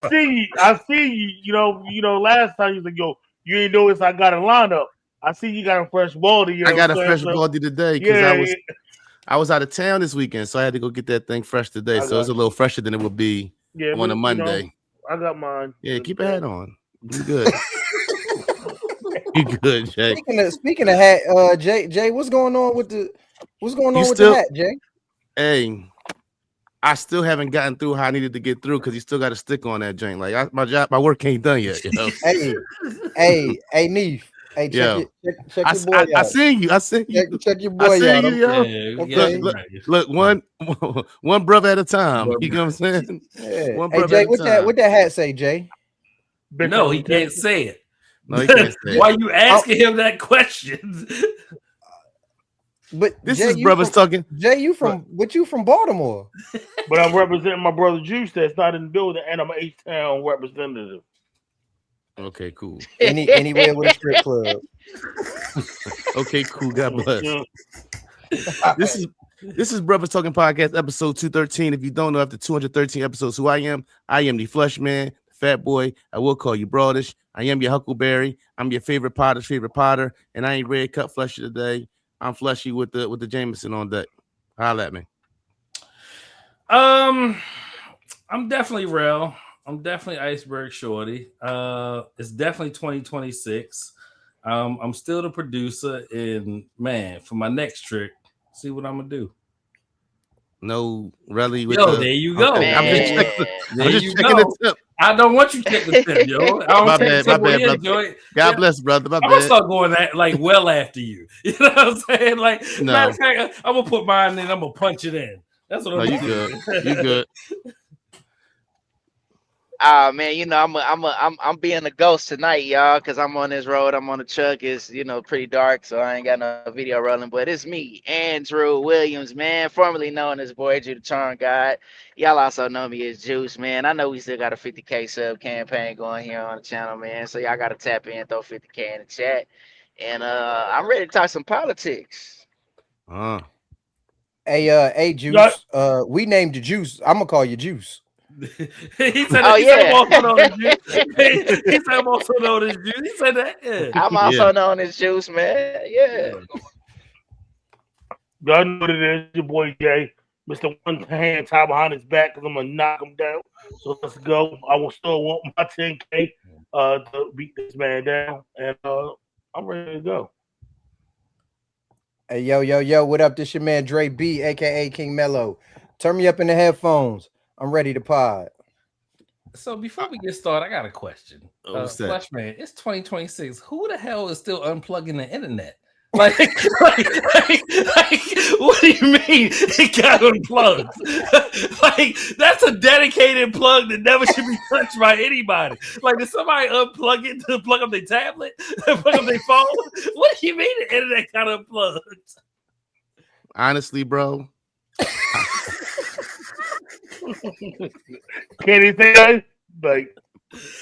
I see you. Last time you was like, yo, you ain't notice I got a lineup. I see you got a fresh baldy. You I know what got a I'm saying? fresh So, baldy today because yeah, I was out of town this weekend, so I had to go get that thing fresh today. I So it's got a little fresher than it would be yeah, on a Monday. I got mine. Yeah, keep a hat on. You good? You good, Jay? Speaking of hat, Jay, what's going on with the hat, Jay? Hey, I still haven't gotten through how I needed to get through because you still got to stick on that joint. Like my work ain't done yet. Hey, Neef. Hey, check your boy out. I seen you. I seen you. Check your boy out. You, yo. Okay. Look, one brother at a time. You know what I'm saying? Yeah. One hey, brother Jay, at a time. what that hat say, Jay? No, he can't say it. No, he can't say it. Why you asking him that question? But this Jay, is brothers talking. Jay, you from Baltimore? But I'm representing my brother Juice that's not in the building, and I'm an H-Town representative. Okay, cool. Anywhere with a strip club. Okay, cool. God bless. This is Brothers Talking Podcast, episode 213. If you don't know, after 213 episodes, who I am the Flesh Man, the Fat Boy. I will call you Broadish. I am your Huckleberry. I'm your favorite Potter, and I ain't red cut fleshy today. I'm fleshy with the Jameson on deck. Holla at me. I'm definitely real. I'm definitely Iceberg Shorty. It's definitely 2026. I'm still the producer, and man, for my next trick, see what I'm gonna do. No, really. With there you go. Okay, I'm just checking the tip. I don't want you to check the tip, yo. My bad, brother. God bless, brother. I'm gonna start going that well after you. You know what I'm saying? Like, matter of fact, I'm gonna put mine in. I'm gonna punch it in. That's what I'm doing. You good? Man, I'm being a ghost tonight, y'all, because I'm on this road. I'm on the truck. It's pretty dark, so I ain't got no video rolling. But it's me, Andrew Williams, man, formerly known as Boy Ju the Charm God. Y'all also know me as Juice, man. I know we still got a 50K sub campaign going here on the channel, man. So y'all gotta tap in, throw 50K in the chat, and I'm ready to talk some politics. Hey, Juice. We named you Juice. I'm gonna call you Juice. He said, "Oh yeah." He said, "I'm also known as Juice." He said that. Yeah. I'm also known as Juice, man. Yeah. Y'all know what it is. Your boy Jay, Mr. One Hand tied behind his back, because I'm gonna knock him down. So let's go. I will still want my 10K to beat this man down, and I'm ready to go. Hey, yo, what up? This your man Dre B, aka King Mello. Turn me up in the headphones. I'm ready to pod. So before we get started, I got a question. Flesh Man, it's 2026. Who the hell is still unplugging the internet? Like, what do you mean it got unplugged? Like, that's a dedicated plug that never should be touched by anybody. Like, did somebody unplug it to plug up their tablet, plug up their phone? What do you mean the internet got unplugged? Honestly, bro. Can't even think like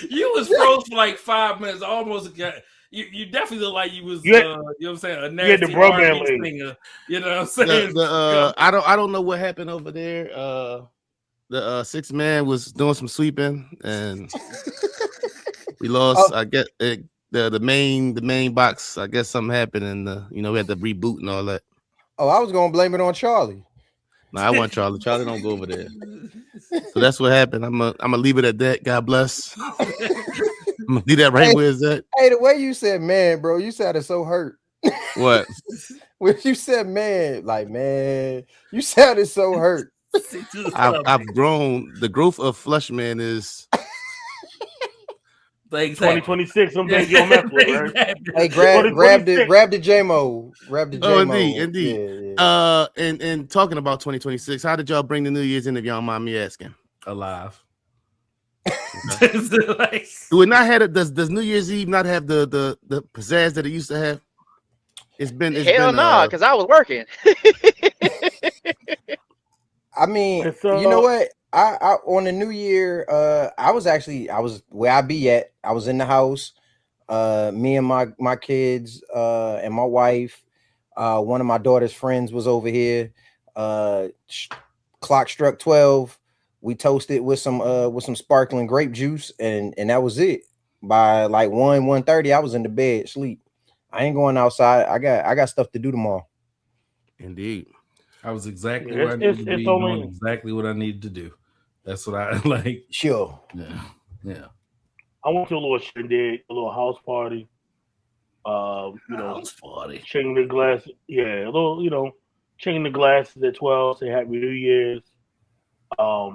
you was froze for like 5 minutes. Almost got you definitely look like you was you know what I'm saying, a nasty R&B singer. You know what I'm saying? I don't know what happened over there. The sixth man was doing some sweeping and we lost. I guess the main box. I guess something happened and we had to reboot and all that. Oh, I was gonna blame it on Charlie. No, I want Charlie. Charlie don't go over there. So that's what happened. I'm gonna leave it at that. God bless. I'm gonna leave that right where it's at. Hey, the way you said man, bro, you sounded so hurt. What? When you said man, like man, you sounded so hurt. I've grown. The growth of Fleshman is 2026. I'm thinking you'll mess with, right? Hey, grab the JMO. Grab the JMO. Oh, indeed. Yeah. And talking about 2026, how did y'all bring the New Year's in, if y'all don't mind me asking? Alive. Okay. Do it not have it? Does New Year's Eve not have the pizzazz that it used to have? It's been hell no, because I was working. I mean, you know what? I on the New Year, I was where I be at. I was in the house. Me and my kids and my wife. One of my daughter's friends was over here. Clock struck 12. We toasted with some sparkling grape juice, and that was it. By like 1:30, I was in the bed, sleep. I ain't going outside. I got stuff to do tomorrow. Indeed. I was exactly where I needed to be, doing exactly what I needed to do. That's what I like. Sure. Yeah. I went to a little shindig, a little house party. House party. Changing the glasses. Yeah, a little, changing the glasses at 12. Say Happy New Year's. I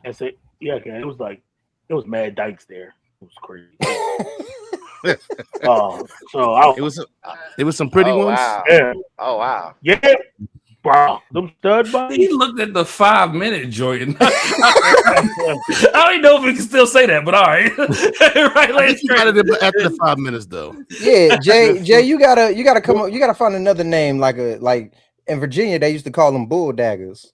can't say. Yeah, it was mad dykes there. It was crazy. It was some pretty ones. Wow. Yeah. Oh wow. Yeah. Bro, them stud buddies. He looked at the 5-minute joint. I don't even know if we can still say that, but all right. Right, let's try it after the 5 minutes though. Yeah, Jay, you gotta come up. You gotta find another name like in Virginia they used to call them bull daggers.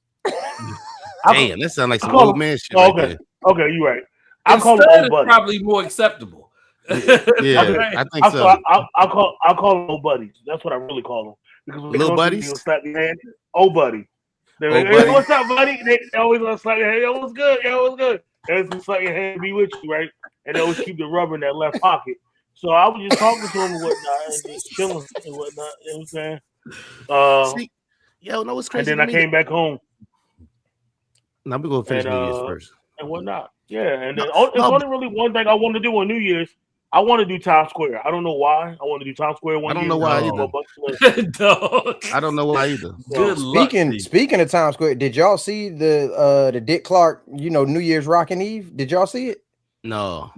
Damn, that sounds like some old man shit. Okay, you're right. I call them old buddies. Probably more acceptable. Yeah, I think so. I'll call them old buddies. That's what I really call them. Because when little buddies, slap your hand, old buddy. They're like, hey, what's up, buddy? They always want to slap your hand. Yo, what's good? Yo, what's good? They always slap your hand and be with you, right? And they always keep the rubber in that left pocket. So I was just talking to them and whatnot, and just chilling and whatnot. You know what I'm saying? No, what's crazy? And then I came back home. Now we're gonna finish New Year's first and whatnot. Yeah, and then it's only really one thing I want to do on New Year's. I want to do Times Square. I don't know why. I want to do Times Square one year. I don't know why either. I don't know why either. Speaking of Times Square, did y'all see the Dick Clark, New Year's Rockin' Eve? Did y'all see it? No.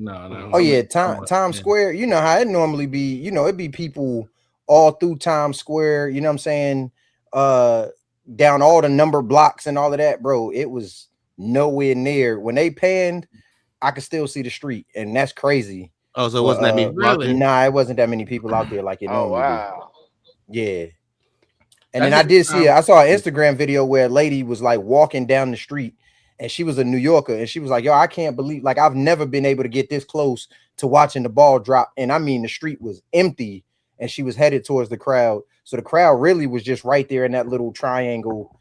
Oh yeah, Times Square. You know how it normally be. It'd be people all through Times Square. You know what I'm saying? Down all the number blocks and all of that, bro. It was nowhere near. When they panned, I could still see the street, and that's crazy. Oh, so it wasn't that many people out there? Nah, it wasn't that many people out there like it normally wow. be. Yeah. And then I saw an Instagram video where a lady was like walking down the street and she was a New Yorker and she was like, yo, I can't believe, like, I've never been able to get this close to watching the ball drop. And I mean, the street was empty and she was headed towards the crowd. So the crowd really was just right there in that little triangle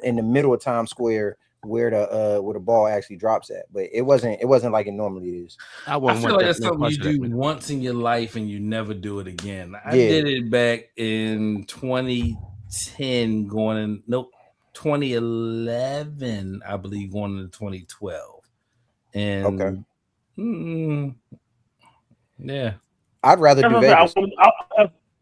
in the middle of Times Square where the ball actually drops at, but it wasn't like it normally is. I feel like that's something you do once in your life and you never do it again. I did it back in 2010 2011, I believe, going into 2012. And yeah, I'd rather do Vegas.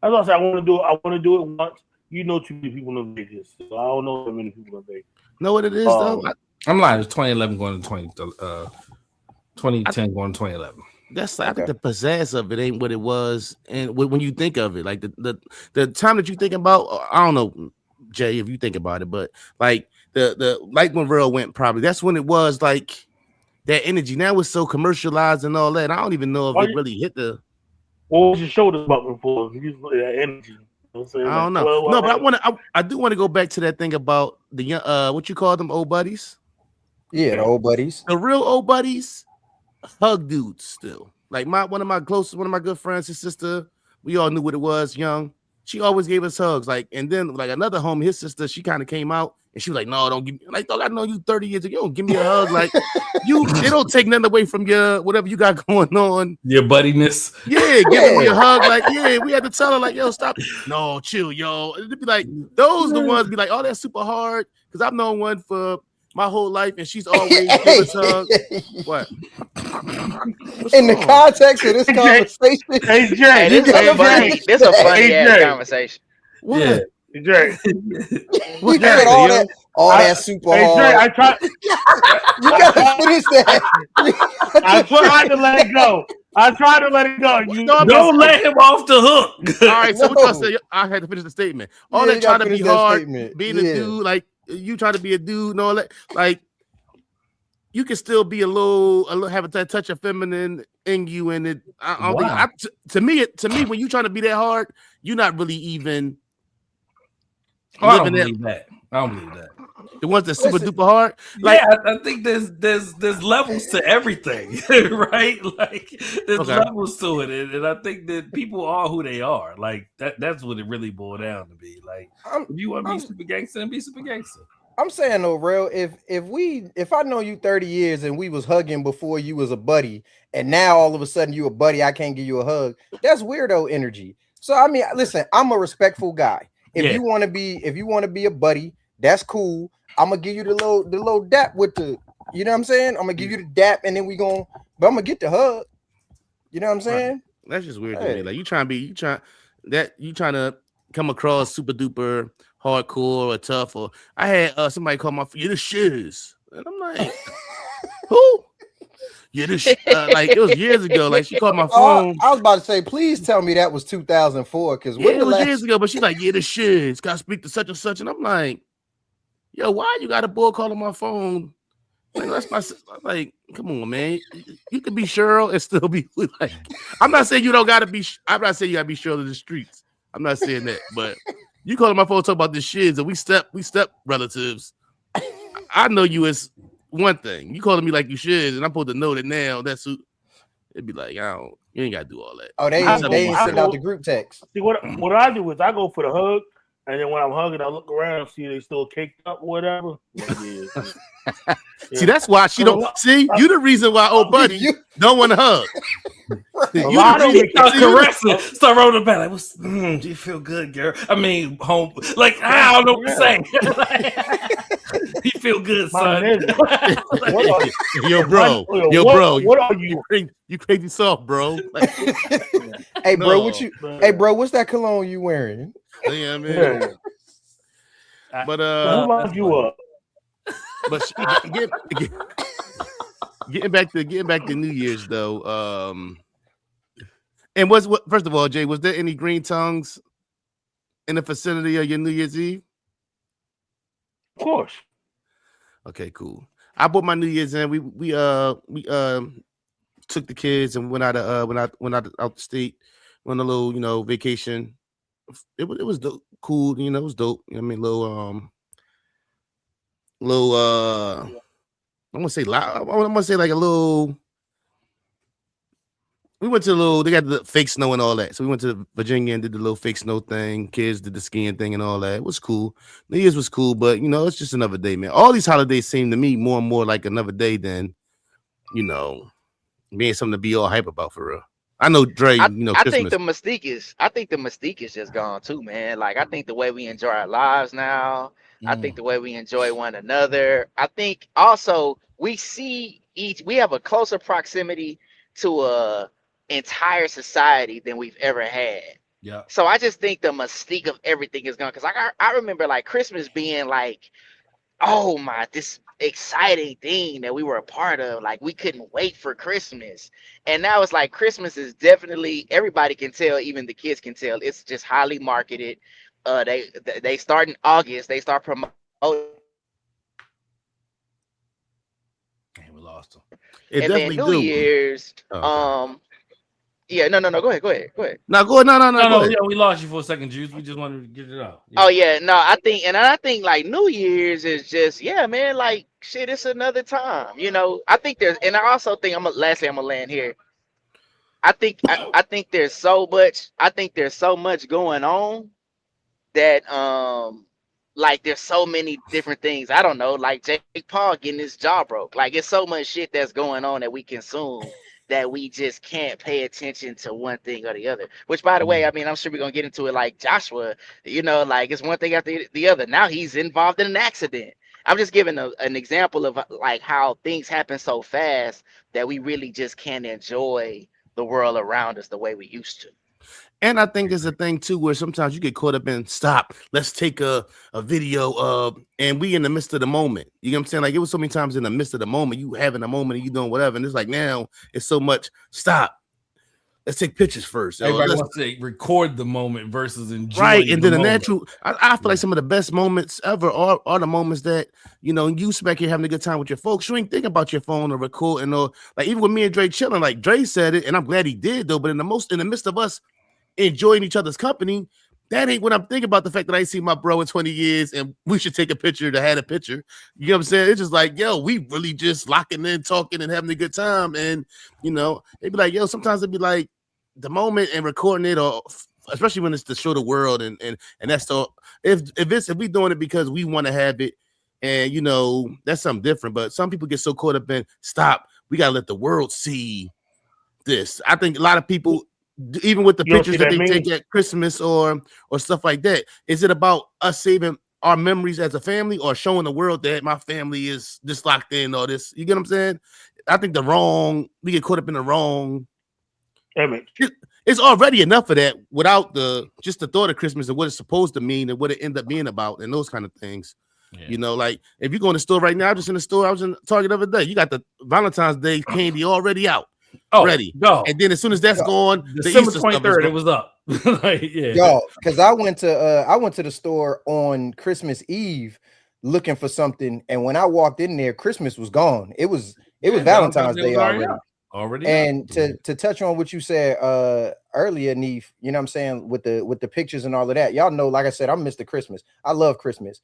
I want to do it once. Too many people in Vegas. So I don't know how many people in Vegas. Know what it is though? I'm lying. It's 2011 going to 2010 going to 2011. That's I think the pizzazz of it ain't what it was, and when you think of it, like the time that you think about, I don't know, Jay, if you think about it, but like the like when Real went, probably that's when it was like that energy. Now it's so commercialized and all that. I don't even know if it really hit the. What was your shoulder bumping for? That energy. I don't know. No, but I do want to go back to that thing about the what you call them, old buddies. Yeah, the old buddies. The real old buddies hug dudes still. Like one of my good friends, his sister, we all knew what it was, young. She always gave us hugs. Like, and then like another homie, his sister, she kind of came out and she was like, no, don't give me, like, dog, I know you 30 years ago. You don't give me a hug. Like, it don't take nothing away from your whatever you got going on. Your buddiness. Yeah, give me a hug. Like, yeah, we had to tell her, like, yo, stop. No, chill, yo. It'd be like, those the ones be like, oh, that's super hard. Because I've known one for my whole life, and she's always giving us hugs. What? In the context of this conversation, hey Jay, this is a funny ass conversation. What? Yeah. Jay, we did all that super hard. Jay, I tried. You gotta finish that. I tried to let it go. Don't let him off the hook. All right, so what y'all say? I had to finish the statement. All that trying to be hard, being a dude, like you try to be a dude and all that, like you can still be a little have a touch of feminine in you, and it. I don't think to me, when you trying to be that hard, you're not really even. I don't believe that. The ones that super duper hard. Like, yeah, I think there's levels to everything, right? Like there's levels to it, and I think that people are who they are. Like that's what it really boiled down to be. Like if you want to be super gangster, then be super gangster. I'm saying though, real. If I know you 30 years and we was hugging before you was a buddy, and now all of a sudden you a buddy, I can't give you a hug. That's weirdo energy. So I mean, listen, I'm a respectful guy. If you want to be a buddy, that's cool. I'm gonna give you the little dap with the, you know what I'm saying? I'm gonna give you the dap, and then but I'm gonna get the hug. You know what I'm saying? Right. That's just weird to me. Like you trying to come across super duper hardcore or tough. Or I had somebody call my phone, "You the shiz," and I'm like, "Who? You the like it was years ago." Like she called my phone. I was about to say, please tell me that was 2004 because it was years ago. But she's like, "Yeah, the shiz. Got to speak to such and such," and I'm like, "Yo, why you got a boy calling my phone?" Like, that's my like. Come on, man. You could be Cheryl and still be like. I'm not saying you don't gotta be. I'm not saying you gotta be Cheryl in the streets. I'm not saying that, but you calling my phone talk about this shit, and we step relatives. I know you as one thing. You calling me like you should, and I'm supposed to know that now. That's who. It'd be like, you ain't gotta do all that. Oh, they ain't send out the group text. See what I do is I go for the hug. And then when I'm hugging, I look around and see they still caked up or whatever. Yeah. See, that's why she don't see you. The reason why old buddy don't want to hug. Start rolling back like, do you feel good, girl? I mean, home. Like I don't know what to say. You feel good, son. Yo, bro. What are you? You crazy soft, bro. Like, hey, bro, Hey, bro, what's that cologne you wearing? Yeah, man. But who locked you up? But getting back to New Year's though. And first of all, Jay, was there any green tongues in the vicinity of your New Year's Eve? Of course. Okay, cool. I bought my New Year's in. We took the kids and went out the state, went on a little vacation. It was dope, cool, it was dope. I mean, I'm gonna say loud. I'm gonna say like a little. We went to they got the fake snow and all that. So we went to Virginia and did the little fake snow thing. Kids did the skiing thing and all that. It was cool. New Year's was cool, but it's just another day, man. All these holidays seem to me more and more like another day than, being something to be all hype about for real. I know Dre, I Christmas. think the mystique is just gone too, man. Like I think the way we enjoy our lives now, I think the way we enjoy one another. I think also we have a closer proximity to a entire society than we've ever had. Yeah. So I just think the mystique of everything is gone. Cause I remember like Christmas being like, oh my, this exciting thing that we were a part of. Like we couldn't wait for Christmas. And now it's like Christmas is definitely, everybody can tell, even the kids can tell, it's just highly marketed. They start in August, they start promoting. Damn, we lost them. And then New Year's, yeah, no. Go ahead. No, go ahead. No. Yeah, we lost you for a second, Juice. We just wanted to get it out. Yeah. Oh yeah, no. I think like New Year's is just man, like shit. It's another time, I think and I also think I'm gonna land here. I think there's so much. I think there's so much going on that like there's so many different things. I don't know, like Jake Paul getting his jaw broke. Like it's so much shit that's going on that we consume that we just can't pay attention to one thing or the other. Which, by the way, I mean, I'm sure we're gonna get into it. Like Joshua, like it's one thing after the other. Now he's involved in an accident. I'm just giving an example of like how things happen so fast that we really just can't enjoy the world around us the way we used to. And I think there's a thing too where sometimes you get caught up in stop. Let's take a video of, and we in the midst of the moment. You know what I'm saying? Like it was so many times in the midst of the moment, you having a moment and you doing whatever, and it's like now it's so much stop. Let's take pictures first. Everybody wants to record the moment versus enjoy. Right, and then the natural. I feel like some of the best moments ever are the moments that you back here having a good time with your folks. You ain't thinking about your phone or recording or like even with me and Dre chilling. Like Dre said it, and I'm glad he did though. But in the midst of us enjoying each other's company, that ain't what I'm thinking about. The fact that I ain't seen my bro in 20 years and we should take a picture to have a picture. You know what I'm saying? It's just like, yo, we really just locking in, talking and having a good time. And they'd be like, yo, sometimes it'd be like the moment and recording it, or especially when it's to show the world and that's so if we doing it because we want to have it, And you know, that's something different. But some people get so caught up in stop. We gotta let the world see this. I think a lot of people, even with the pictures that they take at Christmas or stuff like that, is it about us saving our memories as a family or showing the world that my family is just locked in or this? You get what I'm saying? I think we get caught up in the wrong image. It's already enough of that without just the thought of Christmas and what it's supposed to mean and what it ended up being about and those kind of things. Yeah. You know, like if you go in the store right now, just in the store, I was in Target the other day. You got the Valentine's Day candy already out, ready. Go. And then as soon as that's gone, December 23rd, it was up. Like, yeah. Yo, because I went to the store on Christmas Eve looking for something, and when I walked in there, Christmas was gone. It was Valentine's Day already. And to touch on what you said earlier, Neef, you know what I'm saying, with the pictures and all of that. Y'all know, like I said, I'm Mr. Christmas. I love Christmas.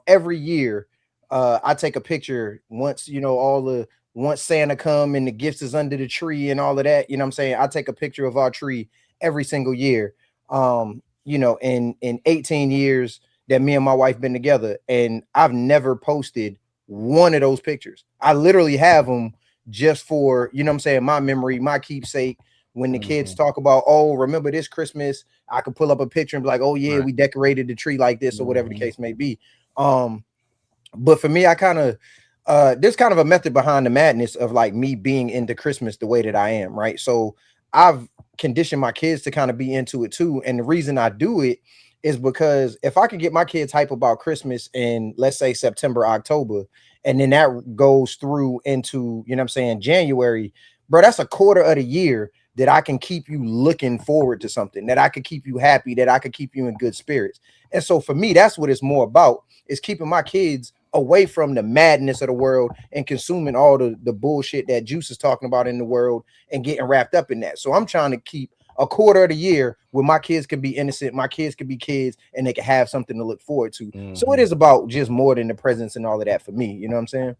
Every year, I take a picture once, you know, once Santa come and the gifts is under the tree and all of that. You know what I'm saying? I take a picture of our tree every single year. You know, in 18 years that me and my wife been together, and I've never posted one of those pictures. I literally have them just for, you know what I'm saying, my memory, my keepsake. When the kids talk about, oh, remember this Christmas, I could pull up a picture and be like, oh yeah, we decorated the tree like this or whatever the case may be. But for me, I kind of there's kind of a method behind the madness of like me being into Christmas the way that I am, right? So I've conditioned my kids to kind of be into it too. And the reason I do it is because if I can get my kids hype about Christmas in, let's say, September, October, and then that goes through into, you know what I'm saying, January, bro, that's a quarter of the year that I can keep you looking forward to something, that I could keep you happy, that I could keep you in good spirits. And so for me, that's what it's more about, is keeping my kids away from the madness of the world and consuming all the bullshit that Juice is talking about in the world and getting wrapped up in that. So I'm trying to keep a quarter of the year where my kids can be innocent, my kids can be kids, and they can have something to look forward to. So it is about just more than the presents and all of that for me. You know what I'm saying?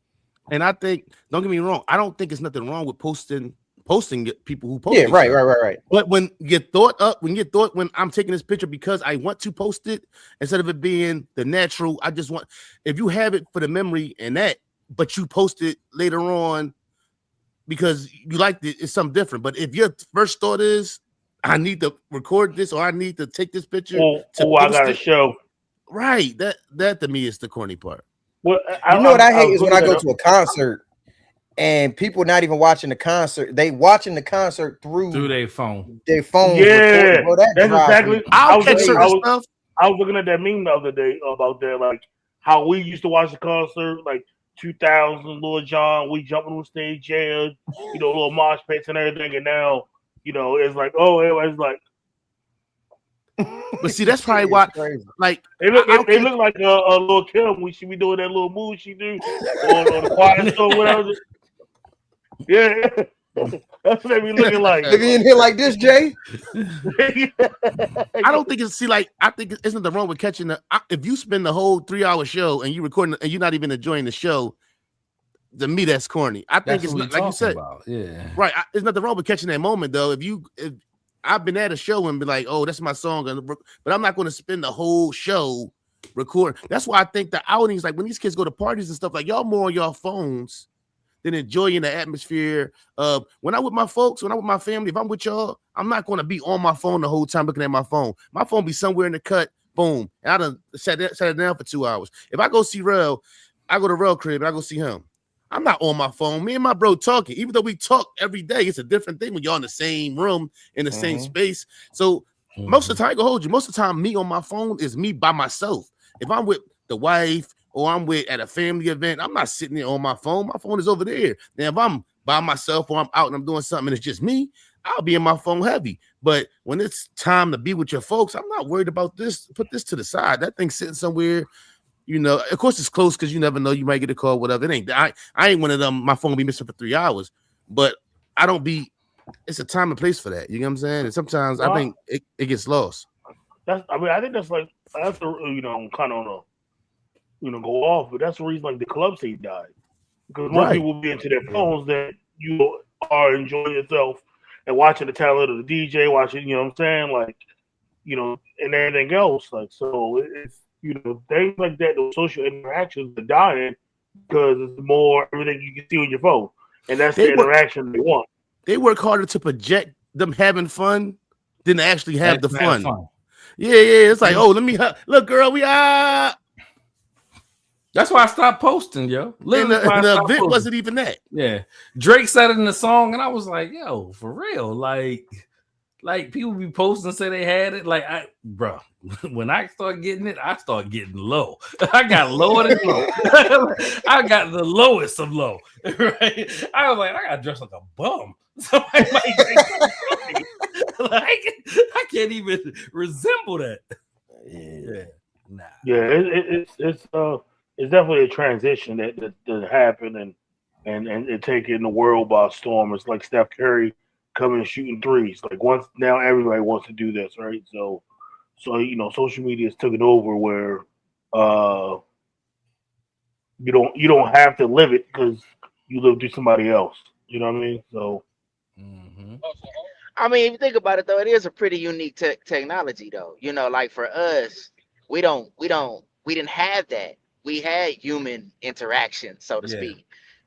And I think, don't get me wrong, I don't think it's nothing wrong with posting people who post. Yeah, right. But when I'm taking this picture because I want to post it, instead of it being the natural, I just want, if you have it for the memory and that, but you post it later on because you liked it, it's something different. But if your first thought is, I need to record this or I need to take this picture, I got a show. Right. That to me is the corny part. Well, you know what I hate is when I go to a concert and people not even watching the concert, they watching the concert through their phone. Yeah, bro, that's exactly. I was looking at that meme the other day about that, like how we used to watch the concert, like 2000, Lil Jon, we jumping on stage, you know, little mosh pits and everything, and now, you know, it's like, oh, it's like. But see, that's probably why. Like, they look like a little Kim. We should be doing that little move she do on the quiet store, whatever. Yeah, that's what they be looking like. They be in here like this, Jay. I don't think it's I think isn't the wrong with catching if you spend the whole 3-hour show and you recording and you're not even enjoying the show. To me, that's corny. I think it's not, like you said, right. There's nothing wrong with catching that moment though. If I've been at a show and be like, oh, that's my song, but I'm not going to spend the whole show recording. That's why I think the outings, like when these kids go to parties and stuff, like y'all more on your phones than enjoying the atmosphere. When I'm with my folks, when I'm with my family, if I'm with y'all, I'm not going to be on my phone the whole time looking at my phone. My phone be somewhere in the cut, boom. And I done sat it down for 2 hours. If I go see Rel, I go to Rel crib and I go see him. I'm not on my phone. Me and my bro talking. Even though we talk every day, it's a different thing when you're in the same room, in the same space. So most of the time, I can hold you. Most of the time, me on my phone is me by myself. If I'm with the wife or I'm at a family event, I'm not sitting there on my phone. My phone is over there. Now, if I'm by myself or I'm out and I'm doing something and it's just me, I'll be in my phone heavy. But when it's time to be with your folks, I'm not worried about this. Put this to the side. That thing's sitting somewhere. You know, of course it's close because you never know. You might get a call, whatever. It ain't. I ain't one of them. My phone will be missing for 3 hours, but I don't be. It's a time and place for that. You know what I'm saying? And sometimes I think it gets lost. I think that's the kind of go off, but that's the reason like the club scene died because most people will be into their phones that you are enjoying yourself and watching the talent of the DJ, watching, you know what I'm saying, like, you know, and everything else, like, so it's. things like that, those social interactions are dying because it's more everything you can see on your phone, and that's the interaction they want. They work harder to project them having fun than to actually have the fun. Yeah. It's like, oh, let me look, girl, we are. That's why I stopped posting, yo. And the event wasn't even that. Yeah, Drake said it in the song, and I was like, yo, for real, like people be posting and say they had it. Like, bro, when I start getting it, I start getting low. I got lower than low. I got the lowest of low. Right? I was like, I got dressed like a bum. Somebody might think like, I can't even resemble that. Yeah, nah. Yeah, it's definitely a transition that happened and it taking the world by storm. It's like Steph Curry coming and shooting threes. Like once now everybody wants to do this, right? So social media has taken over where you don't have to live it because you live through somebody else. You know what I mean? So I mean, if you think about it though, it is a pretty unique technology though. Like for us, we didn't have that. We had human interaction, so to speak.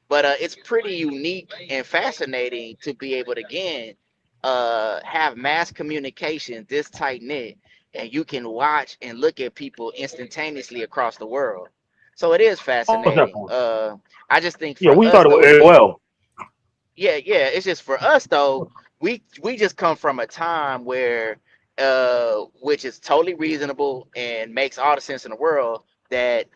But it's pretty unique and fascinating to be able to, again, have mass communication this tight knit, and you can watch and look at people instantaneously across the world. So it is fascinating. I just think for we us, thought it was well. Yeah. It's just for us though, we just come from a time where, which is totally reasonable and makes all the sense in the world, that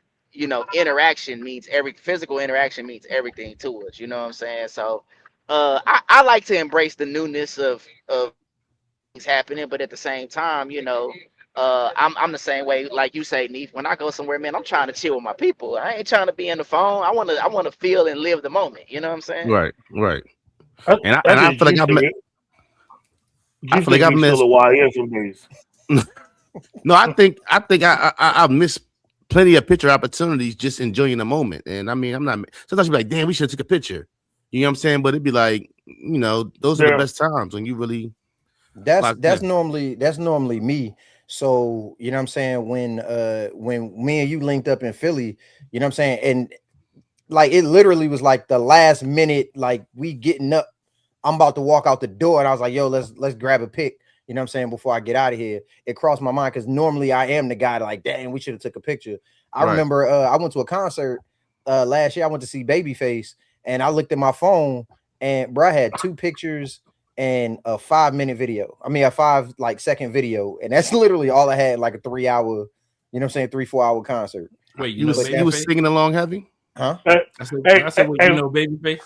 interaction means physical interaction means everything to us. You know what I'm saying? So I like to embrace the newness of things happening, but at the same time, I'm the same way, like you say, Neef. When I go somewhere, man, I'm trying to chill with my people. I ain't trying to be in the phone. I want to feel and live the moment. You know what I'm saying? Right. I feel like I've missed the YN days. No, I think I missed plenty of picture opportunities just enjoying the moment. And I mean, I'm not. Sometimes you're like, damn, we should have took a picture. You know what I'm saying? But it'd be like, those are the best times when you really. That's normally me. So you know what I'm saying, when me and you linked up in Philly, you know what I'm saying, and like it literally was like the last minute, like we getting up, I'm about to walk out the door, and I was like, yo, let's grab a pic. You know what I'm saying? Before I get out of here, it crossed my mind because normally I am the guy like, dang, we should have took a picture. I remember I went to a concert last year. I went to see Babyface, and I looked at my phone, and bro, I had 2 pictures and a 5-minute video. I mean, a 5-second video, and that's literally all I had. Like a 3-hour, you know what I'm saying, 3-4 hour concert. Wait, you was singing along heavy? Huh? I said, Babyface.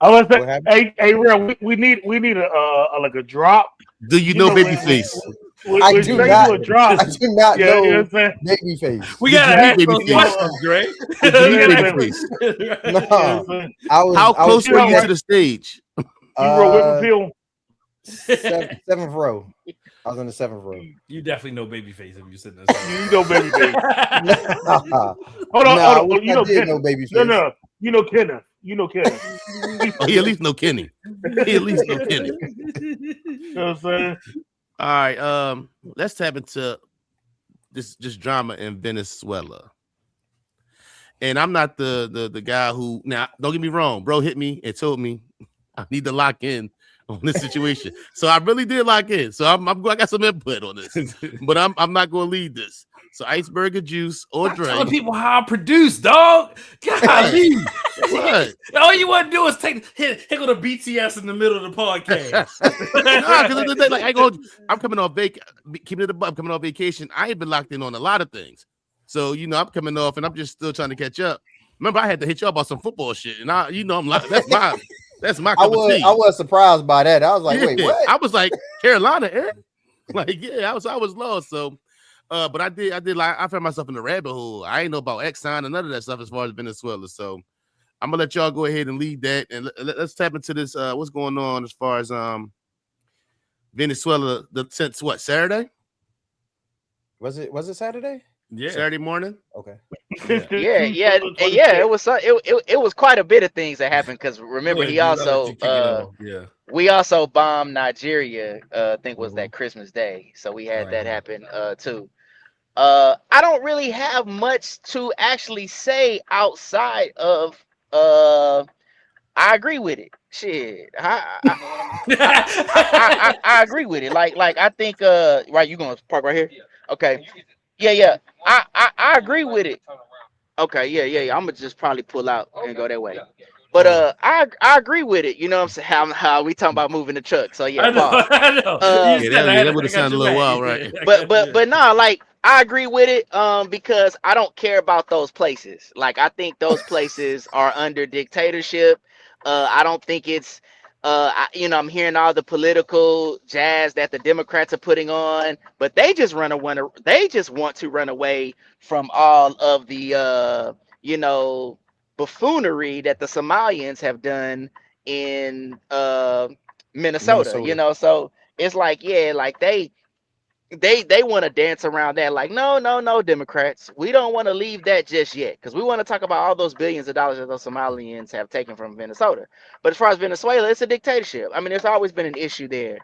I was saying, hey, real, we need a drop. Do you know Babyface? I do not know Babyface. We gotta ask those questions, Dre. How close were you to the stage? You were Whipperfield. 7th row. I was in the 7th row. You definitely know Babyface if you sit in there. You know Babyface. Hold on. You know Babyface. No. You know Kenneth. Oh, he at least know Kenny. You know what I'm saying? All right. Let's tap into this just drama in Venezuela. And I'm not the guy who, now don't get me wrong, bro hit me and told me I need to lock in on this situation. So I really did lock in. So I got some input on this, but I'm not going to lead this. So iceberg juice or drink. Telling people how I produce, dog. Golly. What? All you want to do is hit on the BTS in the middle of the podcast. Because I'm coming off I'm coming off vacation. I ain't been locked in on a lot of things. So I'm coming off and I'm just still trying to catch up. Remember, I had to hit you up about some football shit, and I'm like, that's my cup of tea. I was surprised by that. I was like, wait, what? I was like, Carolina, Like, I was lost. So, but I did like, I found myself in the rabbit hole. I ain't know about Exxon and none of that stuff as far as Venezuela. So I'm gonna let y'all go ahead and lead that, and let's tap into this. What's going on as far as Venezuela? Since what, Saturday? Was it Saturday? Yeah, Saturday morning. Okay. Yeah. It was quite a bit of things that happened because remember he also we also bombed Nigeria. I think was that Christmas Day, so we had that happen too. I don't really have much to actually say outside of I agree with it. Shit, I agree with it. Like I think right, you gonna park right here? Okay. Yeah. I agree with it. Okay, yeah. I'm gonna just probably pull out and go that way. But I agree with it. You know what I'm saying? How we talking about moving the truck? So yeah, I know, pause. I know. You said that I would have got sounded a your little back. wild, right? But no, like I agree with it. Because I don't care about those places. Like I think those places are under dictatorship. I don't think it's. I'm hearing all the political jazz that the Democrats are putting on, but they just They just want to run away from all of the buffoonery that the Somalians have done in Minnesota. So it's like, yeah, like they want to dance around that, like, no, Democrats, we don't want to leave that just yet, because we want to talk about all those billions of dollars that those Somalians have taken from Minnesota. But as far as Venezuela, it's a dictatorship. I mean, there's always been an issue there.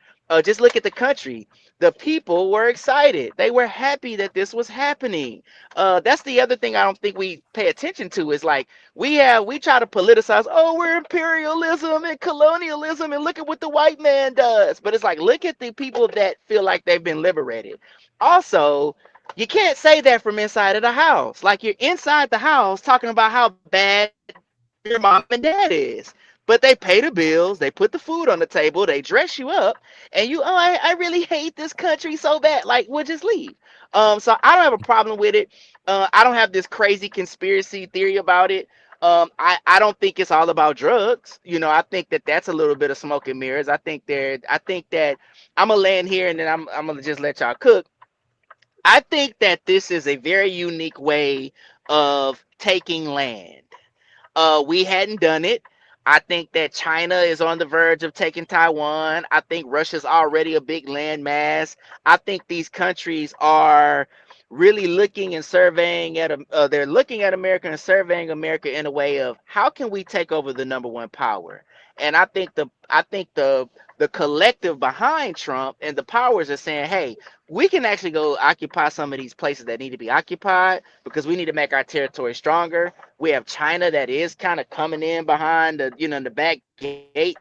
Just look at the country. The people were excited. They were happy that this was happening. That's the other thing I don't think we pay attention to, is like we try to politicize, oh, we're imperialism and colonialism, and look at what the white man does. But it's like, look at the people that feel like they've been liberated. Also, you can't say that from inside of the house. Like, you're inside the house talking about how bad your mom and dad is. But they pay the bills, they put the food on the table, they dress you up, and I really hate this country so bad. Like, we'll just leave. So I don't have a problem with it. I don't have this crazy conspiracy theory about it. I don't think it's all about drugs. I think that that's a little bit of smoke and mirrors. I think that I'm gonna land here, and then I'm gonna just let y'all cook. I think that this is a very unique way of taking land. We hadn't done it. I think that China is on the verge of taking Taiwan. I think Russia's already a big landmass. I think these countries are really looking and surveying they're looking at America and surveying America in a way of, how can we take over the number one power? And I think the collective behind Trump and the powers are saying, hey, we can actually go occupy some of these places that need to be occupied, because we need to make our territory stronger. We have China that is kind of coming in behind the back gate.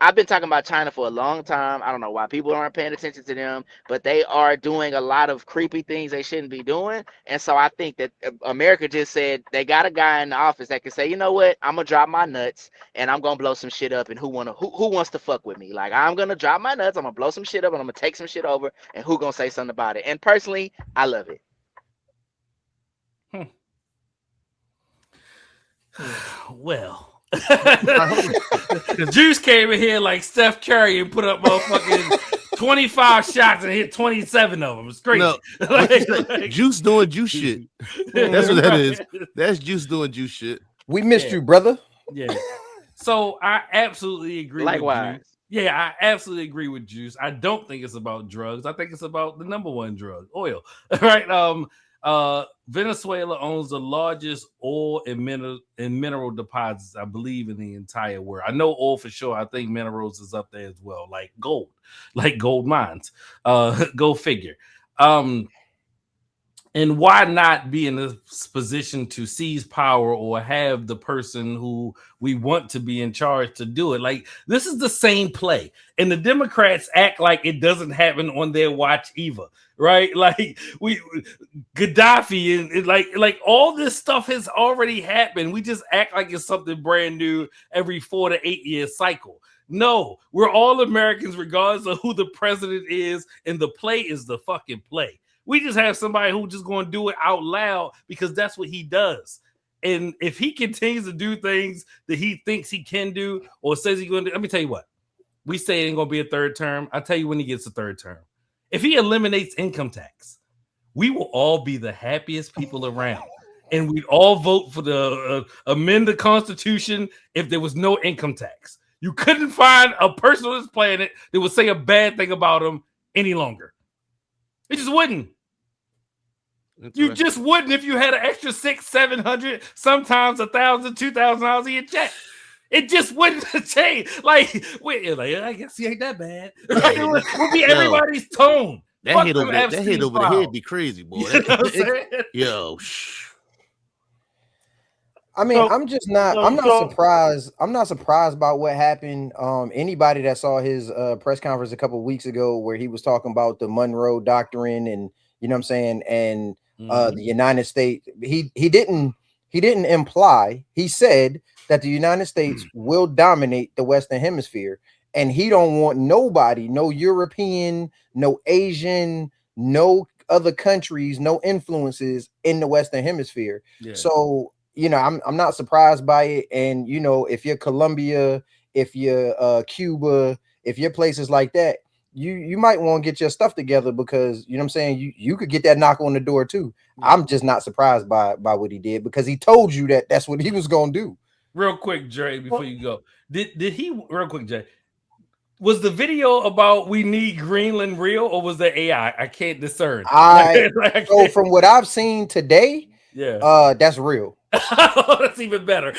I've been talking about China for a long time. I don't know why people aren't paying attention to them, but they are doing a lot of creepy things they shouldn't be doing. And so I think that America just said they got a guy in the office that can say, you know what, I'm gonna drop my nuts and I'm gonna blow some shit up. And who wants to fuck with me? Like, I'm gonna drop my nuts, I'm gonna blow some shit up, and I'm gonna take some shit over. And who gonna say something about it? And personally, I love it. Well. Juice came in here like Steph Curry and put up motherfucking 25 shots and hit 27 of them. It's crazy. No, like, Juice doing Juice shit. That's what that is. That's Juice doing Juice shit. We missed you, brother. Yeah. So I absolutely agree. Likewise. With Juice. Yeah, I absolutely agree with Juice. I don't think it's about drugs. I think it's about the number one drug, oil. Right? Venezuela owns the largest oil and mineral deposits, I believe, in the entire world. I know oil for sure. I think minerals is up there as well, like gold mines. Go figure. And why not be in a position to seize power or have the person who we want to be in charge to do it? Like, this is the same play. And the Democrats act like it doesn't happen on their watch either, right? Like, Gaddafi and like all this stuff has already happened. We just act like it's something brand new every 4 to 8 year cycle. No, we're all Americans regardless of who the president is, and the play is the fucking play. We just have somebody who just going to do it out loud because that's what he does. And if he continues to do things that he thinks he can do or says he's going to do, let me tell you what. We say it ain't going to be a third term. I'll tell you when he gets a third term. If he eliminates income tax, we will all be the happiest people around. And we'd all vote for the amend the Constitution if there was no income tax. You couldn't find a person on this planet that would say a bad thing about him any longer. It just wouldn't. You just wouldn't if you had an extra $600, $700, sometimes $1,000, $2,000 in your check. It just wouldn't change. Like, I guess he ain't that bad. Right? It would be everybody's tone. That hit over the head be crazy, boy. You know what I'm saying? Yo, I mean, I'm not surprised. I'm not surprised by what happened. Anybody that saw his press conference a couple of weeks ago where he was talking about the Monroe Doctrine and you know what I'm saying, and the United States, he didn't imply, he said that the United States will dominate the Western Hemisphere, and he don't want nobody, no European, no Asian, no other countries, no influences in the Western Hemisphere. Yeah. So you know, I'm not surprised by it. And you know, if you're Colombia, if you're Cuba, if you're places like that, you might want to get your stuff together because you know what I'm saying, you could get that knock on the door too. Yeah. I'm just not surprised by what he did because he told you that that's what he was gonna do. Real quick, Dre, before you go, did he real quick, Jay? Was the video about we need Greenland real or was that AI? I can't discern. So from what I've seen today, that's real. That's even better.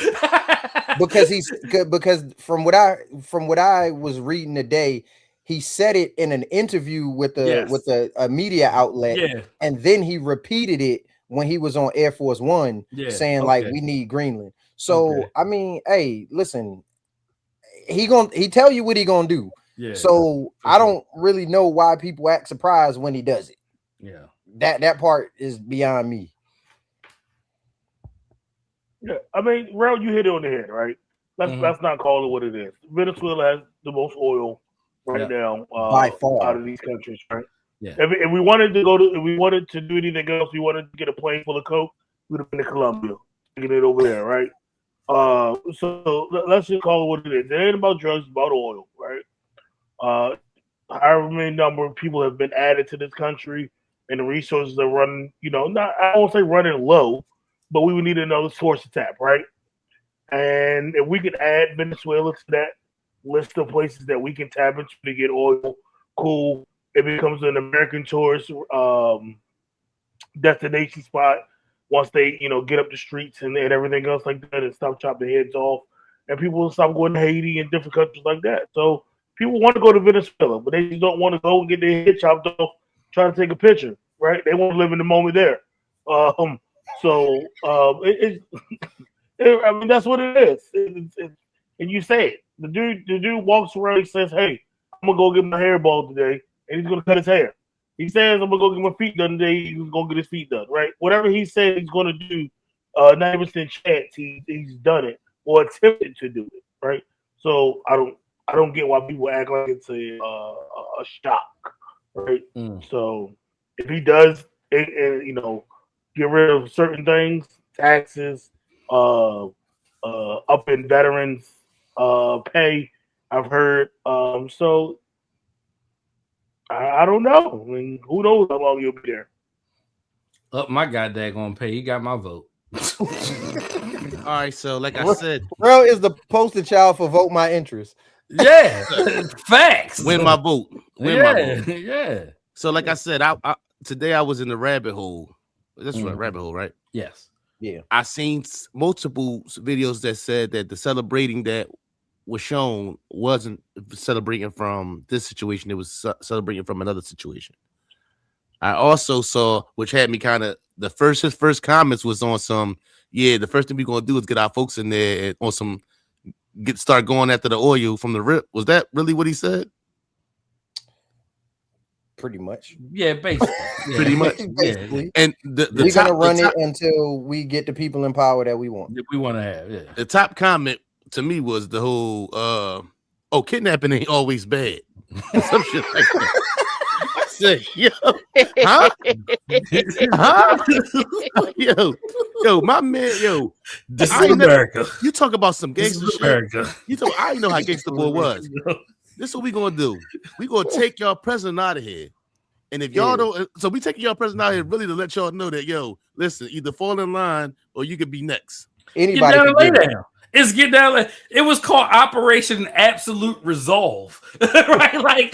because from what I was reading today, he said it in an interview with a media outlet, and then he repeated it when he was on Air Force One, saying like we need Greenland. So I mean, hey, listen, he tell you what he gonna do. Yeah. So I don't really know why people act surprised when he does it. Yeah. That part is beyond me. Yeah, I mean, Rel, you hit it on the head, right? Let's not call it what it is. Venezuela has the most oil right now by far out of these countries, right? Yeah. If we wanted to do anything else, we wanted to get a plane full of coke, we'd have been to Colombia, get it over there, right? So let's just call it what it is. It ain't about drugs, it's about oil, right? However many number of people have been added to this country, and the resources are running, I won't say running low, but we would need another source to tap, right? And if we could add Venezuela to that list of places that we can tap into to get oil, cool. It becomes an American tourist destination spot once they, get up the streets and everything else like that and stop chopping heads off. And people will stop going to Haiti and different countries like that. So people want to go to Venezuela, but they just don't want to go and get their head chopped off trying to take a picture, right? They want to live in the moment there. I mean, that's what it is. And you say it. The dude walks around and says, hey, I'm going to go get my hair bald today, and he's going to cut his hair. He says, I'm going to go get my feet done today, he's going to get his feet done, right? Whatever he said he's going to do, 90% chance he's done it or attempted to do it, right? So I don't get why people act like it's a shock, right? So if he does, get rid of certain things, taxes, up in veterans pay, I've heard. So I don't know. I mean, who knows how long you'll be there? Up my goddamn gonna pay. He got my vote. All right, so like I said, Bro is the poster child for vote my interest. Yeah, facts. Win my vote. My vote. Yeah. So like I said, I today I was in the rabbit hole. That's right, rabbit hole, right? Yes. Yeah. I seen multiple videos that said that the celebrating that was shown wasn't celebrating from this situation. It was celebrating from another situation. I also saw, which had me kind of, his first comments was on some, the first thing we're going to do is get our folks in there and on some, start going after the oil from the rip. Was that really what he said? Pretty much. Yeah, basically. Yeah. Pretty much. Basically. And we're going to run it until we get the people in power that we want. That we want to have, yeah. The top comment to me was the whole, kidnapping ain't always bad. Some shit like that. I said, yo, my man, this is America. You talk about some gangster shit. America. I know how gangster boy was. This is what we gonna do. We gonna take y'all president out of here. And if y'all don't, so we taking y'all president out of here really to let y'all know that, listen, either fall in line or you could be next. Anybody can lay down. It's get down. It was called Operation Absolute Resolve, right? Like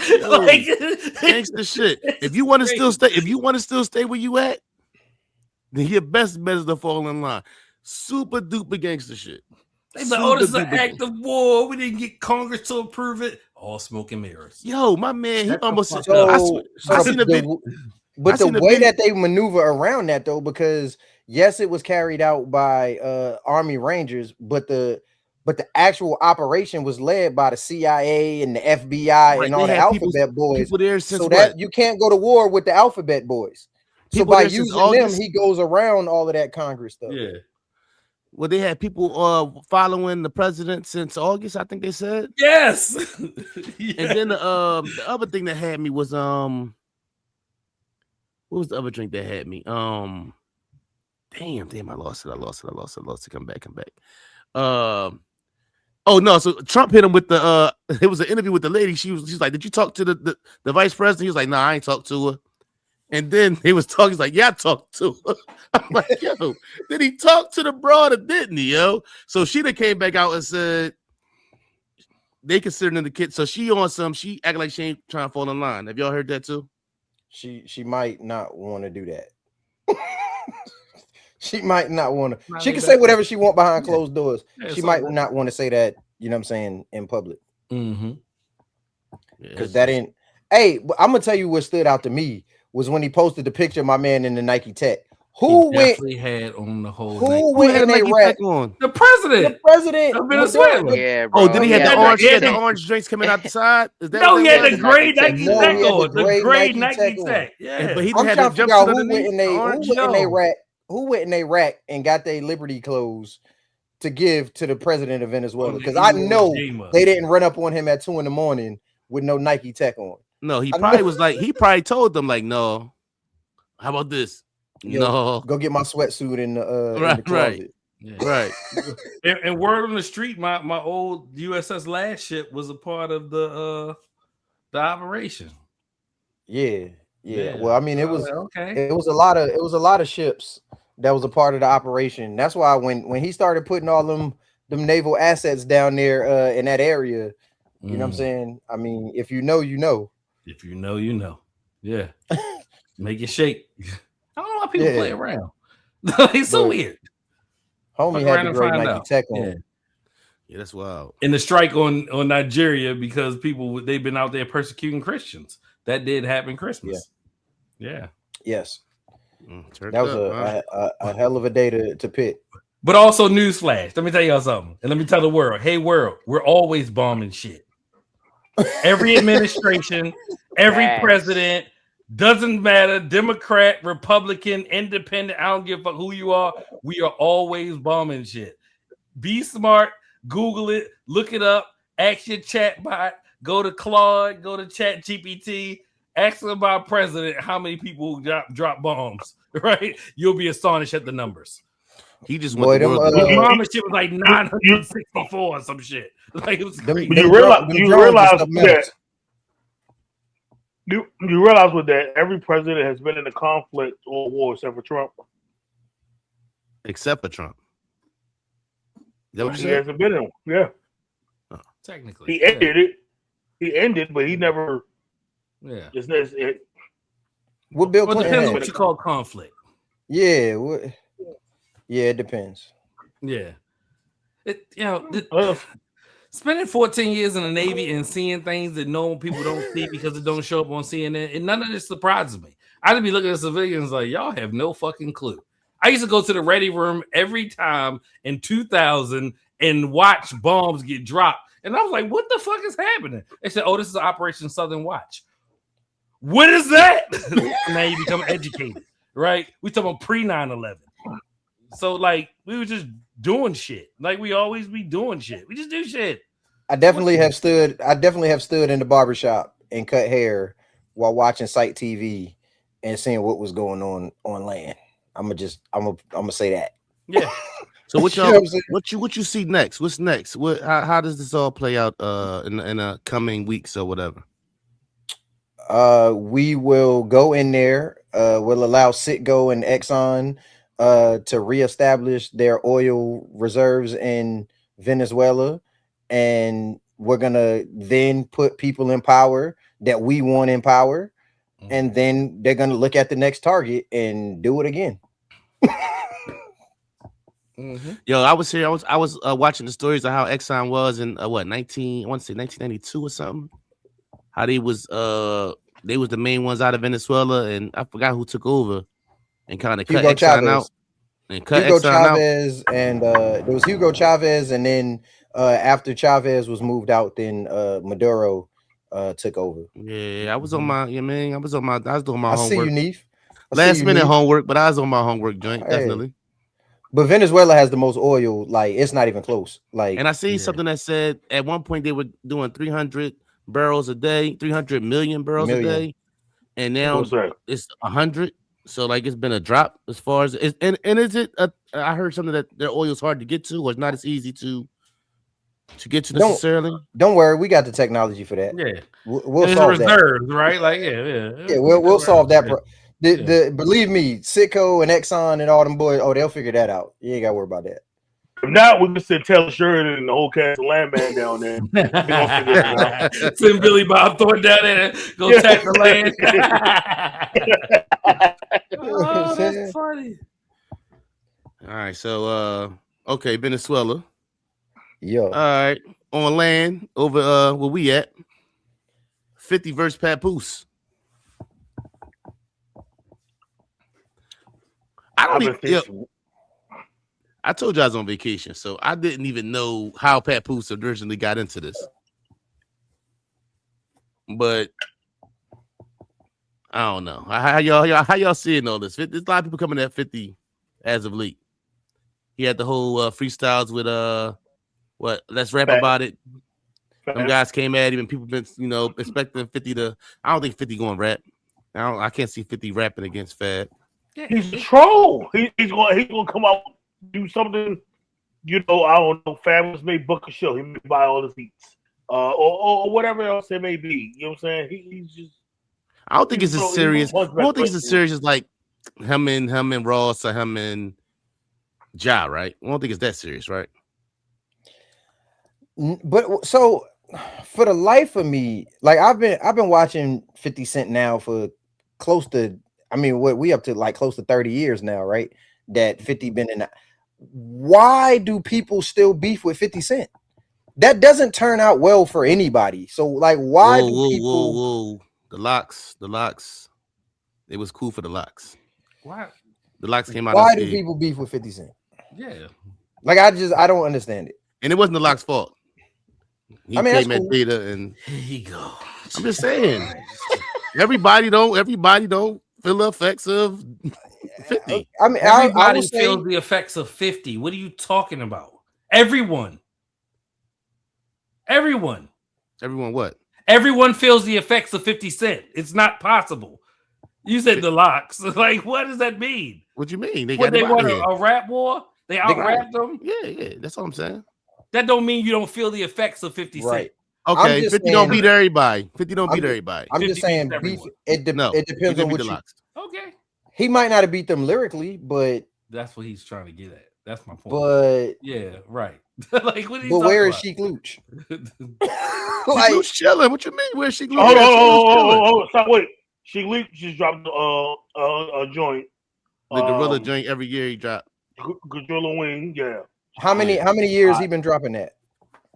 gangster shit. If you want to still stay where you at, then your best bet is to fall in line. Super duper gangster shit. They like, this is an act of war. We didn't get Congress to approve it. All smoke and mirrors. Yo, my man, he almost. I seen a video. But the way that they maneuver around that though, because yes, it was carried out by Army Rangers, but the actual operation was led by the CIA and the FBI and all the Alphabet Boys. So that you can't go to war with the Alphabet Boys. So by using them, he goes around all of that Congress stuff. Yeah. Well, they had people following the president since August, I think they said. Yes. Yeah. And then the other thing that had me was what was the other drink that had me? Damn, I lost it. Come back. Oh no, so Trump hit him with the it was an interview with the lady. She's like, did you talk to the vice president? He was like, nah, I ain't talked to her. And then he was talking, he's like, yeah, I talked to her. I'm like, yo, did he talk to the broad or didn't he, yo? So she then came back out and said they considering the kid. So she acting like she ain't trying to fall in line. Have y'all heard that too? She might not want to do that. She might not want to. She can say whatever she want behind closed doors. Yeah, she might not want to say that, you know what I'm saying, in public. Mm-hmm. Because that ain't. Hey, I'm gonna tell you what stood out to me was when he posted the picture of my man in the Nike Tech. Who had on the whole? Who went in a rack on? The president of Venezuela. Yeah, bro. Oh, did he have the orange drinks coming out the side? Is that he had the gray Nike Tech on. The gray Nike Tech. Yeah, but he had to figure out who went in a rack and got their Liberty clothes to give to the president of Venezuela. Because I know they didn't run up on him at 2 a.m. with no Nike Tech on. No, he probably told them like, no. How about this? No, go get my sweatsuit in the closet. Right. Yeah. Right. and word on the street, my old USS last ship was a part of the operation. Yeah. Well, I mean, it was a lot of ships that was a part of the operation. That's why when he started putting all them naval assets down there in that area, you know what I'm saying? I mean, if you know, you know. If you know, you know. Yeah. Make it shake. I don't know why people play around. It's so weird. Homie had the great Nike Tech on. Yeah, that's wild. And the strike on Nigeria because they've been out there persecuting Christians. That did happen Christmas. Yeah. Yes. That was a hell of a day to pit. But also newsflash. Let me tell y'all something. And let me tell the world. Hey, world, we're always bombing shit. Every administration, every president, doesn't matter, Democrat, Republican, Independent, I don't give a fuck who you are. We are always bombing shit. Be smart, Google it, look it up, ask your chat bot, go to Claude, go to Chat GPT, ask about president how many people drop bombs, right? You'll be astonished at the numbers. He just went the world. Mama shit was like 964 or some shit. Like it was crazy. You realize that. You realize with that every president has been in a conflict or war except for Trump. Except for Trump. Is that what you he said? hasn't been in one. Yeah. Technically. He ended it. He ended, but he never. Yeah. What Bill Clinton depends had? what you call conflict. Yeah. Yeah, it depends. Yeah. Spending 14 years in the Navy and seeing things that normal people don't see because it don't show up on CNN, and none of this surprises me. I just be looking at civilians like, y'all have no fucking clue. I used to go to the ready room every time in 2000 and watch bombs get dropped. And I was like, what the fuck is happening? They said, oh, this is Operation Southern Watch. What is that? Now you become educated, right? We talking about pre-9/11. So, like, we were just doing shit. Like, we always be doing shit. We just do shit. I definitely have stood in the barbershop and cut hair while watching Site TV and seeing what was going on land. I'm gonna say that. Yeah. So what you see next? What's next? How does this all play out in the coming weeks or whatever? We will go in there. We'll allow Citgo and Exxon to reestablish their oil reserves in Venezuela, and we're gonna then put people in power that we want in power, and then they're gonna look at the next target and do it again. Yo, I was here. I was watching the stories of how Exxon was in I want to say 1992 or something. How they was the main ones out of Venezuela, and I forgot who took over and kind of cut Exxon out and cut Exxon Chavez, and there was Hugo Chavez, and then after Chavez was moved out, then Maduro took over. Yeah, I was on my I was doing my homework. I see you, Neef. Last minute homework, but I was on my homework joint, definitely. But Venezuela has the most oil, like it's not even close. Like, and I seen something that said at one point they were doing 300 barrels a day, 300 million barrels a day, and now it's 100. So like it's been a drop as far as and is it? I heard something that their oil is hard to get to, or it's not as easy to get to necessarily. Don't worry, we got the technology for that. Yeah, we'll solve reserves, that. Right? Like yeah. We'll solve that. Believe me, Sitco and Exxon and all them boys, they'll figure that out. You ain't got to worry about that. If not, we can send Taylor Sheridan and the whole cast of Landman down there. Send Billy Bob Thornton down there, go tap the land. Oh, that's funny. All right, so okay, Venezuela. Yo. All right, on land over where we at. 50 versus Papoose. I told you I was on vacation, so I didn't even know how Papoose originally got into this. But I don't know. How y'all seeing all this? There's a lot of people coming at 50 as of late. He had the whole freestyles with let's rap about it. Some guys came at him, and people been expecting 50 to. I don't think 50 going to rap. I can't see 50 rapping against Fab. He's a troll. He's gonna come out do something. I don't know. Fab may book a show. He may buy all the seats, or whatever else it may be. You know what I'm saying? He's just. I don't think it's as serious. I don't think it's as serious as like him and Ross or him and Ja, right? I don't think it's that serious, right? But so for the life of me, like I've been watching 50 Cent now for close to. I mean, what we up to like close to 30 years now, right? That 50 been in. Why do people still beef with 50 Cent? That doesn't turn out well for anybody. So, like, why do people? Whoa. The locks. It was cool for the locks. Why? The locks came out. Why do people beef with 50 Cent? Yeah. Like, I don't understand it. And it wasn't the locks' fault. He came at data and here you go. I'm just saying. Everybody don't feel the effects of 50. I mean, everybody feels the effects of 50. What are you talking about? Everyone what? Everyone feels the effects of 50 Cent. It's not possible. You said the locks. Like, what does that mean? What you mean? They want a rap war? They out-rapped them? Yeah. That's all I'm saying. That don't mean you don't feel the effects of 50 Cent. Right. Okay, 50 don't beat everybody. 50 don't beat everybody. I'm just saying beef. It depends on what you. Okay. He might not have beat them lyrically, but that's what he's trying to get at. That's my point. But yeah, right. Like, what? But where is Sheek Luch? Like, Luch chilling. What you mean? Where's Sheek Luch? Oh, stop! Wait, Sheek Luch just dropped a joint. The Gorilla joint every year he dropped. Gorilla Wing, yeah. How many years he been dropping that?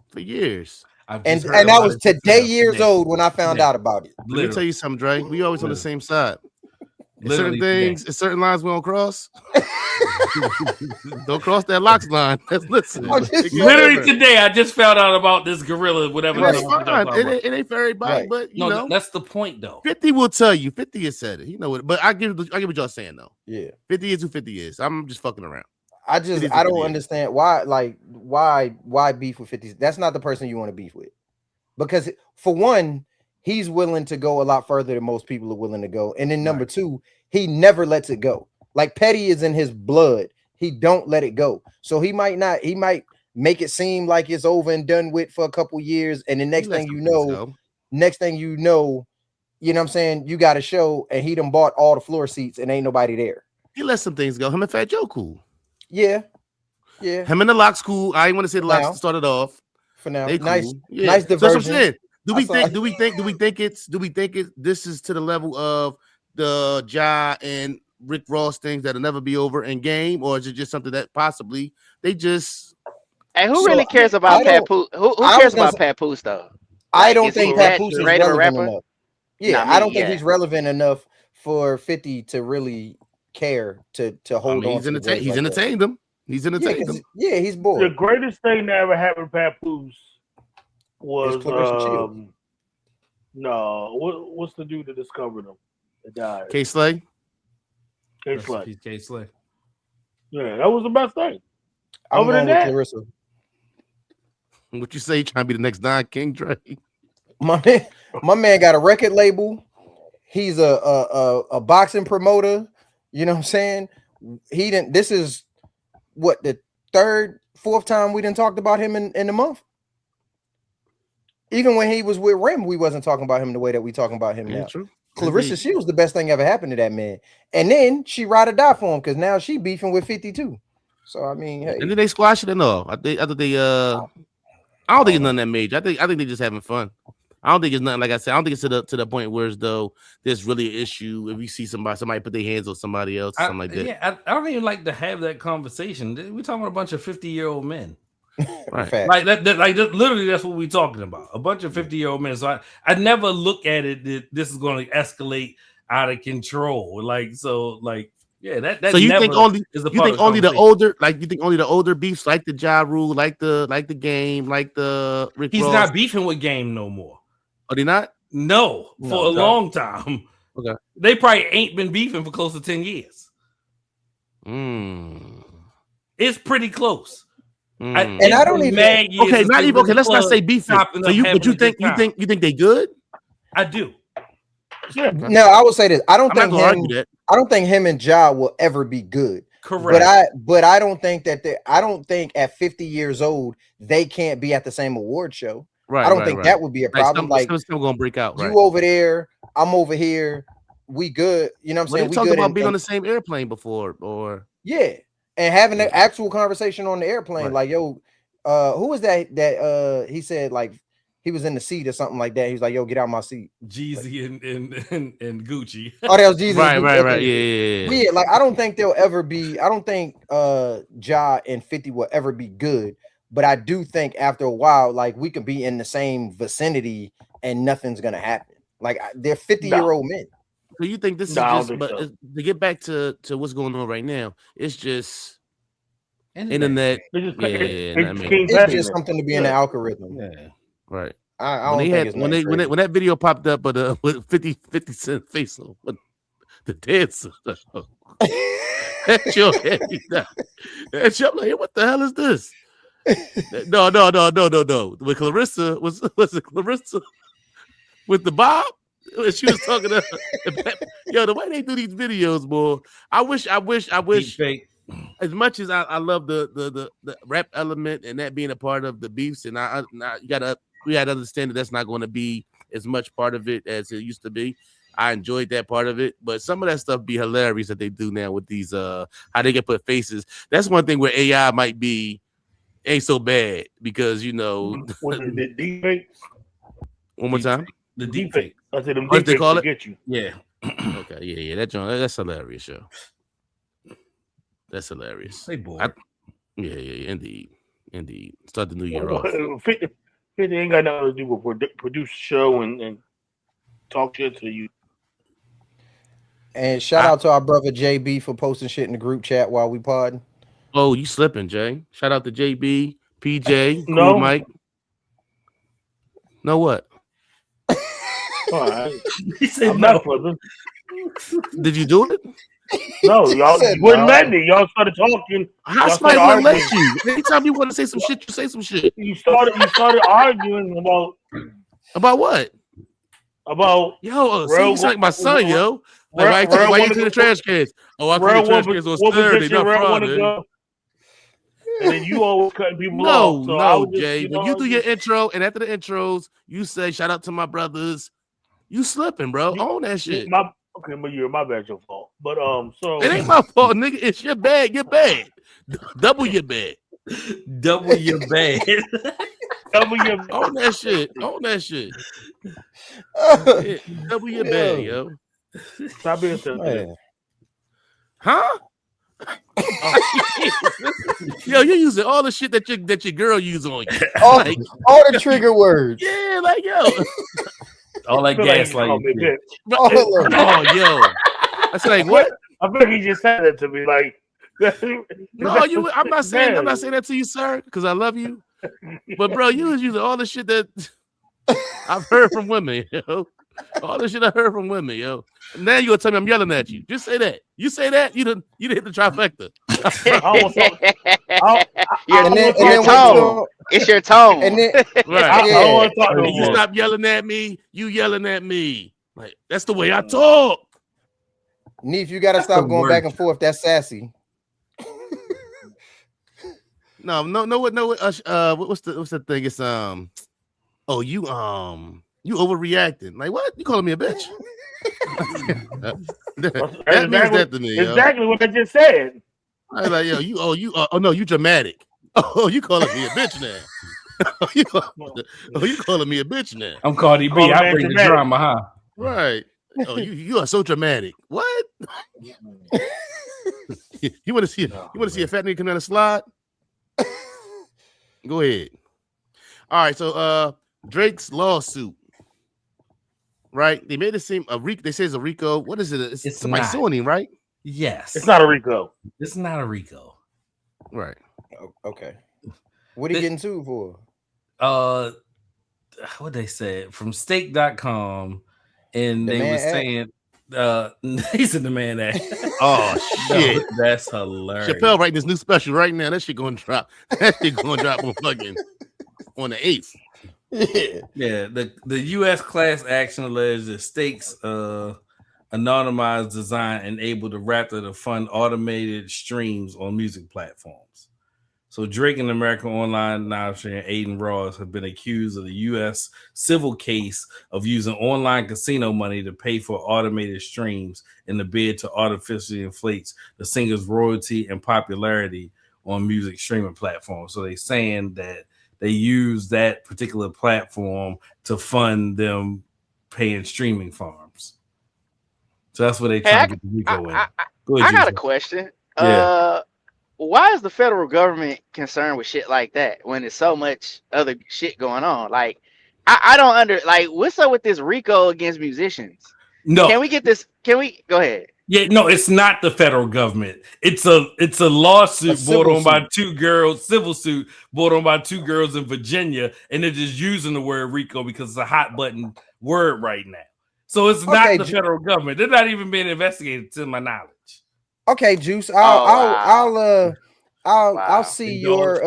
For years. And that was today years old when I found out about it. Let me tell you something, Dre. We always on the same side. Certain things, certain lines we don't cross. Don't cross that locks line. Listen. Literally today, I just found out about this gorilla, whatever. That's fine. It ain't for everybody, but you know, that's the point, though. 50 will tell you. 50 has said it. You know what? But I get what y'all saying, though. Yeah, 50 is who 50 is. I'm just fucking around. I don't understand why beef with 50. That's not the person you want to beef with, because for one, he's willing to go a lot further than most people are willing to go, and then number two, he never lets it go. Like, petty is in his blood. He don't let it go. So he might make it seem like it's over and done with for a couple years, and the next thing you know, you know what I'm saying, you got a show and he done bought all the floor seats and ain't nobody there. He let some things go. Him and Fat Joe cool. Yeah. Him and the Locks cool. I ain't want to say the Locks started off. For now, they cool. Nice diversion. That's what I'm saying. Do we think this is to the level of the Ja and Rick Ross things that'll never be over in game, or is it just something that possibly they just? Hey, who really cares about Papoose? Who cares about Papoose though? I Like, don't is he think that Papoose is great of a relevant rapper? enough. Yeah, Nah, I don't think he's relevant enough for 50 to really care to hold on to the words he's like entertained them. He's entertained them. Yeah, he's bored. The greatest thing that ever happened to Papoose was no, what's the dude that discovered him? That died. K-Slay. K-Slay. Yeah, that was the best thing. I'm Other than going with that, Clarissa. What you say? You trying to be the next Don King, Dre? My man got a record label. He's a boxing promoter. You know what I'm saying? He didn't. This is what the fourth time we didn't talked about him in the month. Even when he was with Rim, we wasn't talking about him the way that we talking about him now. True. Clarissa, she was the best thing ever happened to that man. And then she ride or die for him because now she beefing with 52. So I mean, hey. And then they squash it and all. I don't think it's nothing that major. I think they're just having fun. I don't think it's nothing, like I said, I don't think it's to the point where as though there's really an issue if you see somebody put their hands on somebody else or something like that. Yeah, I don't even like to have that conversation. We're talking about a bunch of 50-year-old men. Right. Like that literally that's what we're talking about. A bunch of 50-year-old men. So I never look at it that this is going to escalate out of control. Yeah, that so you think only the older beefs like the Ja Rule, like the game, like the Rick He's Ross. not beefing with game no more. Are they not? No, for a long time. Okay. They probably ain't been beefing for close to 10 years. It's pretty close. And I don't even let's not say beefing. So you think they good? I do. Yeah. No, I will say this. I don't think him and Ja will ever be good. Correct. But I don't think I don't think at 50 years old they can't be at the same award show. Right. I don't think that would be a problem. Like still gonna break out. You over there, I'm over here. We good. You know what I'm saying? We talked about being on the same airplane before, or and having an actual conversation on the airplane. Right. Like, yo, who was that he said like he was in the seat or something like that. He was like, yo, get out my seat. Jeezy and Gucci. Oh, that was Jeezy. Right. Yeah. Like I don't think Ja and 50 will ever be good. But I do think after a while, like we could be in the same vicinity and nothing's gonna happen. Like they're 50-year-old men. So you think this is just? But to get back to what's going on right now, it's just internet. It's just something to be in the algorithm. Yeah, right. I don't think when that video popped up, but with 50 Cent face on the dancer. That's your head. That's your like, what the hell is this? No. With Clarissa was it Clarissa with the Bob? She was talking to the way they do these videos, boy. I wish. As much as I love the rap element and that being a part of the beefs, and we gotta understand that that's not going to be as much part of it as it used to be. I enjoyed that part of it, but some of that stuff be hilarious that they do now with these how they can put faces. That's one thing where AI might be ain't so bad because the deepfake. One more time. The deepfake. I said them deepfakes they call it? Get you. Yeah. Okay. Yeah. That's hilarious, show. That's hilarious. They bored. Yeah. Indeed. Start the new year off. 50 ain't got nothing to do with produce a show and talk shit to you. And shout out to our brother JB for posting shit in the group chat while we podding. Oh, you slipping, Jay. Shout out to JB, PJ, no. Cool Mike. No what? All right. He said I'm no. not flipping. Did you do it? No, y'all wouldn't let me. Y'all started talking. How somebody wouldn't let you? Anytime you want to say some shit, you say some shit. You started arguing about what? About he's like my son, yo. Like, why you to the trash cans? Oh, I put the trash cans on Saturday, not Friday. And then you always cutting people off. So Jay. When you do your intro, and after the intros, you say shout out to my brothers. You slipping, bro. Own that shit. Okay, but my bad, your fault. But so it ain't my fault, nigga. It's your bad. You're bad. Double your bad. Double your bad. Double your Own that shit. Yeah, double your bad, yo. Stop being sensitive. Huh? Yo, you're using all the shit that your girl use on you. All, Like, all the trigger words. yeah, like yo. All that gaslighting. Oh, yo. I said, like, what? I think he just said that to me. Like, no, I'm not saying that to you, sir, because I love you. But bro, you was using all the shit that I've heard from women, yo. All the shit I heard from women, yo. Now you gonna tell me I'm yelling at you? Just say that. You say that, you didn't hit the trifecta. Your tone. It's your tone. And then, right. I don't want to talk no you more. stop yelling at me. You yelling at me. Like that's the way I talk. Neef, you gotta stop going back and forth. That's sassy. No. What's the thing? It's oh, you overreacting. Like what? You calling me a bitch? that means that to me. Exactly what I just said. I was like, yo, you dramatic. Oh, you calling me a bitch now? you calling me a bitch now? I'm Cardi B. I bring the drama, huh? Right. Oh, you are so dramatic. What? You want to see a fat nigga come down a slide? Go ahead. All right, so Drake's lawsuit. Right? They made it seem they say it's a RICO. What is it? It's somebody suing him, right? Yes. It's not a RICO. It's not a RICO. Right. Okay. What are you getting sued for? What they said from stake.com, and they were saying he's in the man act. Oh shit. No, that's hilarious. Chappelle writing this new special right now. That shit gonna drop. That shit gonna drop on fucking on the 8th. Yeah. The U.S. class action alleged that Stake's anonymized design enabled the rapper to fund automated streams on music platforms. So Drake and American Online Nation and Aiden Ross have been accused of the U.S. civil case of using online casino money to pay for automated streams in the bid to artificially inflate the singer's royalty and popularity on music streaming platforms. So they're saying that they use that particular platform to fund them paying streaming farms. So that's what they trying to get the RICO in. I got a question. Yeah. Why is the federal government concerned with shit like that when there's so much other shit going on? Like, I don't what's up with this RICO against musicians? No. Can we get this? Can we go ahead? Yeah, no, it's not the federal government. It's a lawsuit brought on by two girls, civil suit brought on by two girls in Virginia, and they're just using the word RICO because it's a hot button word right now. So it's not the federal government. They're not even being investigated, to my knowledge. Okay, Juice. I'll see your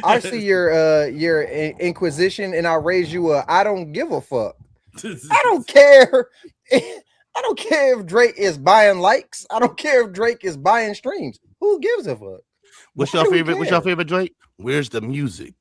I'll see your inquisition, and I'll raise you a I don't give a fuck. I don't care. I don't care if Drake is buying likes. I don't care if Drake is buying streams. Who gives a fuck? What's your favorite Drake? Where's the music?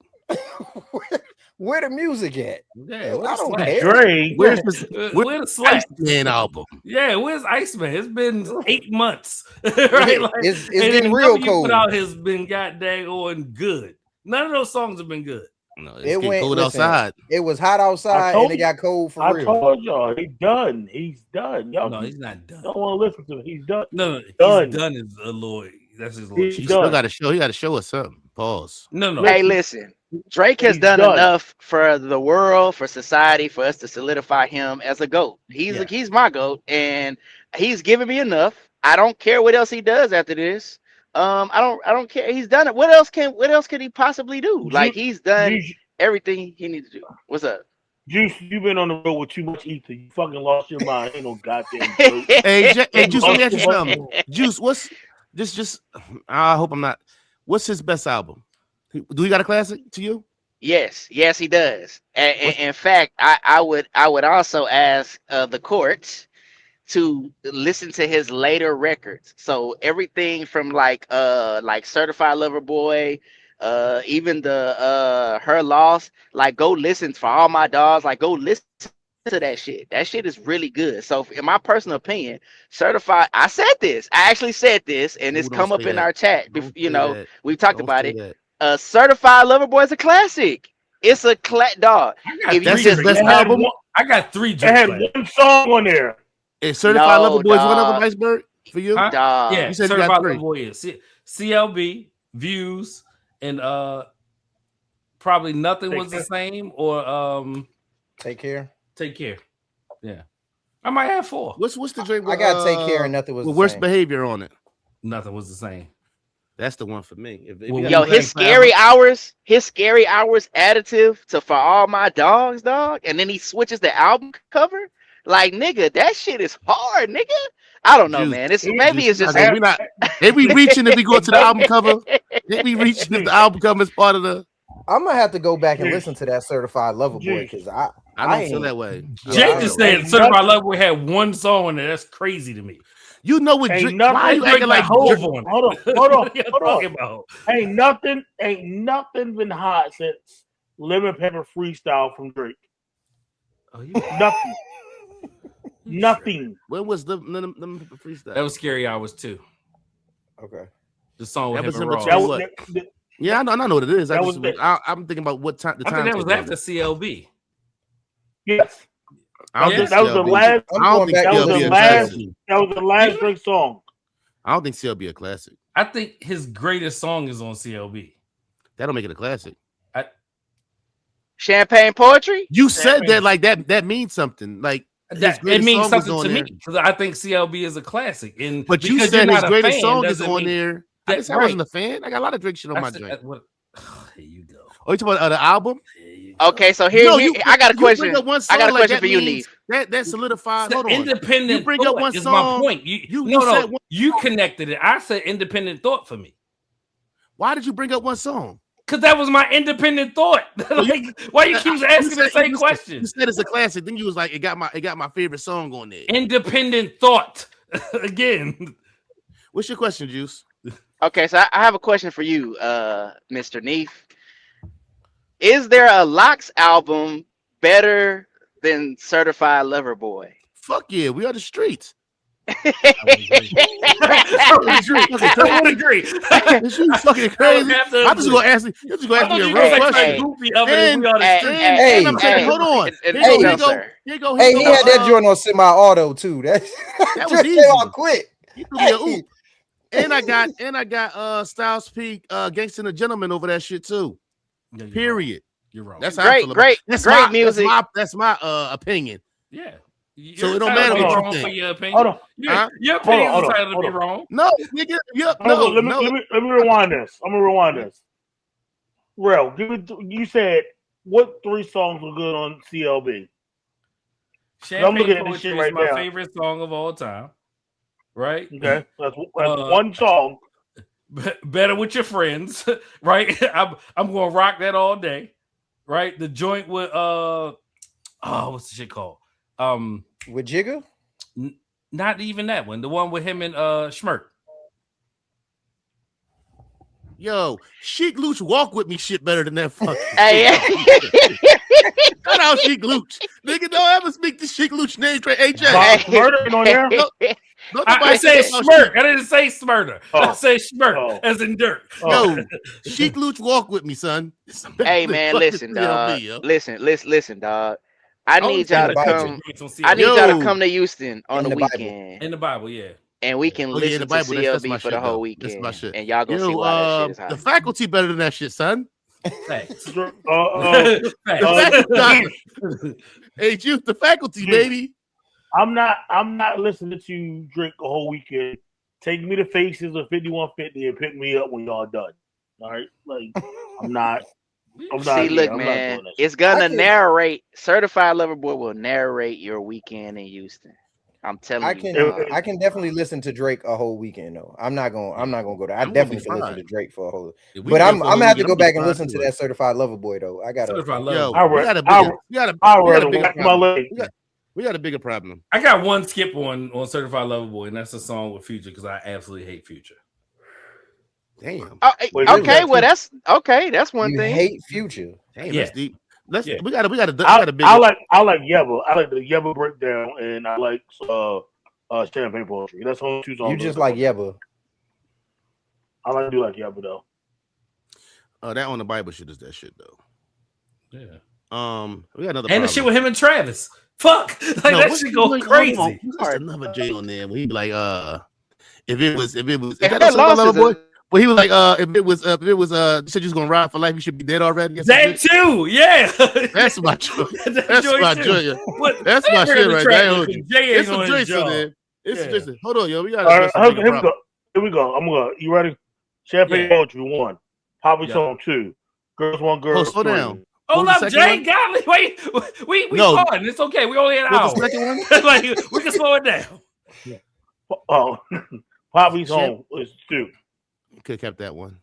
Where the music at? Yeah, I don't care. Drake. Where's the Iceman album? Yeah, where's Iceman? It's been 8 months. Right? Like, it's been real cold. Put out has been goddamn on good. None of those songs have been good. No, it went cold outside. It was hot outside and it got cold for real. I told y'all he's done. He's done. Y'all he's not done. Don't want to listen to him. He's done. No, he's done is a lawyer. That's his lawyer. He still got to show. He got to show us something. Pause. No. Hey, listen. Drake has done enough for the world, for society, for us to solidify him as a GOAT. He's my GOAT, and he's given me enough. I don't care what else he does after this. I don't care. He's done it. What else can he possibly do? Like, he's done everything he needs to do. What's up? Juice, you've been on the road with too much ether. You fucking lost your mind. Ain't no goddamn joke. Hey, Juice, let me ask you something. Juice, what's just I hope I'm not. What's his best album? Do he got a classic to you? Yes, he does. And in fact, I would also ask the courts to listen to his later records. So everything from like Certified Lover Boy, even the Her Loss, like go listen for All My Dogs, like go listen to that shit. That shit is really good. So in my personal opinion, Certified, I actually said this, and it's come up in our chat. We talked about it. Certified Lover Boy is a classic. It's a dog. That's his best album. I got 3 It had one song on there. Is Certified Lover Boy one of them, Iceberg? for you? Dog. Yeah, You said you Certified got Lover three. Boy is CLB, Views, and probably Nothing Was the Same, or Take Care. Take Care. Yeah, I might have 4. What's the drink? I got Take Care and Nothing Was the worst Same. behavior on it. Nothing Was the Same. That's the one for me. If Yo, his scary hours additive to For All My Dogs, dog, and then he switches the album cover. Like, nigga, that shit is hard, nigga. I don't know, man. It's maybe it's just we not. They be reaching if we go to the album cover. They be reaching if the album cover is part of the. I'm gonna have to go back and listen to that Certified Lover Boy because I don't feel that way. Jay just said Certified Lover Boy had one song in there. That's crazy to me. You know what? Why you acting like Hov on? Hold on. About? Ain't nothing been hot since Lemon Pepper Freestyle from Drake. Nothing. Nothing. When was the Lemon Pepper Freestyle? That was Scary Hours too. Okay. The song with that him was and Ross. Yeah, I know what it is. I'm thinking about what time. I think that was after CLB. Yes. That was the last. That was the last Drake song. I don't think CLB a classic. I think his greatest song is on CLB. That don't make it a classic. Champagne Poetry. You said that like that. That means something. Like it means something to me because I think CLB is a classic. And but you said his greatest song is on there. I wasn't a fan. I got a lot of Drake shit on my joint. Here you go. Oh, you talking about the album? Okay, so I got a question. I got a question for you, Neve. That solidified. Hold on. Independent. You bring up one is song. My point. You connected it. I said independent thought for me. Why did you bring up one song? Because that was my independent thought. Like, why you keep asking the same question? You said it's a classic. Then you was like, it got my favorite song on there. Independent thought. Again. What's your question, Juice? Okay, so I have a question for you, Mr. Neef. Is there a Locks album better than Certified Lover Boy? Fuck yeah, we are the streets. I would agree. This is fucking crazy. I'm just gonna ask you. You're just gonna ask me a real question. And I'm saying, hold on. Here go. Hey, he had that joint on semi-auto too. That was easy. Quick. He threw me a oop. And I got Styles P, Gangsta and a Gentleman over that shit too. Yeah, Period. You're wrong. That's great music. That's my opinion. Yeah. So it don't matter what you think. Your opinion. Your opinion is entitled to be wrong. No, nigga. Let me rewind this. I'm gonna rewind this. Real, you said what 3 songs were good on CLB? Champagne Poetry at this shit right now. My favorite song of all time. Right? Okay. That's one song. Better With Your Friends, right? I'm gonna rock that all day. Right? The joint with what's the shit called? With Jigga? Not even that one. The one with him and Schmirk. Yo, Sheik Luch Walk With Me shit better than that fucking. Hey. Cut out Sheik Luch. Nigga, don't ever speak to Sheik Luch name. AJ. On there? I said Schmirk. I didn't say Smurder. I said Schmirk as in dirt. Yo, Sheik Luch Walk With Me, son. Hey man, listen, dog. Listen, dog. I need y'all to come. I need y'all to come to Houston on the weekend. In the Bible, yeah. And we can listen to CLB for the whole weekend. And y'all gonna see why that shit is hot. The faculty better than that shit, son. Thanks. Hey, Juice, the faculty, baby. I'm not listening to you drink the whole weekend. Take me to Faces of 5150 and pick me up when y'all done. All right, like I'm not. See, look, man, it's gonna narrate. Certified Lover Boy will narrate your weekend in Houston. I'm telling you. I can definitely listen to Drake a whole weekend though. I'm not gonna go there. I definitely can listen to Drake for a whole. But I'm gonna have to go back and listen to that Certified Lover Boy though. I gotta. We got a bigger problem. I got one skip on Certified Lover Boy, and that's a song with Future because I absolutely hate Future. Damn. Okay, well that's okay. That's one you thing. Hate Future. Damn, that's deep. We got a big. I like Yebba. I like the Yebba breakdown, and I like Champagne Poetry. That's only 2 songs. You just like Yebba. I do like Yebba though. That on the Bible shit is that shit though. Yeah. We got another. And the shit with him and Travis. Fuck, like that shit go crazy. There's another J on there where he be like, if that Her Lover Boy? losses. But he was like, if it was, you said you was gonna ride for life, you should be dead already. That too, yeah. That's my joy. That's my joy. That's my shit right there. It's some joints in there. It's hold on, yo. We got here we go. I'm gonna. You ready? Champagne Poetry 1. Poppy Song 2. Girls Want Girls. Slow down. Hold up, Jay. Godly. Wait. We fun. It's okay. We only had an hour. The second one? Like, we can slow it down. Oh, Poppy Song is 2. Could have kept that one.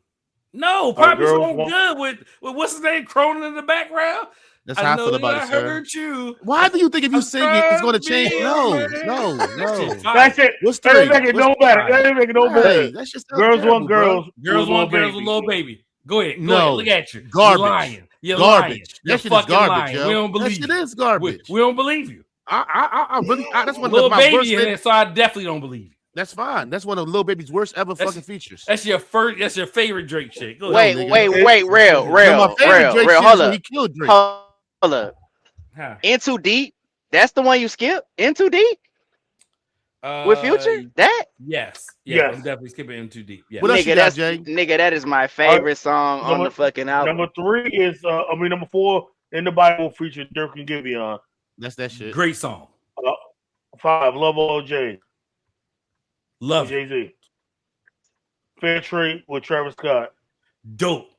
No, Poppy Song good with what's his name? Cronin in the background. That's how I feel about it, sir. Heard you. Why do you think if you sing it, it's going to change? No. That's it. What's that ain't making no better. That ain't making no better. That's just Girls Want Girls. Girls Want Girls with Little Baby. Go ahead. Look at you. Garbage. You're lying. You're garbage. Lying. That shit is garbage, yo. We don't believe you. That shit is garbage. We don't believe you. I really. That's one Little of my Baby worst. In it, so I definitely don't believe you. That's fine. That's one of Lil Baby's worst ever fucking features. That's your favorite Drake shit. Go wait, real. My favorite Drake shit is when he killed Drake. Hold up. Huh. In Too Deep. That's the one you skip. In Too Deep. With Future. That. Yes. I'm definitely skipping In Too Deep. Yeah. What else you got, Jay? Nigga, that is my favorite song on the fucking album. Number 3 is number 4 in the Bible featuring Dirk and Giveon. That's that shit. Great song. 5, Love All J. Love Jay-Z. Fair Trade with Travis Scott. Dope.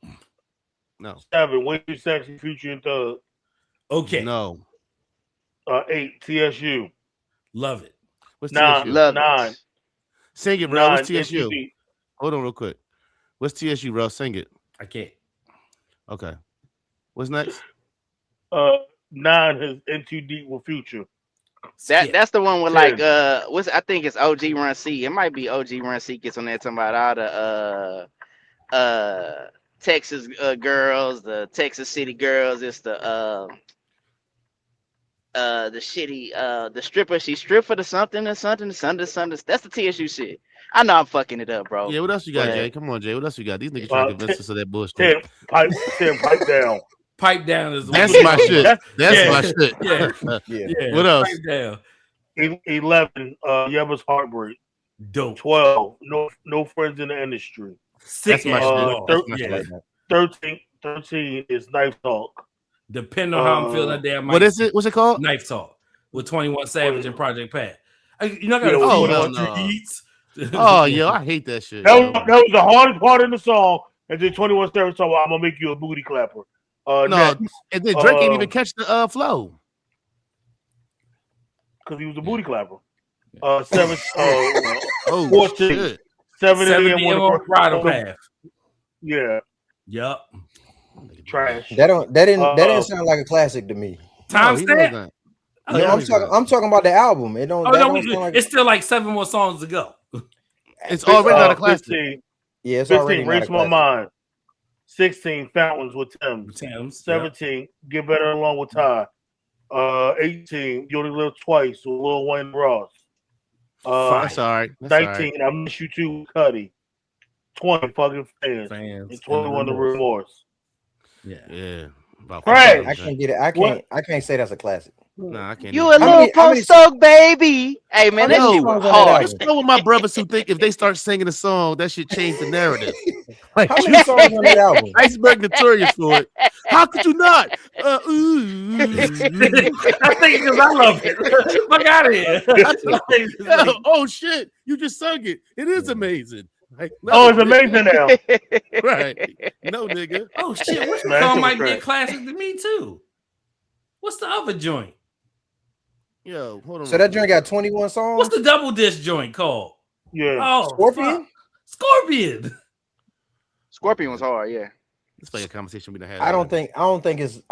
No. 7, Way Too Sexy featuring Thug. Okay. No. 8, TSU. Love it. What's 9, TSU? Love 9. it. Sing it, bro. 9, What's TSU? MTV. Hold on real quick. What's TSU, bro? Sing it. I can't. Okay. What's next? 9 is In Too Deep with Future. That's the one with like I think it's OG Run C. It might be OG Run C gets on there talking about all the Texas girls, the Texas City girls. It's the shitty the stripper. She stripped for the something. That's the TSU shit. I know I'm fucking it up, bro. Yeah, what else you got, Jay? Come on, Jay. What else you got? These niggas trying to convince us of that bullshit. Pipe Down. Pipe Down is that's my shit. That's my shit. Yeah. What else? Pipe Down. 11, Yebba's Heartbreak. Dope. 12, No Friends in the Industry. That's my shit. 13 is Knife Talk. Depending on how I'm feeling that day, I might. What is it? What's it called? Knife Talk with 21 Savage and Project Pat. You're not gonna eats. Oh yeah, I hate that shit. That was the hardest part in the song. And then 21 Savage song, I'm gonna make you a booty clapper. No, next, and then Drake ain't even catch the flow because he was a booty clapper. 7, 14, shit. 7 on Bridal Path. Yeah. Yup. Trash. That didn't sound like a classic to me. Timestamp. I'm talking about the album. It don't. It's still like 7 more songs to go. It's already not a classic. 15, yeah, it's 15, already Race My Mind. 16, Fountains with Thames. 17, Get Better Along with Ty. 18, You Only Live Twice with Lil Wayne and Ross. That's all right. 19, I Miss You Too with Cuddy. 20, Fucking Fans. And 21, The Remorse. Yeah. Right. I can't get it. I can't say that's a classic. Nah, I can't. You a little post-soak baby. Hey man, that shit was hard. What's wrong with my brothers who think if they start singing a song, that should change the narrative? Like, how many songs on that album? Iceberg notorious for it. How could you not? I think because I love it. Fuck out of here. Oh shit! You just sung it. It is amazing. Like, no, it's amazing now. Right? No, nigga. Oh shit! Which song might be a classic to me too? What's the other joint? Yo, hold on. So that joint got 21 songs. What's the double disc joint called? Yeah. Oh, Scorpion. Scorpion. Scorpion was hard. Yeah. It's like a conversation we done had. I don't think it's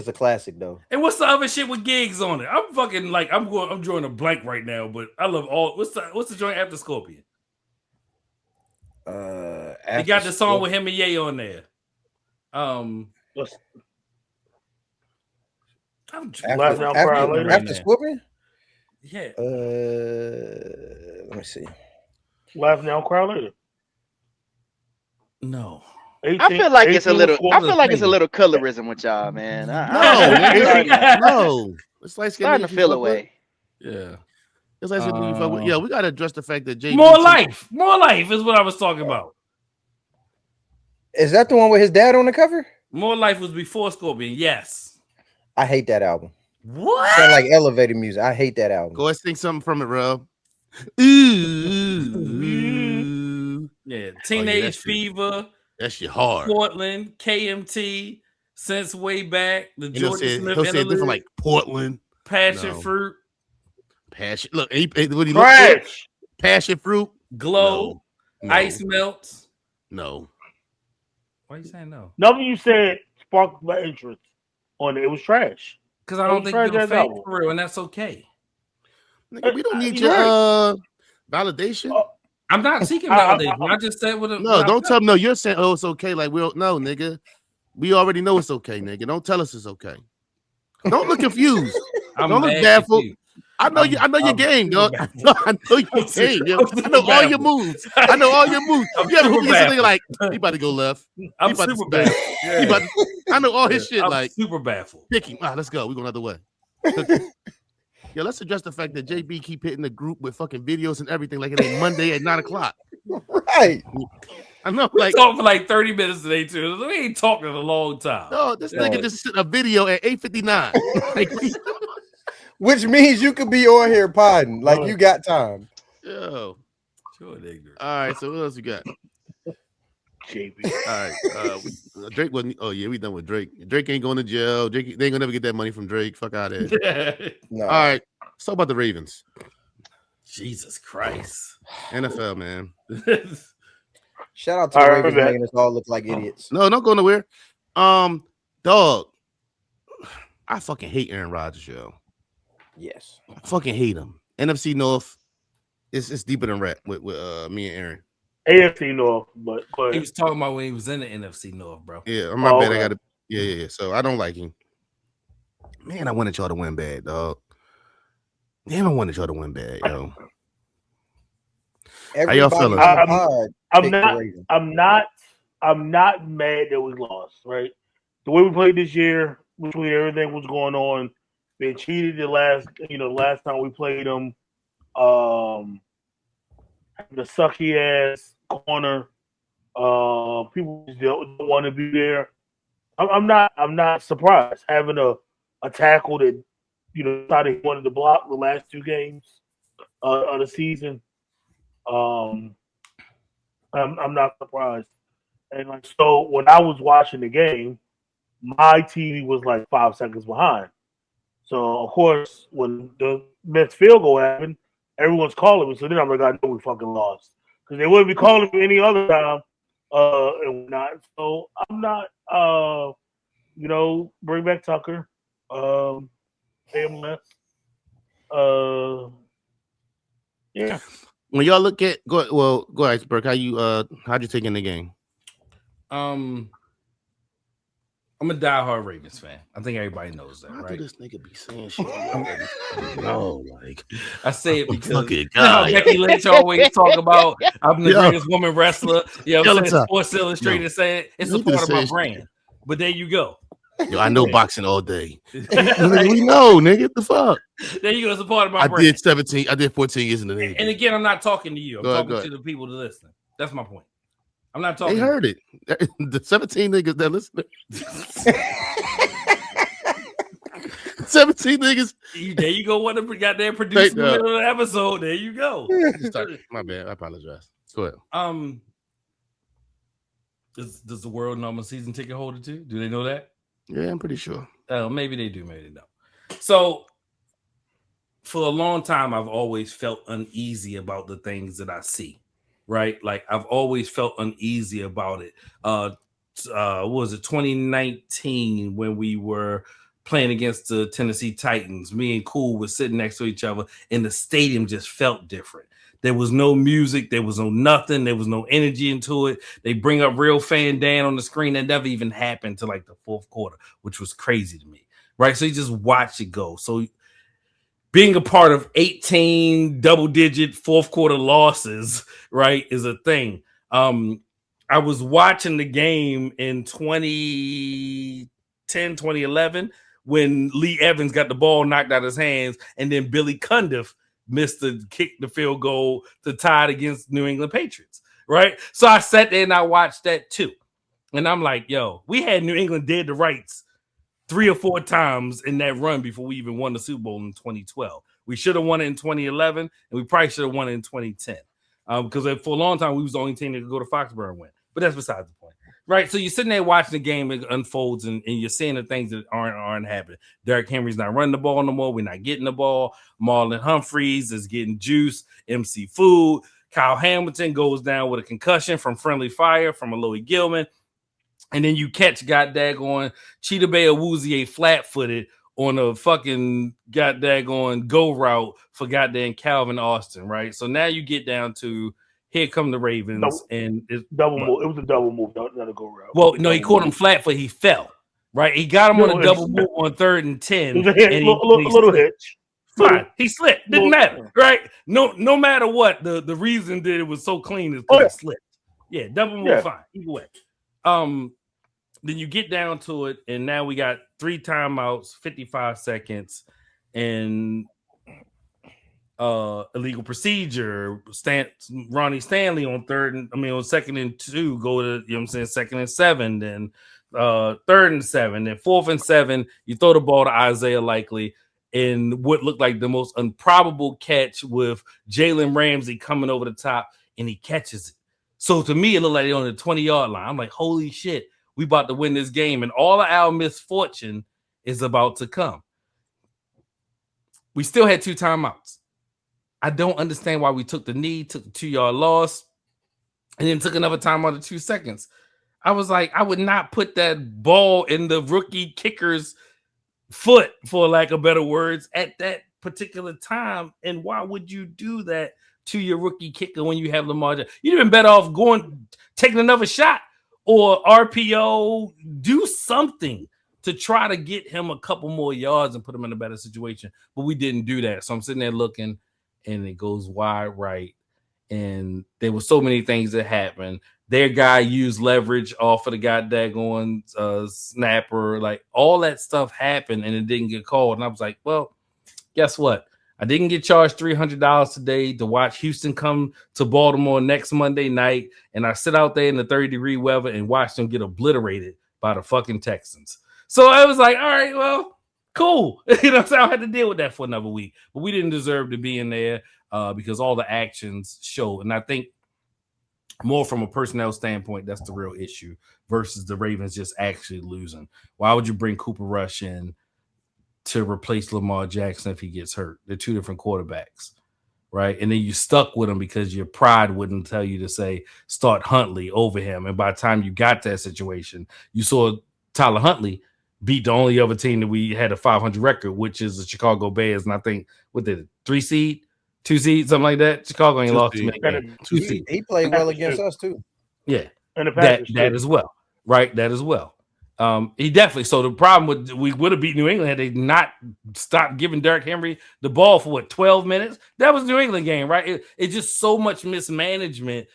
a classic though. And what's the other shit with gigs on it? I'm fucking like I'm drawing a blank right now, but I love all. What's the joint after Scorpion? They got the song with him and Ye on there. After Scorpion? Yeah. Let me see. Laugh Now, Cry Later. No. 18, I feel like it's a little colorism with y'all, man. No. It's like starting to feel away. Yeah. It's like when you fuck with, we gotta address the fact that JB More Life is what I was talking about. Is that the one with his dad on the cover? More Life was before Scorpion. Yes. I hate that album. What? Sound like elevator music. I hate that album. Go ahead, sing something from it, Rob. Ooh. Yeah. Teenage Fever. That shit hard. Portland, KMT, Since Way Back, the Jordan Smith he'll say it different, like Portland. Passion Fruit. Passion. Look, what he Trash. Passion Fruit. Glow. No. Ice Melts. No. Why are you saying no? Nothing you said sparked my interest on it. It was trash. Because I don't think you're a fan for real, and that's okay. Nigga, we don't need your validation. I'm not seeking validation. I just said what. Don't tell me. No, you're saying, it's okay. Like no, nigga. We already know it's okay, nigga. Don't tell us it's okay. Don't look confused. Don't look baffled. I know you. I know your game, dog. I know your game. I know all your moves. I know all your moves. You ever get something like he about to go left? I'm super baffled. I know all his shit. I'm like super baffled. Pick him. Let's go. We go another way. Let's address the fact that JB keep hitting the group with fucking videos and everything like it ain't Monday at 9:00. Right. I know. We like talking for like 30 minutes today too. We ain't talking in a long time. No, this nigga just sent a video at 8:59. Like, which means you could be on here podding. Like you got time. Yo. Sure, ignorant. All right, so what else you got? JB. All right. Drake wasn't. Oh yeah, we done with Drake. Drake ain't going to jail. Drake, they ain't gonna never get that money from Drake. Fuck out of here. No. All right. Let's talk about the Ravens. Jesus Christ. NFL, man. Shout out to the Ravens making us all look like idiots. No, don't go nowhere. Dog. I fucking hate Aaron Rodgers, yo. Yes. I fucking hate him. NFC North. It's deeper than rap with me and Aaron. AFC North, but he was talking about when he was in the NFC North, bro. Yeah, I'm my bad. I gotta. Yeah. So I don't like him. Man, I wanted y'all to win bad, dog. Damn, I wanted y'all to win bad, yo. How y'all feeling? I'm not mad that we lost, right? The way we played this year, between everything was going on, being cheated the last time we played them, the sucky ass corner, people just don't want to be there. I'm not surprised having a tackle that thought he wanted to block the last two games of the season. I'm not surprised. And so when I was watching the game, my TV was like 5 seconds behind. So of course, when the Mets field goal happened, everyone's calling me. So then I'm like, I know we fucking lost because they wouldn't be calling me any other time. And not. So I'm not. Bring back Tucker. MLS. Yeah. When y'all look at go ahead, Burke. How'd you take in the game? I'm a diehard Ravens fan. I think everybody knows that, right? This nigga be saying shit. I say it because Becky Lynch always talk about I'm the greatest woman wrestler. Sports Illustrated saying it's a part of my brand. But there you go. Yo, I know boxing all day. We know, nigga. The fuck? There you go. It's a part of my brand. I did 14 years in the Navy. And again, I'm not talking to you. I'm talking to the people that listen. That's my point. I'm not talking. They heard it. The 17 niggas that listen. 17 niggas. There you go. What the goddamn producer in the middle of the episode. There you go. My bad. I apologize. Go ahead. Does the world know I'm a season ticket holder too? Do they know that? Yeah, I'm pretty sure. Maybe they do. Maybe they don't. So for a long time, I've always felt uneasy about the things that I see. Right, like I've always felt uneasy about it. What was it 2019 when we were playing against the Tennessee Titans? Me and Cool were sitting next to each other, and the stadium just felt different. There was no music, there was no nothing, there was no energy into it. They bring up Real Fan Dan on the screen. That never even happened to like the fourth quarter, which was crazy to me. Right, so you just watch it go. So being a part of 18 double-digit fourth quarter losses, right, is a thing. I was watching the game in 2010, 2011 when Lee Evans got the ball knocked out of his hands, and then Billy Cundiff missed the field goal to tie it against New England Patriots, right? So I sat there and I watched that too. And I'm like, yo, we had New England dead to rights 3 or 4 times in that run before we even won the Super Bowl in 2012. We should have won it in 2011, and we probably should have won it in 2010. Because for a long time, we was the only team that could go to Foxborough and win. But that's besides the point. Right? So you're sitting there watching the game, it unfolds, and you're seeing the things that aren't happening. Derrick Henry's not running the ball no more. We're not getting the ball. Marlon Humphreys is getting juice. MC Food. Kyle Hamilton goes down with a concussion from friendly fire from a Louis Gilman. And then you catch goddaggone Cheetah Bay Awuzie flat-footed on a fucking goddaggone go route for goddamn Calvin Austin, right? So now you get down to here come the Ravens and it's double move. It was a double move, not a go route. Well, no, he caught him flat foot. He fell, right? He got him on a double move on 3rd and 10. It was a little hitch. Fine, he slipped. Didn't matter, right? No matter what, the reason that it was so clean is because he slipped. Yeah, double move, fine. Either way. Then you get down to it, and now we got 3 timeouts, 55 seconds, and illegal procedure. Ronnie Stanley on 2nd and 2, go to 2nd and 7, then 3rd and 7, then 4th and 7. You throw the ball to Isaiah Likely in what looked like the most improbable catch with Jalen Ramsey coming over the top, and he catches it. So to me, it looked like they're on the 20-yard line. I'm like, holy shit. We about to win this game, and all of our misfortune is about to come. We still had 2 timeouts. I don't understand why we took the knee, took the 2-yard loss, and then took another timeout of 2 seconds. I was like, I would not put that ball in the rookie kicker's foot, for lack of better words, at that particular time. And why would you do that to your rookie kicker when you have Lamar Jackson? You'd have been better off taking another shot. Or RPO, do something to try to get him a couple more yards and put him in a better situation. But we didn't do that. So I'm sitting there looking, and it goes wide right. And there were so many things that happened. Their guy used leverage off of the daggone snapper. Like, all that stuff happened, and it didn't get called. And I was like, well, guess what? I didn't get charged $300 today to watch Houston come to Baltimore next Monday night, and I sit out there in the 30-degree weather and watch them get obliterated by the fucking Texans. So I was like, all right, well, cool. So I had to deal with that for another week. But we didn't deserve to be in there because all the actions show. And I think more from a personnel standpoint, that's the real issue versus the Ravens just actually losing. Why would you bring Cooper Rush in to replace Lamar Jackson if he gets hurt? They're 2 different quarterbacks, right? And then you stuck with him because your pride wouldn't tell you to say start Huntley over him. And by the time you got that situation, you saw Tyler Huntley beat the only other team that we had a 500 record, which is the Chicago Bears. And I think, what did it, 3 seed, 2 seed, something like that? Chicago ain't lost too many. He played well against us too. Yeah, and that as well, right? That as well. He definitely. So the problem we would have beat New England had they not stopped giving Derrick Henry the ball for 12 minutes. That was New England game, right? It's just so much mismanagement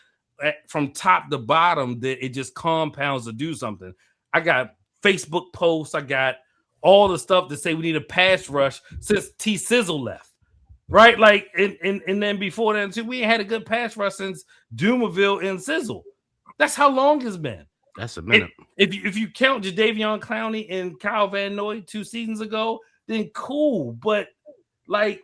from top to bottom that it just compounds to do something. I got Facebook posts. I got all the stuff that say we need a pass rush since T Sizzle left, right? Like, and then before then too, we ain't had a good pass rush since Dumerville and Sizzle. That's how long it's been. That's a minute. If you count Jadeveon Clowney and Kyle Van Noy 2 seasons ago, then cool. But like,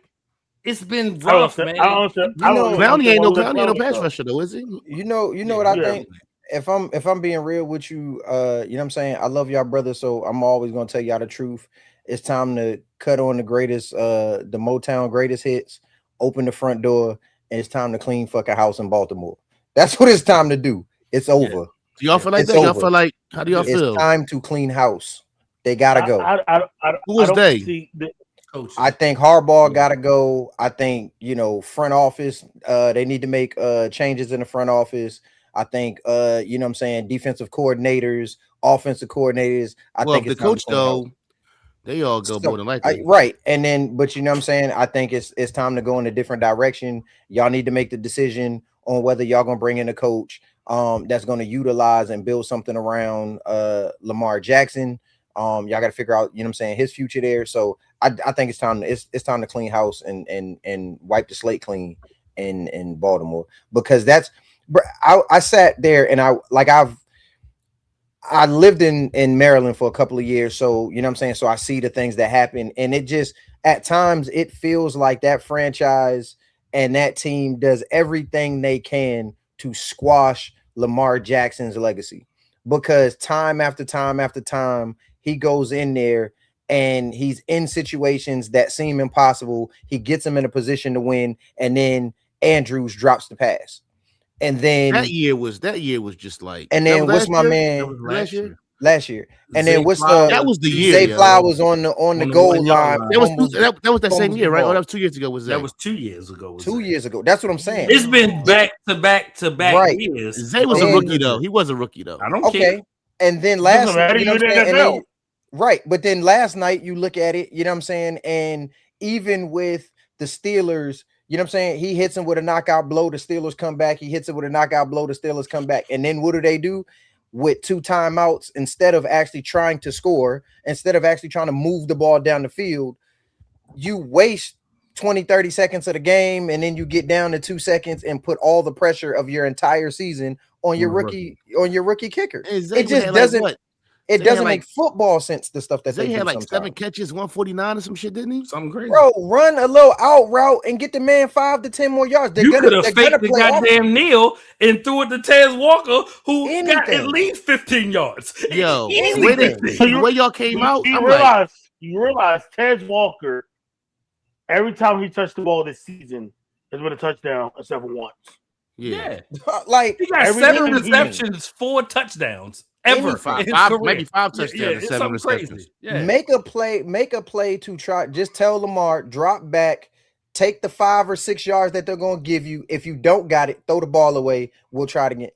it's been rough, man. Clowney ain't no pass rusher though, is he? You know what I think. If I'm being real with you, you know what I'm saying? I love y'all brothers, so I'm always gonna tell y'all the truth. It's time to cut on the greatest, the Motown greatest hits, open the front door, and it's time to clean fuck a house in Baltimore. That's what it's time to do. It's over. Yeah. Do y'all feel like that? Y'all feel like, how do y'all feel? It's time to clean house. They gotta go. Who was they? I think Harbaugh gotta go. I think, front office, they need to make changes in the front office. I think you know what I'm saying, defensive coordinators, offensive coordinators. I think it's the coach though, they all go more than likely. Right. And then, but you know what I'm saying? I think it's time to go in a different direction. Y'all need to make the decision on whether y'all gonna bring in a coach that's gonna utilize and build something around Lamar Jackson. Y'all got to figure out, you know what I'm saying, his future there. So I think it's time to clean house and wipe the slate clean in Baltimore, because I sat there and I lived in Maryland for a couple of years, so you know what I'm saying. So I see the things that happen, and it just at times it feels like that franchise and that team does everything they can to squash Lamar Jackson's legacy, because time after time after time he goes in there and he's in situations that seem impossible. He gets him in a position to win, and then Andrews drops the pass. And then that year was just like, and then what's my man last year. And then what's that was the year Zay Flowers on the goal line. That was that same year, right? Oh, that was 2 years ago. That was 2 years ago. 2 years ago. That's what I'm saying. It's been back to back years. Zay was a rookie though. He was a rookie though. I don't care. And then last night, you know what I'm saying? Right. But then last night you look at it, you know what I'm saying? And even with the Steelers, you know what I'm saying? He hits him with a knockout blow. The Steelers come back. He hits it with a knockout blow. The Steelers come back. And then what do? With 2 timeouts, instead of actually trying to score, instead of actually trying to move the ball down the field, you waste 20, 30 seconds of the game, and then you get down to 2 seconds and put all the pressure of your entire season on your rookie kicker. It just doesn't. It doesn't make football sense, the stuff that they had like sometimes. 7 catches, 149 or some shit, didn't he? Something crazy. Bro, run a little out route and get the man 5 to 10 more yards. You could have faked the goddamn Neal and threw it to Tez Walker, who got at least 15 yards. Yo, the way y'all came out, you realize Tez Walker, every time he touched the ball this season, has been a touchdown except for once. Yeah. Like he got 7 receptions, 4 touchdowns. Ever maybe 5 touchdowns, 7 receptions. Yeah. Make a play to try. Just tell Lamar, drop back, take the 5 or 6 yards that they're gonna give you. If you don't got it, throw the ball away. We'll try it again.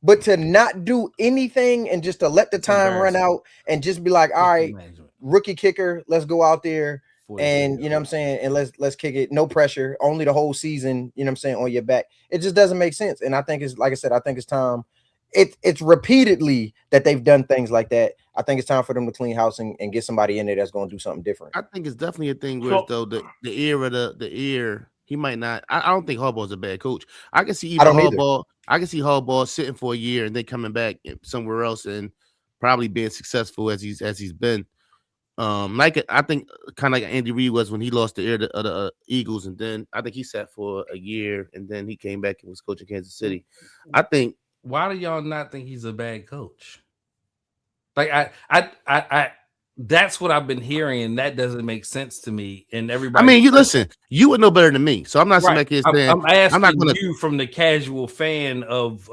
But to not do anything and just to let the time run out and just be like, all right, rookie kicker, let's go out there and you know what I'm saying, and let's kick it. No pressure, only the whole season, you know what I'm saying, on your back. It just doesn't make sense. And I think it's, like I said, I think it's time. It's repeatedly that they've done things like that. I think it's time for them to clean house and get somebody in there that's going to do something different. I think it's definitely a thing where though the ear he might not. I don't think Harbaugh's a bad coach. I can see Harbaugh sitting for a year and then coming back somewhere else and probably being successful as he's been. I think kind of like Andy Reid was when he lost the ear of the Eagles, and then I think he sat for a year and then he came back and was coaching Kansas City. I think. Why do y'all not think he's a bad coach? Like I that's what I've been hearing, and that doesn't make sense to me. And everybody, I mean, you would know better than me, so I'm not saying I'm asking you from the casual fan of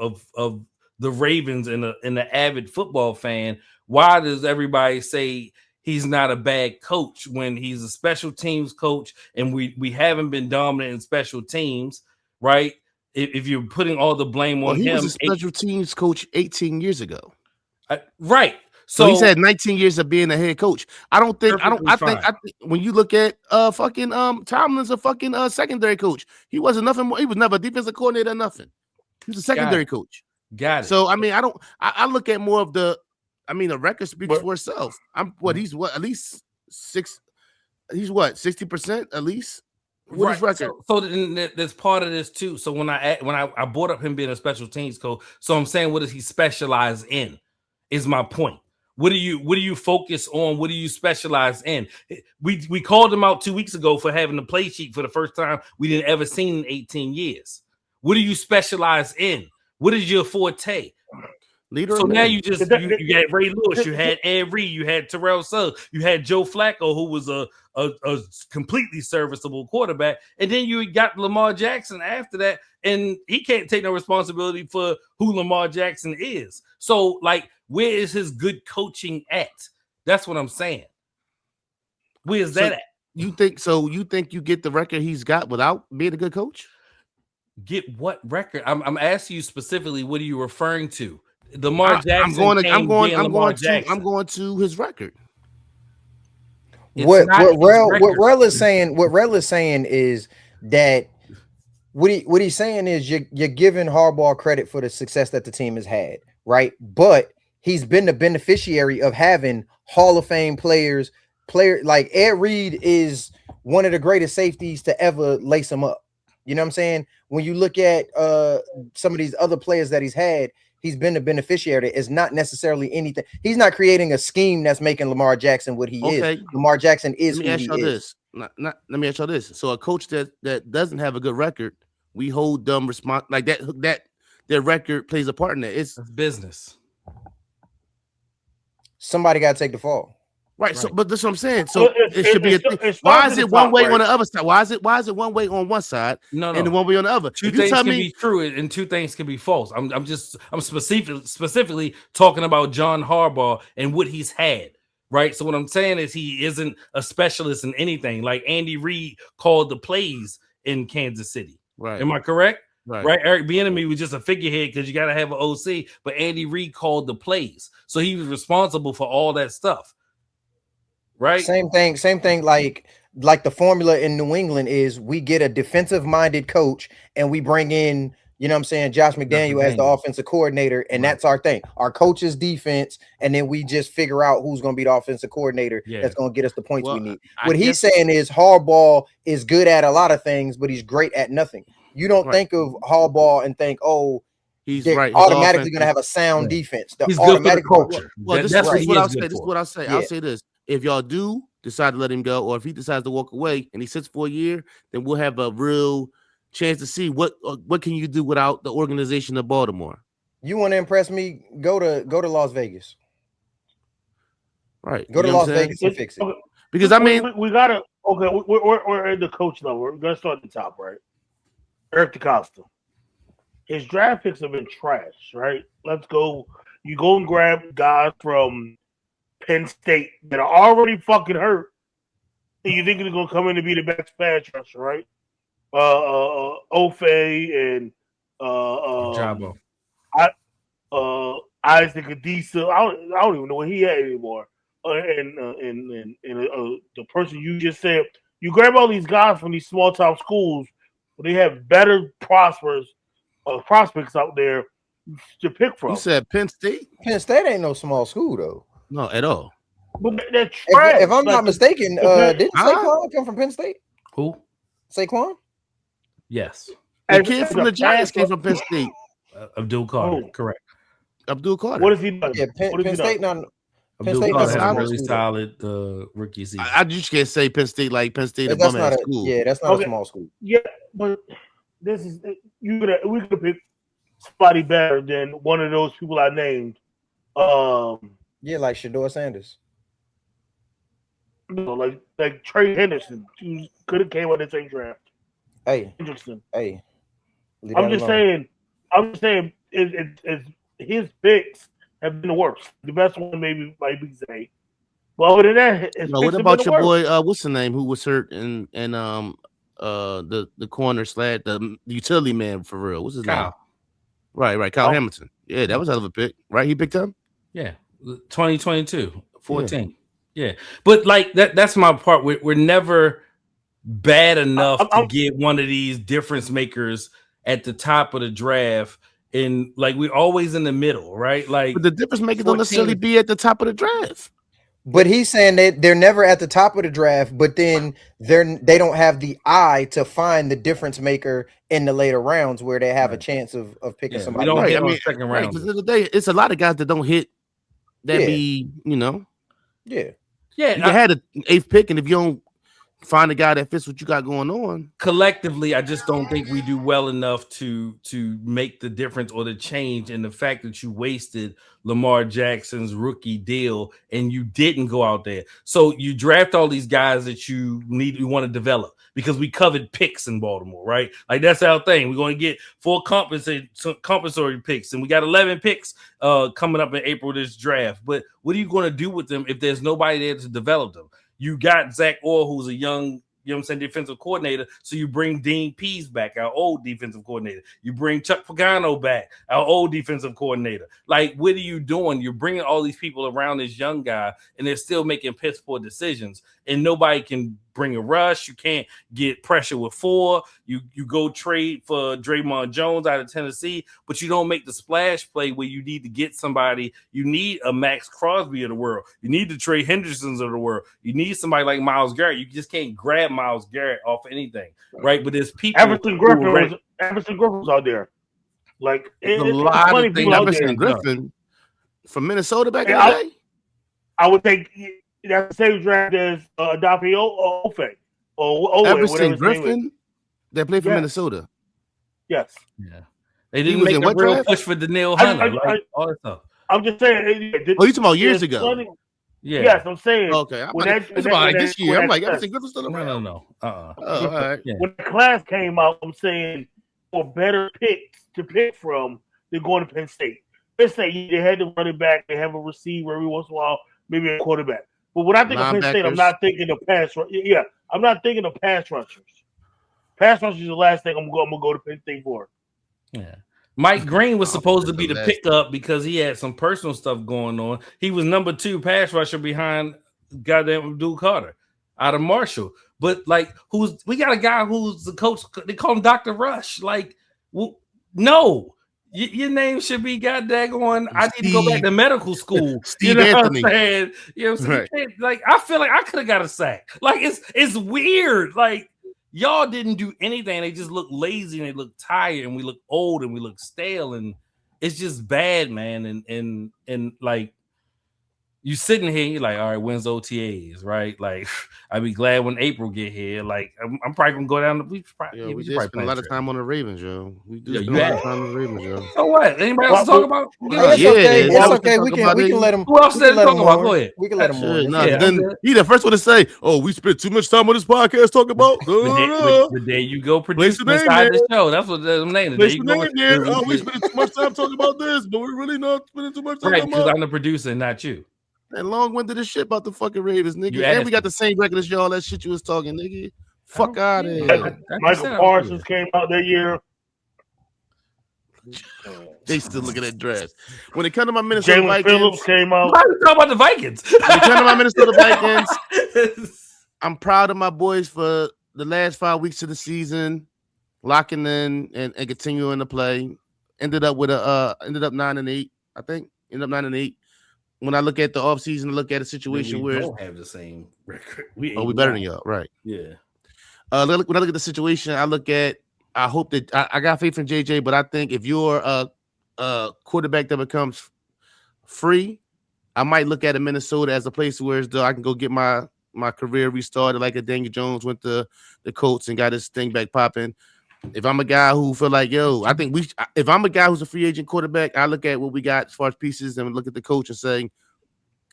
the Ravens and the avid football fan. Why does everybody say he's not a bad coach when he's a special teams coach, and we haven't been dominant in special teams, right? If you're putting all the blame on him, he was a special teams coach 18 years ago, right? So he's had 19 years of being a head coach. I think when you look at Tomlin's a fucking secondary coach. He wasn't nothing more. He was never a defensive coordinator or nothing. He was a secondary coach. Got it. So I mean, I look at more of the record speaks for itself. He's at least 60% at least. What is record? So there's part of this too. So when I brought up him being a special teams coach, so I'm saying, what does he specialize in? Is my point. What do you focus on? What do you specialize in? We called him out 2 weeks ago for having the play sheet for the first time we didn't ever seen in 18 years. What do you specialize in? What is your forte? Leader. So now you got Ray Lewis, you had Ed Reed, you had Terrell Suggs, you had Joe Flacco, who was a completely serviceable quarterback, and then you got Lamar Jackson after that, and he can't take no responsibility for who Lamar Jackson is. So, like, where is his good coaching at? That's what I'm saying. Where is that at? You think so? You think you get the record he's got without being a good coach? Get what record? I'm asking you specifically. What are you referring to? Lamar Jackson. I'm going to his record. What Rel is saying is that what he's saying is you're giving Harbaugh credit for the success that the team has had, right? But he's been the beneficiary of having Hall of Fame players. Like Ed Reed is one of the greatest safeties to ever lace him up. You know what I'm saying? When you look at some of these other players that he's had, he's been the beneficiary. It's not necessarily anything. He's not creating a scheme that's making Lamar Jackson what he is. Lamar Jackson is who he is. Let me ask y'all this. So a coach that doesn't have a good record, we hold them like that their record plays a part in that. It's business. Somebody got to take the fall. Right. So, but that's what I'm saying. So it should be a thing. Why is it one way on the other side? Why is it one way on one side and one way on the other? Two things can be true and two things can be false. I'm specifically talking about John Harbaugh and what he's had. Right. So what I'm saying is he isn't a specialist in anything. Like Andy Reid called the plays in Kansas City. Right. Am I correct? Right. Eric Bieniemy was just a figurehead because you got to have an OC, but Andy Reid called the plays. So he was responsible for all that stuff. Right. Same thing. Like the formula in New England is we get a defensive minded coach and we bring in, you know what I'm saying, Josh McDaniel as the offensive coordinator. And that's our thing. Our coach's defense. And then we just figure out who's going to be the offensive coordinator that's going to get us the points we need. What he's saying is Harbaugh is good at a lot of things, but he's great at nothing. You don't think of Harbaugh and think, oh, he's automatically going to have a sound defense. He's good for the culture. Well, this is what I'll say. This is what I'll say. Yeah. I'll say this. If y'all do decide to let him go, or if he decides to walk away and he sits for a year, then we'll have a real chance to see what can you do without the organization of Baltimore. You want to impress me? Go to Las Vegas. Right. Go to Las Vegas and fix it. Okay. Because I mean, we gotta. Okay, we're at the coach level. We're gonna start at the top, right? Eric DeCosta. His draft picks have been trash, right? Let's go. You go and grab guys from Penn State that are already fucking hurt, and you think they're gonna come in to be the best pass rusher, right? Ofe and Jabo. Isaac Adisa. I don't even know what he had anymore. And the person you just said, you grab all these guys from these small town schools, where they have better prospects out there to pick from. You said Penn State? Penn State ain't no small school though. No, at all. But they're trash. If I'm not mistaken, didn't Saquon come from Penn State? Who? Saquon? Yes. The kid from the Giants came from Penn State. Abdul Carter, correct. Abdul Carter. What has he done? Yeah, Penn State not. Abdul Carter has a really solid rookie season. I just can't say Penn State like Penn State. That's not a school. Yeah, that's not a small school. Yeah, but this is we could pick somebody better than one of those people I named. Yeah, like Shedeur Sanders. No, like Trey Henderson, who could have came on the same draft. Hey, Henderson. Hey, I'm just saying. It's his picks have been the worst. The best one maybe might be Zay. But other than that, what about your boy? What's the name? Who was hurt and the corner slad, the utility man for real? What's his name? Right. Kyle Hamilton. Yeah, that was a hell of a pick. Right, he picked him. Yeah, 2022, 14. Yeah, but like that's my part. We're never bad enough to get one of these difference makers at the top of the draft. And like we're always in the middle, right? Like, but the difference makers don't necessarily be at the top of the draft. But he's saying that they're never at the top of the draft, but then they don't have the eye to find the difference maker in the later rounds where they have a chance of picking somebody. We don't hit on second round. Because the day it's a lot of guys that don't hit. That be Yeah. You had an 8th pick, and if you don't find a guy that fits what you got going on, collectively, I just don't think we do well enough to make the difference or the change. And the fact that you wasted Lamar Jackson's rookie deal and you didn't go out there, so you draft all these guys that you want to develop because we covered picks in Baltimore, right? Like that's our thing. We're going to get 4 compensatory picks, and we got 11 picks coming up in April this draft. But what are you going to do with them if there's nobody there to develop them? You got Zach Orr, who's a young, defensive coordinator. So you bring Dean Pease back, our old defensive coordinator. You bring Chuck Pagano back, our old defensive coordinator. Like, what are you doing? You're bringing all these people around this young guy, and they're still making piss poor decisions, and nobody can bring a rush. You can't get pressure with 4. You go trade for Draymond Jones out of Tennessee, but you don't make the splash play where you need to get somebody. You need a Max Crosby of the world. You need the Trey Hendersons of the world. You need somebody like Myles Garrett. You just can't grab Myles Garrett off anything, right? But there's people. Everson Griffin was out there. Like a lot of things. Everson Griffin from Minnesota back in the day. I would think that's the same draft as Dafi Ofe or Everson Griffin that played for Minnesota. Yes. Yeah. They didn't make a real push for Danielle Hunter. All that stuff. I'm just saying. You talking about years ago? Yeah. Yes, I'm saying. Okay. This year. I'm like, Everson Griffin still around? No. Oh, all right. Yeah. When the class came out, I'm saying for better picks to pick from, they're going to Penn State. Penn State, they had the running back, they have a receiver every once in a while, maybe a quarterback. But when I think of Penn State, I'm not thinking of pass rush. Yeah, I'm not thinking of pass rushers. Pass rushers is the last thing I'm gonna go to Penn State for. Yeah. Mike Green was supposed to be the pickup because he had some personal stuff going on. He was number 2 pass rusher behind goddamn Abdul Carter out of Marshall. But like, we got a guy who's the coach. They call him Dr. Rush. Like, no, your name should be goddamn. I need to go back to medical school. Steve Anthony. What I'm saying? You know what I'm saying? Right. Like, I feel like I could have got a sack. Like, it's weird. Like, y'all didn't do anything. They just look lazy and they look tired and we look old and we look stale and it's just bad, man. And like, you sitting here, you're like, all right, when's OTAs, right? Like, I'd be glad when April get here. Like, I'm probably gonna go down. We spend a lot of time on the Ravens, yo. We do spend a lot of time on the Ravens, yo. So what? Anybody else talk about? It's okay. We can let them. Who else said talk about? Go ahead. We can let them. Then he the first one to say, "Oh, we spent too much time on this podcast talking about." The day you go produce inside the show. That's what the name is. Oh, we spent too much time talking about this, but we're really not spending too much time. Right, because I'm the producer, not you. And long-winded this shit about the fucking Ravens, nigga. And we got the same record as y'all. That shit you was talking, nigga. Fuck out of here. Michael Parsons came out that year. They still looking at drafts. When it comes to my Minnesota Vikings, Phillips came out. Why are you talking about the Vikings? When it comes to my Minnesota Vikings, I'm proud of my boys for the last 5 weeks of the season, locking in and continuing to play. Ended up 9-8, I think. Ended up 9-8. When I look at the offseason, I look at a situation where we don't have the same record. We better than y'all, right? Yeah. When I look at the situation, I hope that I got faith in JJ, but I think if you're a quarterback that becomes free, I might look at Minnesota as a place where I can go get my career restarted, like a Daniel Jones went to the Colts and got his thing back popping. If I'm a guy who feel like, if I'm a guy who's a free agent quarterback, I look at what we got as far as pieces and look at the coach and say,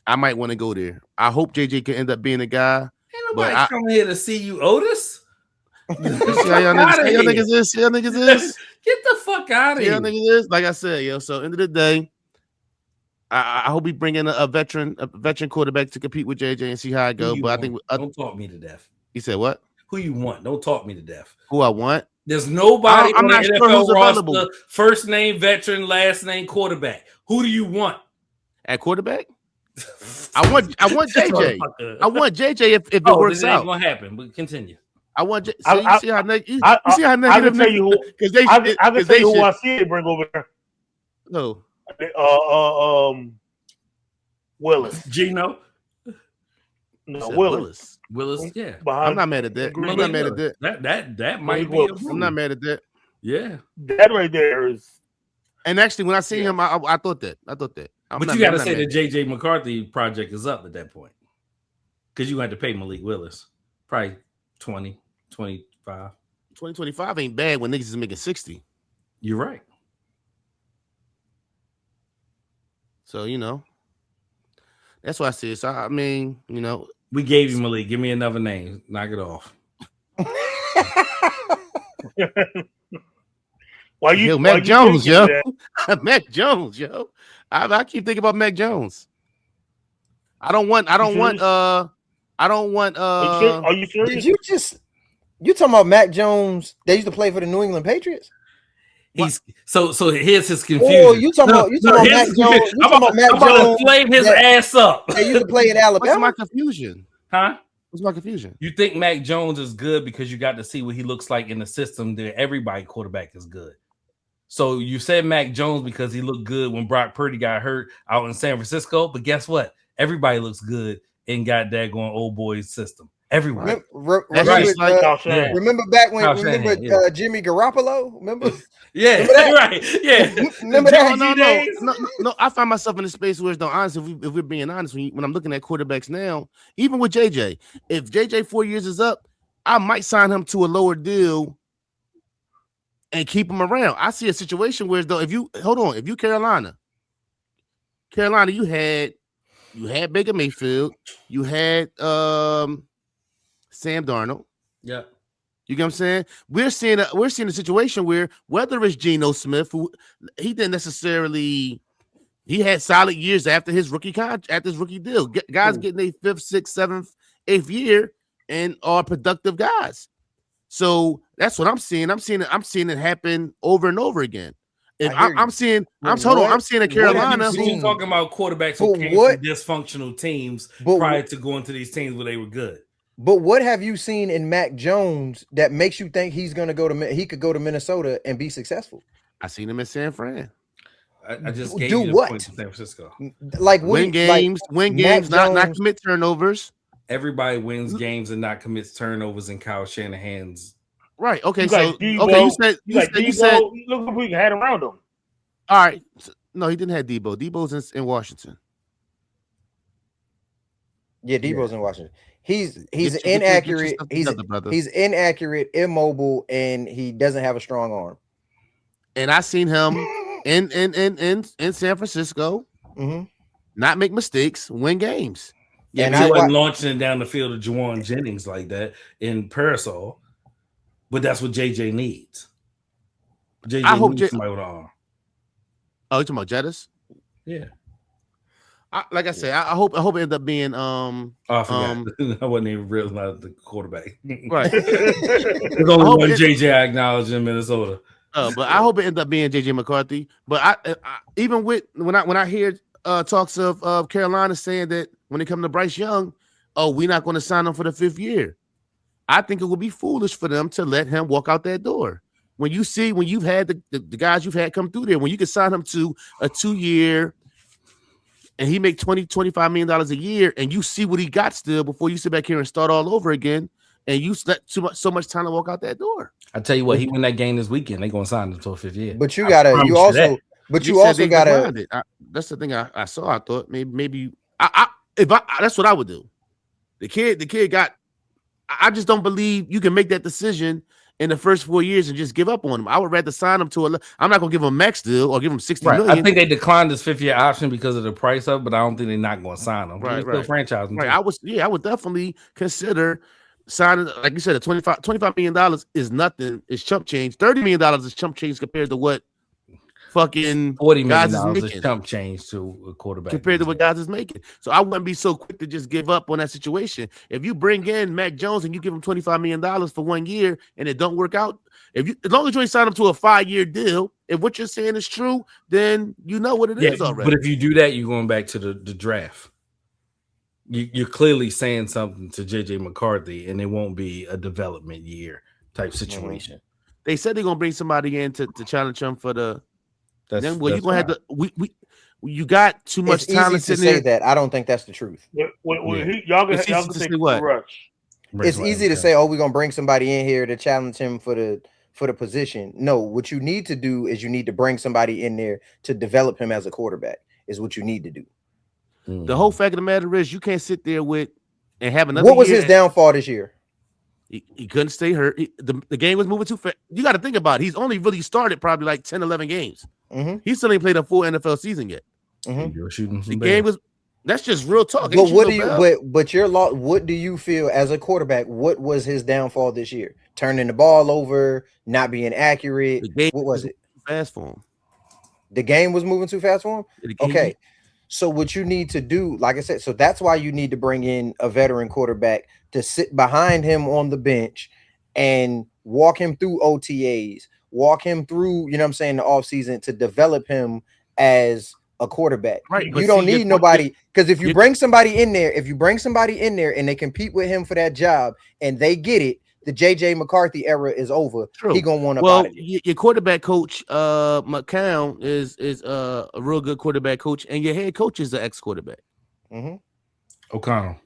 I might want to go there. I hope JJ can end up being a guy. Ain't nobody coming here to see you, Otis. See how y'all niggas is? Get the fuck out of here. Y'all niggas is? Like I said, so end of the day, I hope we bring in a veteran quarterback to compete with JJ and see how it goes. But I think don't talk me to death. You said what? Who you want? Don't talk me to death. Who I want? There's nobody I'm on not the sure NFL who's roster, available. First name veteran, last name quarterback. Who do you want at quarterback? I want JJ. I want JJ if it works this out. Ain't gonna happen. But continue. I want. You see how negative? I can tell you who. I can tell you who I see it bring over there. No. Willis. Gino. No, Willis. Yeah. I'm not mad at that. I'm not mad at that. That might be. I'm not mad at that. Yeah. That right there is. And actually, when I see him, I thought that. But you got to say the JJ McCarthy project is up at that point, because you had to pay Malik Willis probably 20, 25. 2025 ain't bad when niggas is making 60. You're right. So that's why I say. So I mean, we gave you Malik. Give me another name. Knock it off. Mac Jones, yo. Mac Jones, yo. I keep thinking about Mac Jones. I don't want. Are you serious? Did you talking about Mac Jones? They used to play for the New England Patriots. So here's his confusion. Oh, you talking about Mac Jones? You talking about Mac Jones? Flame his ass up. They used to play in Alabama. What's my confusion? Huh? What's my confusion? You think Mac Jones is good because you got to see what he looks like in the system that everybody quarterback is good. So you said Mac Jones because he looked good when Brock Purdy got hurt out in San Francisco. But guess what? Everybody looks good in got daggone old boy's system. Everyone. Remember back when Jimmy Garoppolo? Remember? Yeah, remember that? Right. Yeah. Remember that? No. I find myself in a space where it's no honest. If we're being honest, when I'm looking at quarterbacks now, even with JJ, if JJ 4 years is up, I might sign him to a lower deal and keep him around. I see a situation where though, if you Carolina, you had Baker Mayfield, you had Sam Darnold. Yeah. You get what I'm saying? We're seeing a situation where whether it's Geno Smith, who he didn't necessarily, he had solid years after his rookie deal. Guys getting their 5th, 6th, 7th, 8th year and are productive guys. So that's what I'm seeing. I'm seeing it happen over and over again. I'm seeing a Carolina. You're talking about quarterbacks who came from dysfunctional teams prior to going to these teams where they were good. But what have you seen in Mac Jones that makes you think he could go to Minnesota and be successful? I seen him in San Fran. I just gave you the point to San Francisco. Like win games, not commit turnovers. Everybody wins games and not commits turnovers in Kyle Shanahan's. Right. Okay. You said look what we had around him. All right. No, he didn't have Debo. Debo's in Washington. Yeah, Debo's in Washington. He's inaccurate. He's inaccurate, immobile, and he doesn't have a strong arm. And I seen him in San Francisco, not make mistakes, win games. Yeah, and he wasn't launching down the field of Juwan Jennings like that in Parasol, but that's what JJ needs. JJ needs somebody with an arm. Oh, you talking about Jettis? Yeah. Like I said, I hope it ends up being I forgot. I wasn't even realizing the quarterback. Right. There's only one JJ I acknowledge in Minnesota. But I hope it ends up being JJ McCarthy. But I even with when I hear talks of Carolina saying that when it comes to Bryce Young, we're not going to sign him for the 5th year. I think it would be foolish for them to let him walk out that door. When you've had the guys you've had come through there, when you can sign him to a 2-year and he make $20-25 million a year, and you see what he got still before you sit back here and start all over again, and you let so much time to walk out that door. I tell you what, he win that game this weekend, they're gonna sign him to a 5th year. But you gotta, that's the thing I saw. I thought maybe that's what I would do. The kid got. I just don't believe you can make that decision in the first 4 years and just give up on him. I would rather sign him to I'm not gonna give him a max deal or give him $60 million. I think they declined his 5th-year option because of the price of it, but I don't think they're not gonna sign him. Right. Franchise him. Right. I would definitely consider signing, like you said, $25 million is nothing. It's chump change. $30 million is chump change compared to what fucking $40 million is chump change to a quarterback compared to what guys is making. So I wouldn't be so quick to just give up on that situation. If you bring in Mac Jones and you give him $25 million for 1 year and it don't work out, as long as you ain't sign him to a 5-year deal, if what you're saying is true, then you know what it is already. But if you do that, you're going back to the draft. You're clearly saying something to JJ McCarthy, and it won't be a development year type situation. They said they're gonna bring somebody in to challenge him for the. You're gonna have to. You got too much talent. It's easy to say that. I don't think that's the truth. Y'all can say what? Rush. It's easy to say, we're gonna bring somebody in here to challenge him for the position. No, what you need to do is you need to bring somebody in there to develop him as a quarterback. Is what you need to do. The whole fact of the matter is you can't sit there and have another. What was his downfall this year? He couldn't stay hurt. The game was moving too fast. You got to think about it. He's only really started probably like 10, 11 games. He still ain't played a full NFL season yet. You're shooting the game was. That's just real talk. But what do you feel as a quarterback? What was his downfall this year? Turning the ball over, not being accurate. What was it? Fast for him. The game was moving too fast for him. Okay. So what you need to do, like I said, so that's why you need to bring in a veteran quarterback to sit behind him on the bench and walk him through OTAs, walk him through, the offseason to develop him as a quarterback. Right, You don't need nobody, because if you bring somebody in there, and they compete with him for that job and they get it, the JJ McCarthy era is over. True. He gonna want to out of it. Your quarterback coach, McCown, is a real good quarterback coach, and your head coach is the ex-quarterback. O'Connell,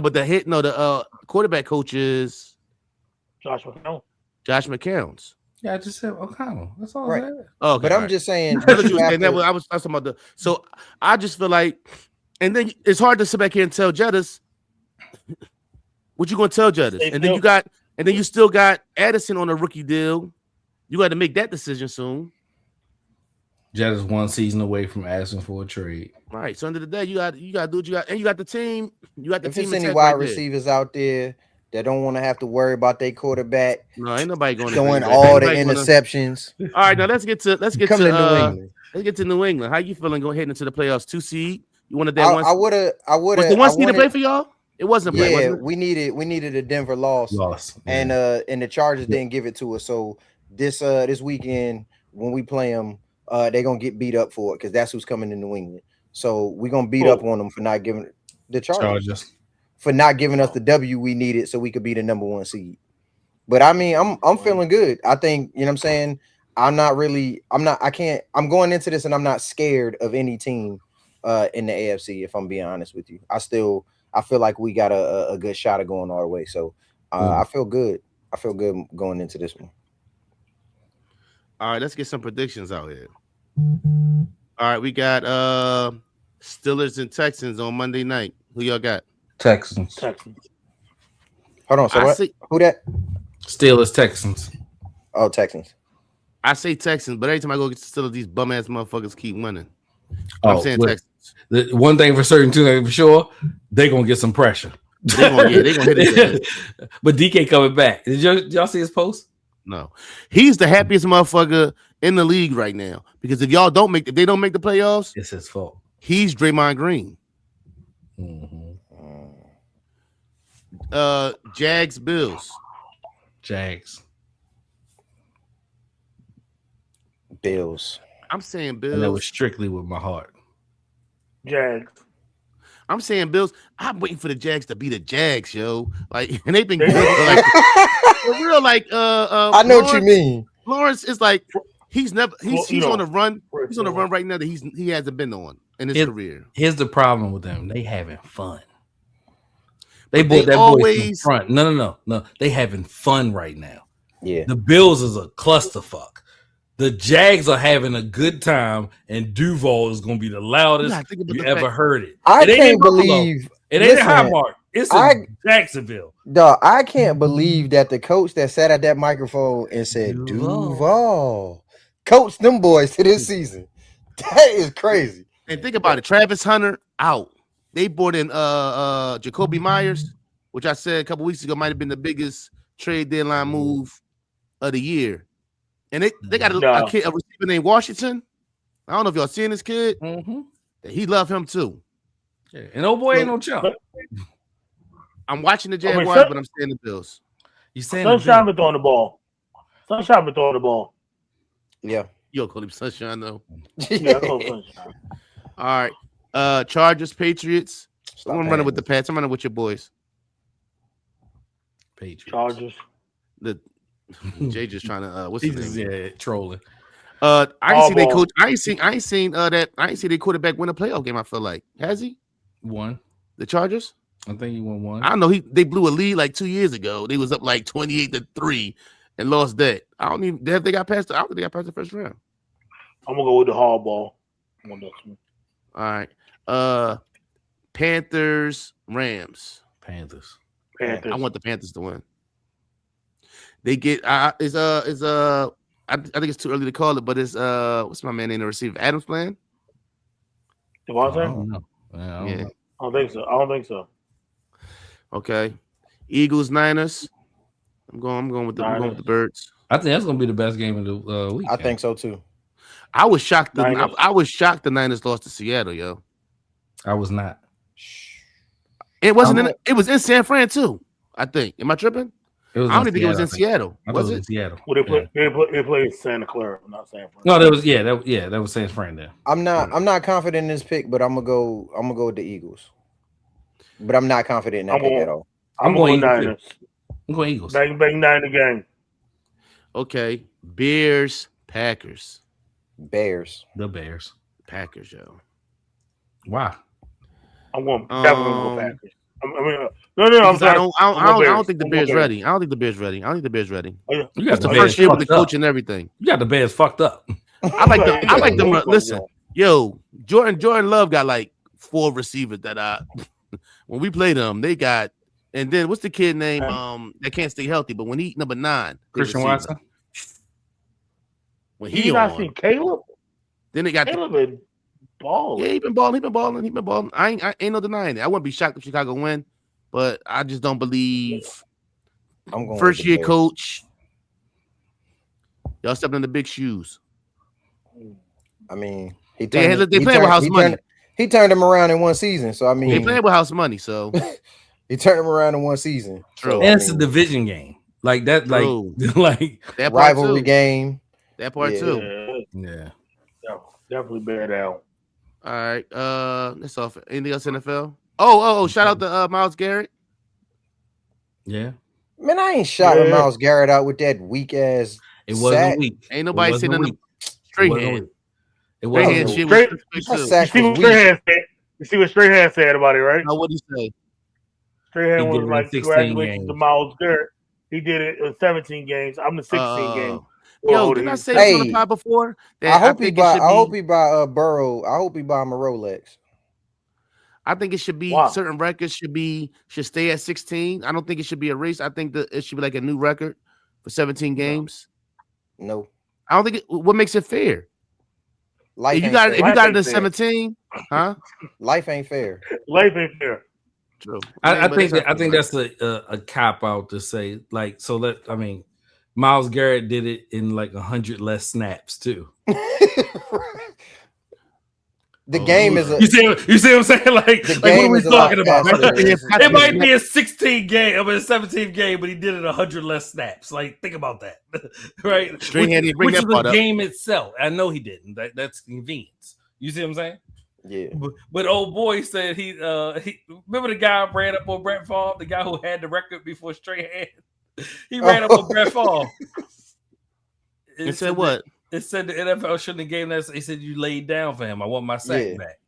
but the quarterback coach is Josh McCown. Josh McCown's. Yeah, I just said O'Connell. That's all right. I said. Okay, but I'm just saying. I was talking about so I just feel like, and then it's hard to sit back here and tell Jettis. What you gonna tell Jettis? And then you still got Addison on a rookie deal. You got to make that decision soon. Jettis 1 season away from asking for a trade. Right. So end of the day, you got to do what you got, and you got the team. You got the team. If there's any wide receivers out there that don't want to have to worry about their quarterback, no, ain't nobody going throwing all the interceptions. All right, now let's get to New England. Let's get to New England. How you feeling going heading into the playoffs? 2 seed. You wanted that one? I would have. Was the 1 seed to play for y'all? It wasn't. Yeah, we needed a Denver loss. And the Chargers didn't give it to us. So this weekend when we play them, they're gonna get beat up for it because that's who's coming to New England. So we're gonna beat up on them for not giving the Chargers for not giving us the W we needed so we could be the number 1 seed. But I mean, I'm feeling good. I think, you know what I'm saying? I'm going into this and I'm not scared of any team in the AFC, if I'm being honest with you. I feel like we got a good shot of going all the way. So I feel good. I feel good going into this one. All right, let's get some predictions out here. All right, we got Steelers and Texans on Monday night. Who y'all got? Texans. Hold on. So who that? Steelers, Texans. Oh, Texans. I say Texans, but every time I go get the Steelers, these bum ass motherfuckers keep winning. I'm saying Texans. The one thing for certain, two things for sure, they're gonna get some pressure. They're gonna hit it. But DK coming back. Did y'all see his post? No, he's the happiest motherfucker in the league right now because if they don't make the playoffs, it's his fault. He's Draymond Green. Jags, Bills. Bills. I'm saying Bills. And that was strictly with my heart. Jags. I'm saying Bills. I'm waiting for the Jags to be the Jags, yo. Like, and they've been good. For real, like I know what you mean. Lawrence is like he's on a run. He's on a run right now that he hasn't been on in his career. Here's the problem with them: they having fun. They brought that voice in front. No. They having fun right now. Yeah. The Bills is a clusterfuck. The Jags are having a good time, and Duval is going to be the loudest you ever heard it. I can't believe it ain't a high mark. It's in Jacksonville. Dog, I can't believe that the coach that sat at that microphone and said Duval coached them boys to this season. That is crazy. And think about it. Travis Hunter out. They brought in Jacoby Myers, which I said a couple weeks ago might have been the biggest trade deadline move of the year. And they got a receiver named Washington. I don't know if y'all seen this kid. He love him too. Yeah. And old boy ain't no chump. I'm watching the Jaguars, but I'm saying the Bills. You saying Sunshine been throwing the ball. Sunshine been throwing the ball. Yeah. Yo, call him Sunshine though. Yeah, call him Sunshine. All right. Chargers, Patriots. I'm running with the Pats. I'm running with your boys. Patriots. Chargers. Jay just trying to what's his name? Yeah, trolling. I ain't seen they coach. I ain't seen their quarterback win a playoff game. I feel like has he won the Chargers? I think he won one. I don't know. They blew a lead like 2 years ago. They was up like 28-3 and lost that. I don't even have they got past. I don't think they got past the first round. I'm gonna go with the hardball. All right. Panthers, Rams. Panthers. I want the Panthers to win. They get I think it's too early to call it, but it's what's my man in the receiver? Adams playing? Devontae? I don't know. I don't think so. Okay. Eagles, Niners. I'm going with the Birds. I think that's gonna be the best game of the week. I think so too. I was shocked. I was shocked the Niners lost to Seattle, yo. I was not. It wasn't. It was in San Fran too. I think. Am I tripping? I don't think it was in Seattle. Was it in Seattle? Well, they played Santa Clara, not San Fran. No, that was San Fran there. I'm not confident in this pick, but I'm gonna go with the Eagles. But I'm not confident in that pick at all. I'm going Niners. I'm going Eagles. Bang bang Niner gang. Okay, Bears, Packers. Bears. The Bears. Packers, yo. Why? I'm going definitely go Packers. I'm sorry. I don't think the Bears ready. I don't think the Bears ready. It's the first year with the coach and everything. You got the Bears fucked up. I like them. Listen, yo, Jordan Love got like 4 receivers that when we played them, they got. And then what's the kid name? That can't stay healthy, but when he number 9, Christian Watson. When he not seen Caleb. Then they got Caleb been balling. Yeah, he been balling. I ain't no denying it. I wouldn't be shocked if Chicago win, but I just don't believe. I'm going first year coach. Y'all stepping in the big shoes. I mean, they playing with house money. He turned him around in one season, so I mean, they playing with house money, so he turned him around in one season. True, and it's a division game like that, like that rivalry game. That part too. Yeah, definitely bear down. All right, that's off. Anything else NFL? Oh! Shout out to Myles Garrett. Yeah, man, I ain't shouting Myles Garrett out with that weak ass. It wasn't weak. Ain't nobody saying nothing. Straight hand. It wasn't shit. You see what Straight Hand said about it, right? No, what did he say? Straight Hand was like, congratulations to Myles Garrett. He did it in 17 games. I'm the 16 game. Yo, didn't I say this on the pod before? I hope he buy Burrow. I hope he buy him a Rolex. I think it should be certain records should stay at 16. I don't think it should be a race. I think that it should be like a new record for 17 games. No. I don't think what makes it fair. If you got it at 17, huh? Life ain't fair. Life ain't fair. True. I think that's a cop out to say like so. Myles Garrett did it in like 100 less snaps too. The game is you see what I'm saying? Like what are we talking about? It might be a 16 game, a 17th game, but he did it 100 less snaps. Like think about that, right? Which is the game itself. I know he didn't. That's convenience. You see what I'm saying? Yeah. But old boy said he remember the guy ran up on Brett Favre, the guy who had the record before Straight Hand. He ran up on Brett Favre. It said what? It said the NFL shouldn't have gave that. He said you laid down for him. I want my sack back.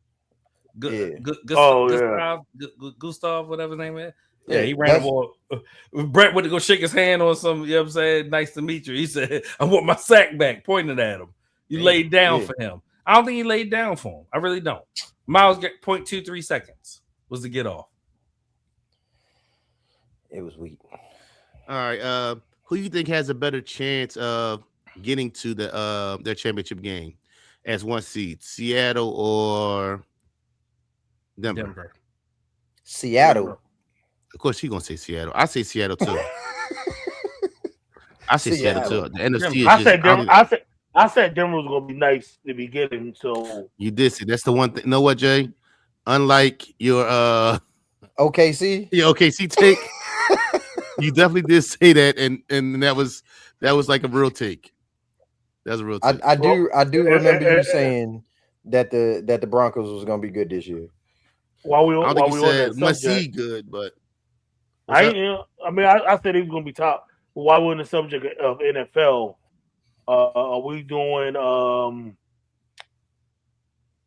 Gustav, whatever his name is. Yeah, he ran up on Brett went to go shake his hand on some, you know what I'm saying? Nice to meet you. He said, I want my sack back, pointing at him. You laid down for him. I don't think he laid down for him. I really don't. Myles get 0.23 seconds was the get off. It was weak. All right. Who you think has a better chance of getting to their championship game as 1 seed? Seattle or Denver? Seattle. Of course, he's gonna say Seattle. I say Seattle too. I say Seattle too. The NFC I said Denver was gonna be nice to be getting. So you did see. That's the one thing. You know what, Jay? Unlike your OKC, your OKC take, you definitely did say that, and that was like a real take. That's a real take. I do remember you saying that the Broncos was gonna be good this year. I don't think you said must see good, but I said he was gonna be top. But while we're in the subject of NFL, are we doing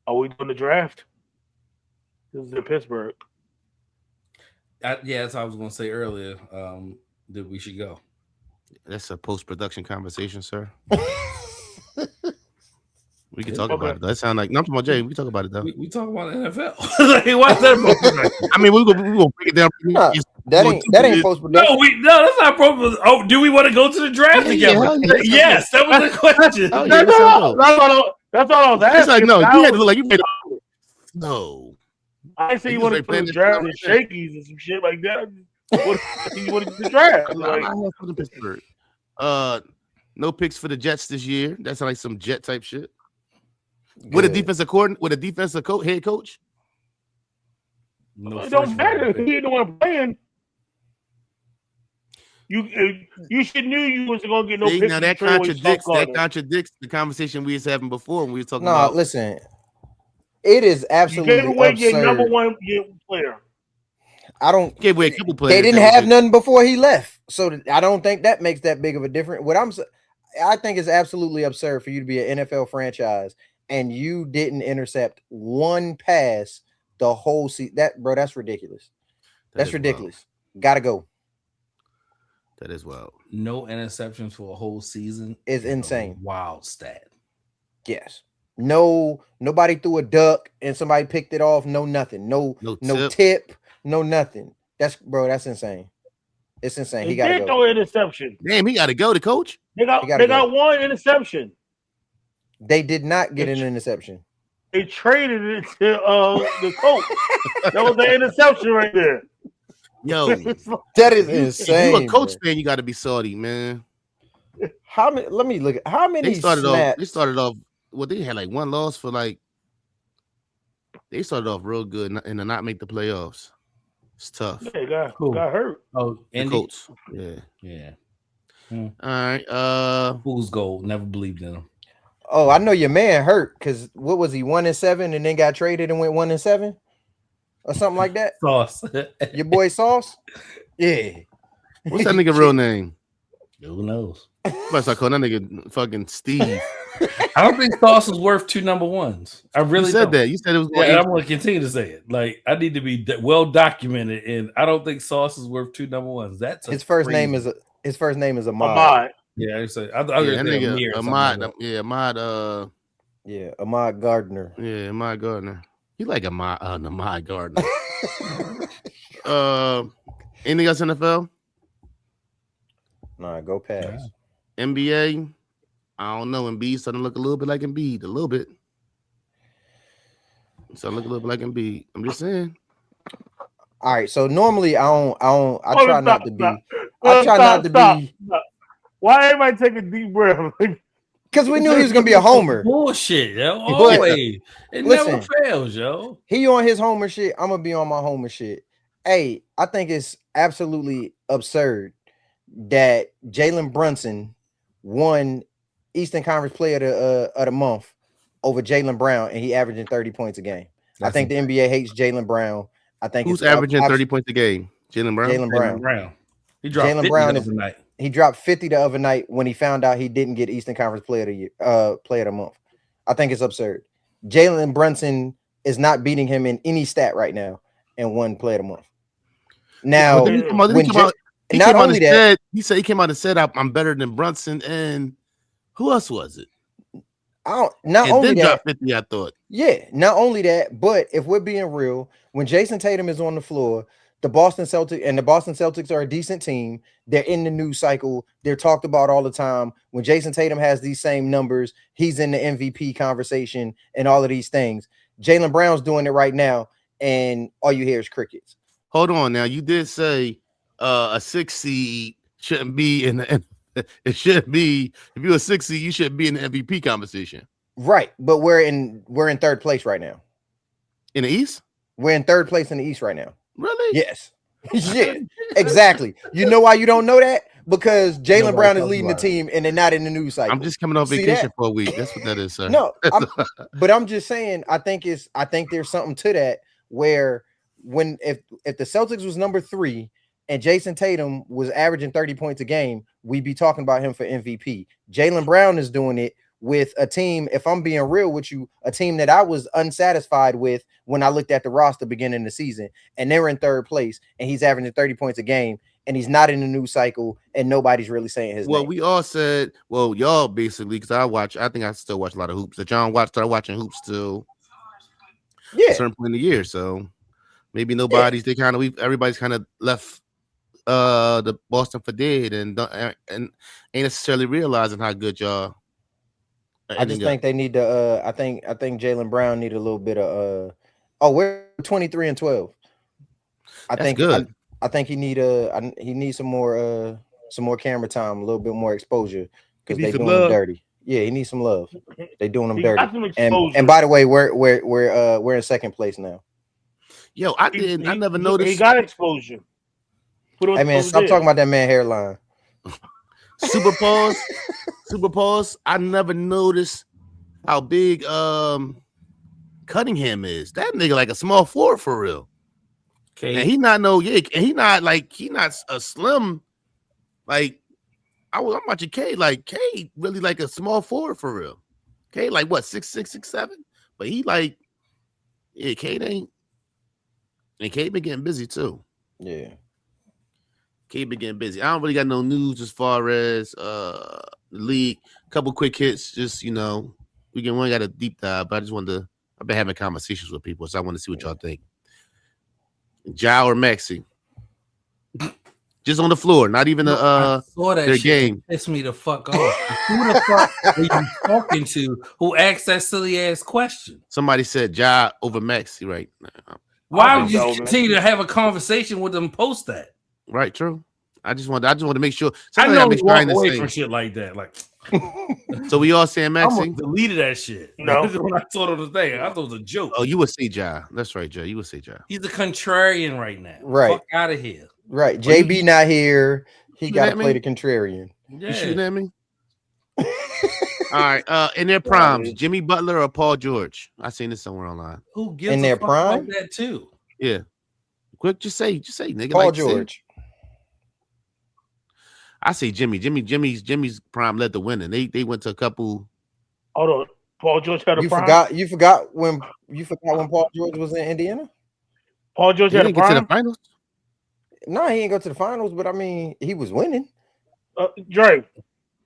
the draft? This is in Pittsburgh. That's what I was gonna say earlier. That we should go. That's a post-production conversation, sir. We can talk about it. That sounds like nothing about Jay. We can talk about it though. We talk about NFL. What's that? I mean, we gonna break it down. That ain't post-production. No, that's not problem. Oh, do we want to go to the draft together? Yes, that was the question. That's all I was asking. It's like no, you had to look like you made a no. I say you want to put the draft with shakies and some shit like that. What you want to draft? Like, Pittsburgh. No picks for the Jets this year. That's like some Jet type shit. With a defensive head coach. No, it don't matter. He ain't the one playing. You should knew you wasn't gonna get no See, pick. now that contradicts the conversation we was having before when we were talking about. Listen, it is absolutely you gave away absurd. your number one player. I don't gave away a couple players. They didn't have nothing before he left, so I don't think that makes that big of a difference. I think it's absolutely absurd for you to be an NFL franchise and you didn't intercept one pass the whole season. That's ridiculous. That's ridiculous. Gotta go. That is wild. No interceptions for a whole season is insane. Wild stat. Yes. Nobody threw a duck and somebody picked it off. No nothing. No tip. No nothing. That's insane. It's insane. He gotta go. No interception. Damn, he gotta go. The coach. They got one interception. They did not get an interception. They traded it to the coach. That was the interception right there. Yo, that is insane. If you a coach fan, you got to be salty, man. How many? Let me look at how many. They started off. Well, they had like one loss for like. They started off real good and to not make the playoffs. It's tough. Yeah, got hurt. Oh, and the Colts. Yeah. All right. Fool's gold. Never believed in him. Oh, I know your man hurt because what was he 1-7 and then got traded and went 1-7 or something like that? Sauce. Your boy Sauce? Yeah. What's that nigga real name? Who knows? I start calling that nigga fucking Steve. I don't think Sauce is worth 2 number ones. I really said that. You said it was. Yeah, I'm going to continue to say it. Like I need to be well documented, and I don't think Sauce is worth 2 number ones. That's his first name is Ahmad. Yeah, I that nigga Ahmad. Yeah, Ahmad. Yeah, Ahmad Gardner. Yeah, Ahmad Gardner. He like Ahmad Gardner. Anything else NFL? Nah, go pass. NBA. I don't know. Embiid starting to look a little bit like Embiid. A little bit. Starting to look a little bit like Embiid. I'm just saying. All right. So normally I try not to be. Why everybody take a deep breath? Because we knew he was gonna be a homer. Bullshit, yo. Always. It never fails, yo. He on his homer shit. I'm gonna be on my homer shit. Hey, I think it's absolutely absurd that Jalen Brunson won Eastern Conference Player of the Month over Jaylen Brown, and he averaging 30 points a game. I think the NBA hates Jaylen Brown. I think who's averaging 30 points a game? Jaylen Brown. Jaylen Brown. He dropped Jaylen Brown is night. He dropped 50 the other night when he found out he didn't get Eastern Conference Player of the Month. I think it's absurd. Jalen Brunson is not beating him in any stat right now and won Player of the Month. Now, not only that, he said he came out and said I'm better than Brunson, and who else was it? Not only that, dropped 50, I thought. Yeah, not only that, but if we're being real, when Jason Tatum is on the floor, the Boston Celtics are a decent team. They're in the news cycle. They're talked about all the time. When Jason Tatum has these same numbers, he's in the MVP conversation and all of these things. Jaylen Brown's doing it right now, and all you hear is crickets. Hold on now. You did say a 6 seed shouldn't be in the it should be if you're a 6 seed, you shouldn't be in the MVP conversation. Right, but we're in third place right now. In the East? We're in third place in the East right now. Really? Yes. Yeah, exactly. You know why you don't know that? Because Jaylen Brown is leading the team and they're not in the news cycle. I'm just coming off vacation for a week. That's what that is, sir. No, but I'm just saying, I think there's something to that where if the Celtics was number 3 and Jason Tatum was averaging 30 points a game, we'd be talking about him for MVP. Jaylen Brown is doing it with a team, if I'm being real with you, a team that I was unsatisfied with when I looked at the roster beginning of the season, and they're in third place, and he's averaging 30 points a game, and he's not in the news cycle, and nobody's really saying his name. We all said, y'all basically, because I think I still watch a lot of hoops. That y'all started watching hoops till a certain point in the year, so maybe everybody's kind of left the Boston for dead and ain't necessarily realizing how good y'all. I just think they need to. I think Jaylen Brown need a little bit of. We're 23-12. That's think good. I think he needs some more camera time, a little bit more exposure because they doing him dirty. Yeah, he needs some love. They doing him dirty. And by the way, we're in second place now. Yo, I never noticed. He got exposure. Hey man, stop talking about that man hairline. Super pause. I never noticed how big Cunningham is. That nigga like a small forward for real. Okay. And he not a slim. Like I'm watching K. Like K really like a small forward for real. K like what 6'6", 6'7", but he like K ain't. And K been getting busy too. Yeah. K been getting busy. I don't really got no news as far as the league. Couple quick hits, just we only got a deep dive, but I just wanted to. I've been having conversations with people, so I want to see what y'all think. Ja or Maxi? Just on the floor, not even I saw that their shit game. Pissed me the fuck off. Who the fuck are you talking to? Who asked that silly ass question? Somebody said Ja over Maxi, right? Why would you continue to have a conversation with them? Post that. Right, true. I just want to make sure. I know you walk away from shit like that. Like, so we all saying Maxi? I deleted that shit. No, when I thought it was a thing, I thought it was a joke. Oh, you would say Ja. That's right, Ja. You would say Ja. He's a contrarian right now. Right, fuck out of here. Right, JB not here. He got to play the contrarian. Yeah. You shooting at me? All right. In their primes, Jimmy Butler or Paul George? I seen this somewhere online. Who gives in their prime? Like that too? Yeah. Quick, just say, nigga. Paul like George. I say Jimmy. Jimmy's prime led the winning. They went to a couple. Hold on. Paul George had a prime? You forgot when Paul George was in Indiana? Paul George had a prime? Get to the finals? No, he didn't go to the finals, but I mean, he was winning. Dre,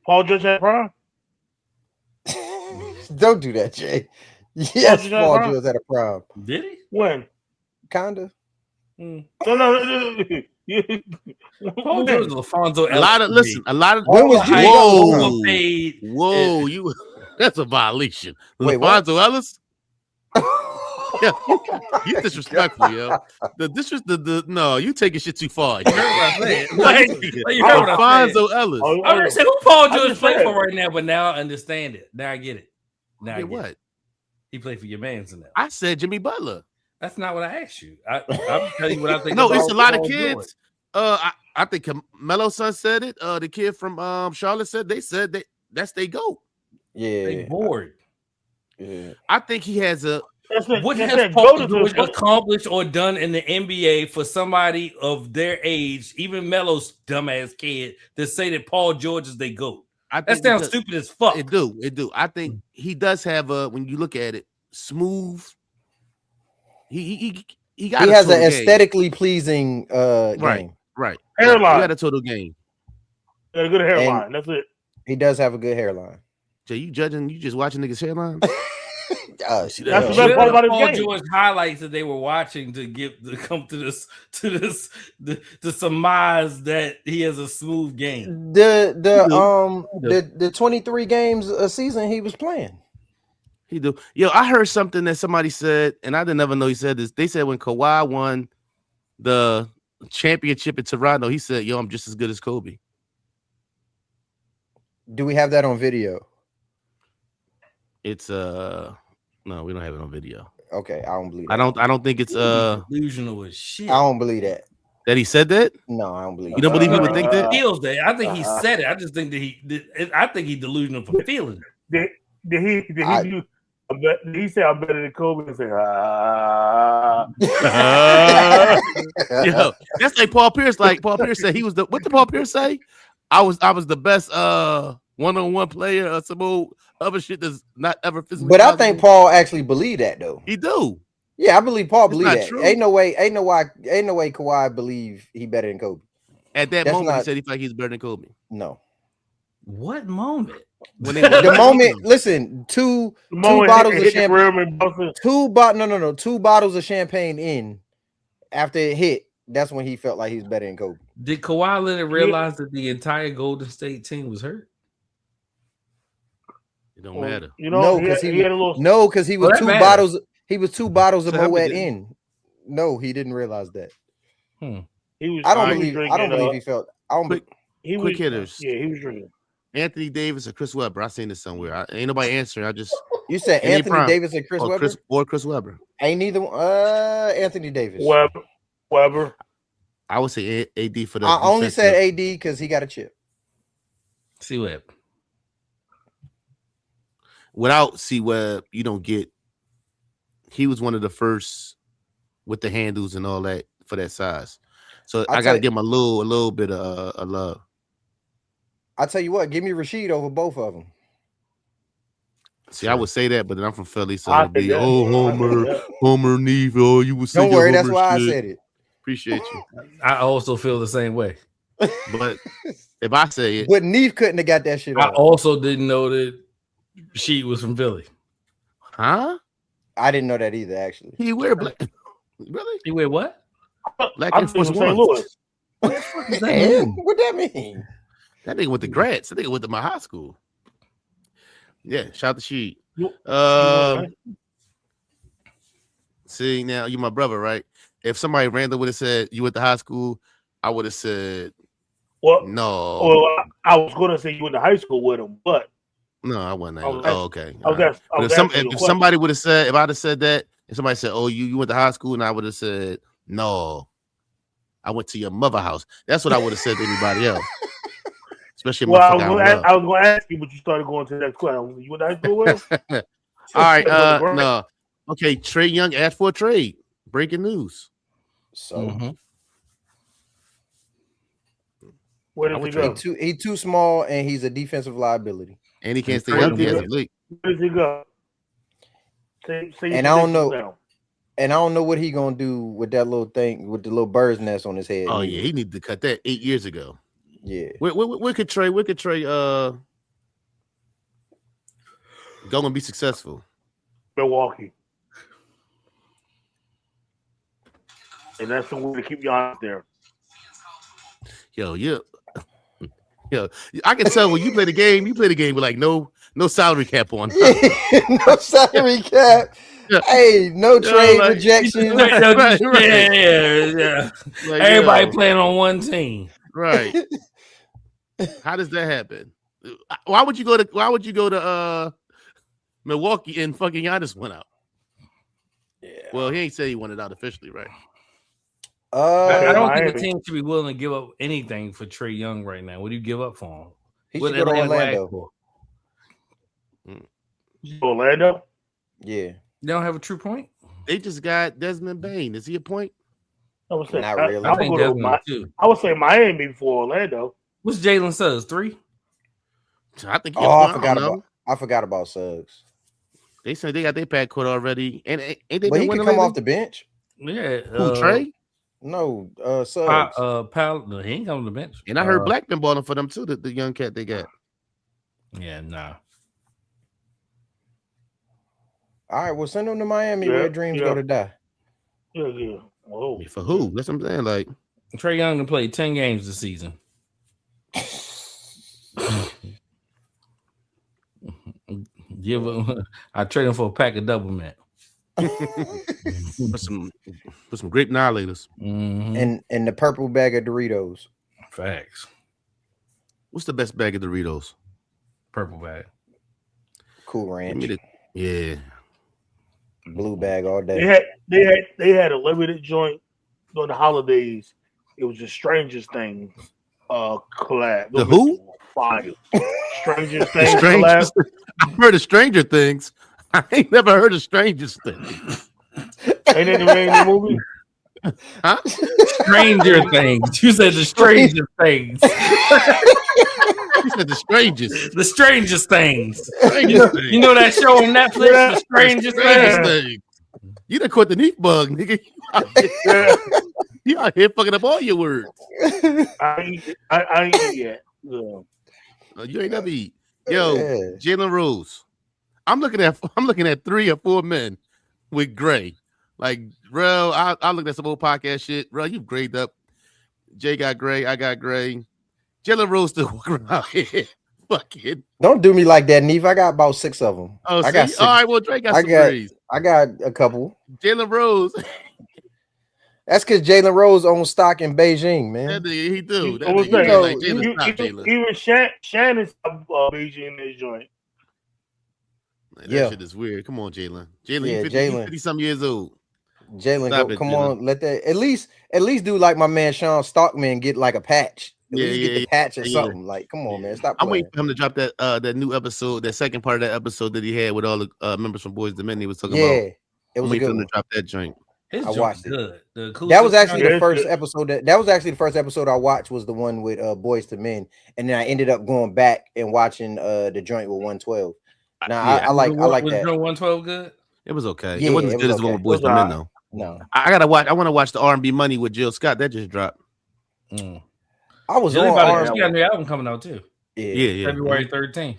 Paul George had a prime? Don't do that, Jay. Yes, Paul George had a prime. Did he? When? Kinda. No. Paul George was Alfonso. A lot of when was Whoa, you that's a violation. Wait, Alfonso Ellis? Yeah, you disrespectful, yo. No, you taking shit too far. You heard what I said. Alfonso Ellis. I'm gonna say who Paul George playing for right now, but now I understand it. Now I get it. Now I get what? It. He played for your man's in that. I said Jimmy Butler. That's not what I asked you. I'm telling you what I think. No, it's a lot of kids. I think Melo's son said it. The kid from Charlotte said that's they go. Yeah, they bored. Yeah, I think he has a. What has Paul George accomplished or done in the NBA for somebody of their age, even Melo's dumbass kid, to say that Paul George is their GOAT? That sounds stupid as fuck. It do. I think he does have a. When you look at it, smooth. He has an aesthetically pleasing game. Right. Hairline. He got a total game. Got a good hairline. That's it. He does have a good hairline. Jay, you just watching niggas' hairline? That's the best part about his Paul game. George highlights that they were watching to come to this to surmise that he has a smooth game. The 23 games a season he was playing. He do. Yo, I heard something that somebody said, and I didn't ever know he said this. They said when Kawhi won the championship in Toronto, he said, "Yo, I'm just as good as Kobe." Do we have that on video? It's no, we don't have it on video. Okay, I don't believe that. I don't think it's delusional as shit. I don't believe that. That he said that? No, I don't believe. You don't believe he would think that? Feels that. I think he said it. I just think that I think he's delusional for feeling it. Did he say I'm better than Kobe? And say, Yo, that's like Paul Pierce. Like Paul Pierce said, he was the. What did Paul Pierce say? I was the best one-on-one player or some old other shit that's not ever physically. But I think Paul actually believed that though. He do. Yeah, I believe Paul believed that. True. Ain't no way Kawhi believe he better than Kobe. At that moment, he said he felt like he's better than Kobe. No. What moment? When the moment, listen, two bottles of champagne. Two bottles of champagne in after it hit. That's when he felt like he's better than Kobe. Did Kawhi Leonard realize that the entire Golden State team was hurt? It don't matter. No, because he was two bottles. He was two bottles of Moet in. No, he didn't realize that. He was. I don't believe he felt. Quick hitters. Yeah, he was drinking. Anthony Davis or Chris Webber. I seen this somewhere. Ain't nobody answering. You said Anthony Davis and Chris Webber? Chris Webber. Ain't neither Anthony Davis. Webber. I would say AD for the. I only said AD because he got a chip. C-Web. Without C-Web, you don't get. He was one of the first with the handles and all that for that size. So I got to give him a little bit of love. I'll tell you what, give me Rashid over both of them. See, I would say that, but then I'm from Philly, so it'd be Homer Neve. Oh, you would say. Don't worry, that's Homer why shit. I said it. Appreciate you. I also feel the same way. But if I say it, but Neve couldn't have got that shit. I also didn't know that she was from Philly. Huh? I didn't know that either. Actually, he wear black. Really? He wear what? Black I'm Air Force from One. St. Louis. What the fuck does that mean? What that mean? That nigga went to grads. That nigga went to my high school. Yeah, shout out to Sheed. See, now you my brother, right? If somebody random would have said you went to high school, I would have said no. Well, I was going to say you went to high school with him, but no, I wasn't. Okay. But if somebody would have said, if I'd have said that, and somebody said, "Oh, you went to high school," and I would have said, "No, I went to your mother house." That's what I would have said to anybody else. Especially I was going to ask you, but you started going to the next question. You went to high school with him? All right. No. Okay. Trae Young asked for a trade. Breaking news. So where does he go? He's too small, and he's a defensive liability. And he can't stay healthy as a league. Where does he go? And I don't know. And I don't know what he gonna do with that little thing with the little bird's nest on his head. Oh yeah, he needed to cut that 8 years ago. Yeah. Where could Trae go and be successful? Milwaukee. And that's the way to keep you honest there. Yo, I can tell when you play the game with like no salary cap on. No salary cap. Hey, no trade rejection. Yeah. Like, everybody playing on one team. Right. How does that happen? Why would you go to Milwaukee and fucking Giannis went out? Yeah. Well, he ain't say he wanted out officially, right? I don't think the team should be willing to give up anything for Trae Young right now. What do you give up for him? He should go to Orlando. Orlando? Yeah. They don't have a true point? They just got Desmond Bain. Is he a point? I would say not really. I would say Miami before Orlando. What's Jalen Suggs? 3? I think. I forgot about Suggs. They said they got their backcourt already, and ain't they? But he can come off the bench. Yeah. Who, Trae? No, Suggs. No, he ain't coming to the bench. And I heard Black been balling for them too. The young cat they got. Yeah, nah. All right, well, send him to Miami where dreams go to die. Yeah. Whoa. For who? That's what I'm saying. Like Trae Young to play 10 games this season. I trade him for a pack of double mint. Put some grape annihilators. And the purple bag of Doritos. Facts. What's the best bag of Doritos? Purple bag. Cool Ranch. Yeah. Blue bag all day. They had a limited joint during the holidays. It was the Strangest Things collab. The who? Fire. Strangest Things collab. I've heard of Stranger Things. I ain't never heard of Strangest Things. Ain't that the name of the movie? Huh? Stranger Things. You said the Strangest Things. You said the strangest. The Strangest Things. You know that show on Netflix, The Strangest Things? You done caught the neat bug, nigga. You out here fucking up all your words. I ain't eat yet. Yeah. You ain't never eat. Yo, Jalen Rose. I'm looking at 3 or 4 men with gray. Like, bro, I looked at some old podcast shit. Bro, you grayed up. Jay got gray. I got gray. Jalen Rose still walking around here. Fucking. Don't do me like that, Neve. I got about 6 of them. Oh, I got 6. All right, well, Drake got some grays. I got a couple. Jalen Rose. That's because Jalen Rose owns stock in Beijing, man. He do. Even Shannon's Beijing in his joint. Man, that shit is weird. Come on, Jalen. Jalen, 50 some years old. Jalen, go, come on, let that at least do like my man Sean Stockman, get like a patch. At least get the patch or something. Like, come on, man, stop playing. I'm waiting for him to drop that new episode, that second part of that episode that he had with all the members from Boys to Men. He was talking about. It was waiting for him to drop that joint. I watched it. That was actually the first episode. That was actually the first episode I watched, was the one with Boys to Men, and then I ended up going back and watching the joint with 112. Now I like that. 112 good? It was okay. Yeah, it wasn't as good as the one with Boys to Men though. No, I gotta watch. I want to watch the R&B Money with Jill Scott. That just dropped. I was on R&B. She got a new album coming out too. Yeah. February 13th.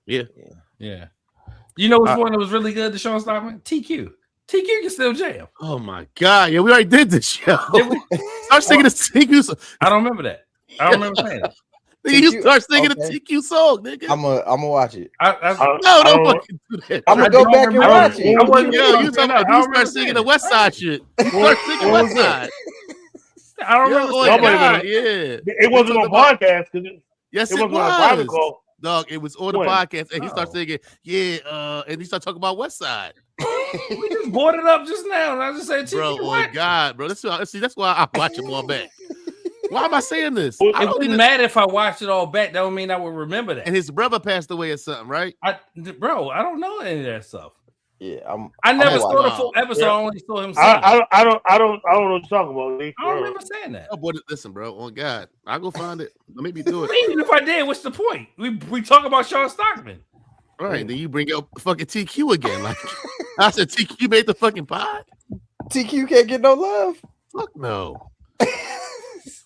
Yeah. You know which one that was really good to Sean Stockman? TQ. TQ can still jam. Oh my god! Yeah, we already did this show. Start singing the TQ song. I don't remember that. I don't remember saying that. You start singing the TQ song, nigga. I'm gonna watch it. No, don't fucking do that. I'm gonna go back and watch it. You start singing the West Side shit. You start singing West Side. I don't remember. It wasn't on podcast because yes, it was on a private call. Dog, it was on the podcast, and he started singing, and he started talking about West Side. We just brought it up just now, and I just said, bro, oh God, bro, that's why I watch them all back. Why am I saying this? It wouldn't matter if I watched it all back. That don't mean I would remember that. And his brother passed away or something, right? I don't know any of that stuff. Yeah, I never saw the full episode. I only saw him sing. I don't know what you're talking about, Lee. I don't remember saying that. Oh, boy, listen, bro. On God, I'll go find it. Let me do it. Even if I did, what's the point? We talk about Sean Stockman. Right, then you bring up fucking TQ again. Like I said, TQ made the fucking pod. TQ can't get no love. Fuck no.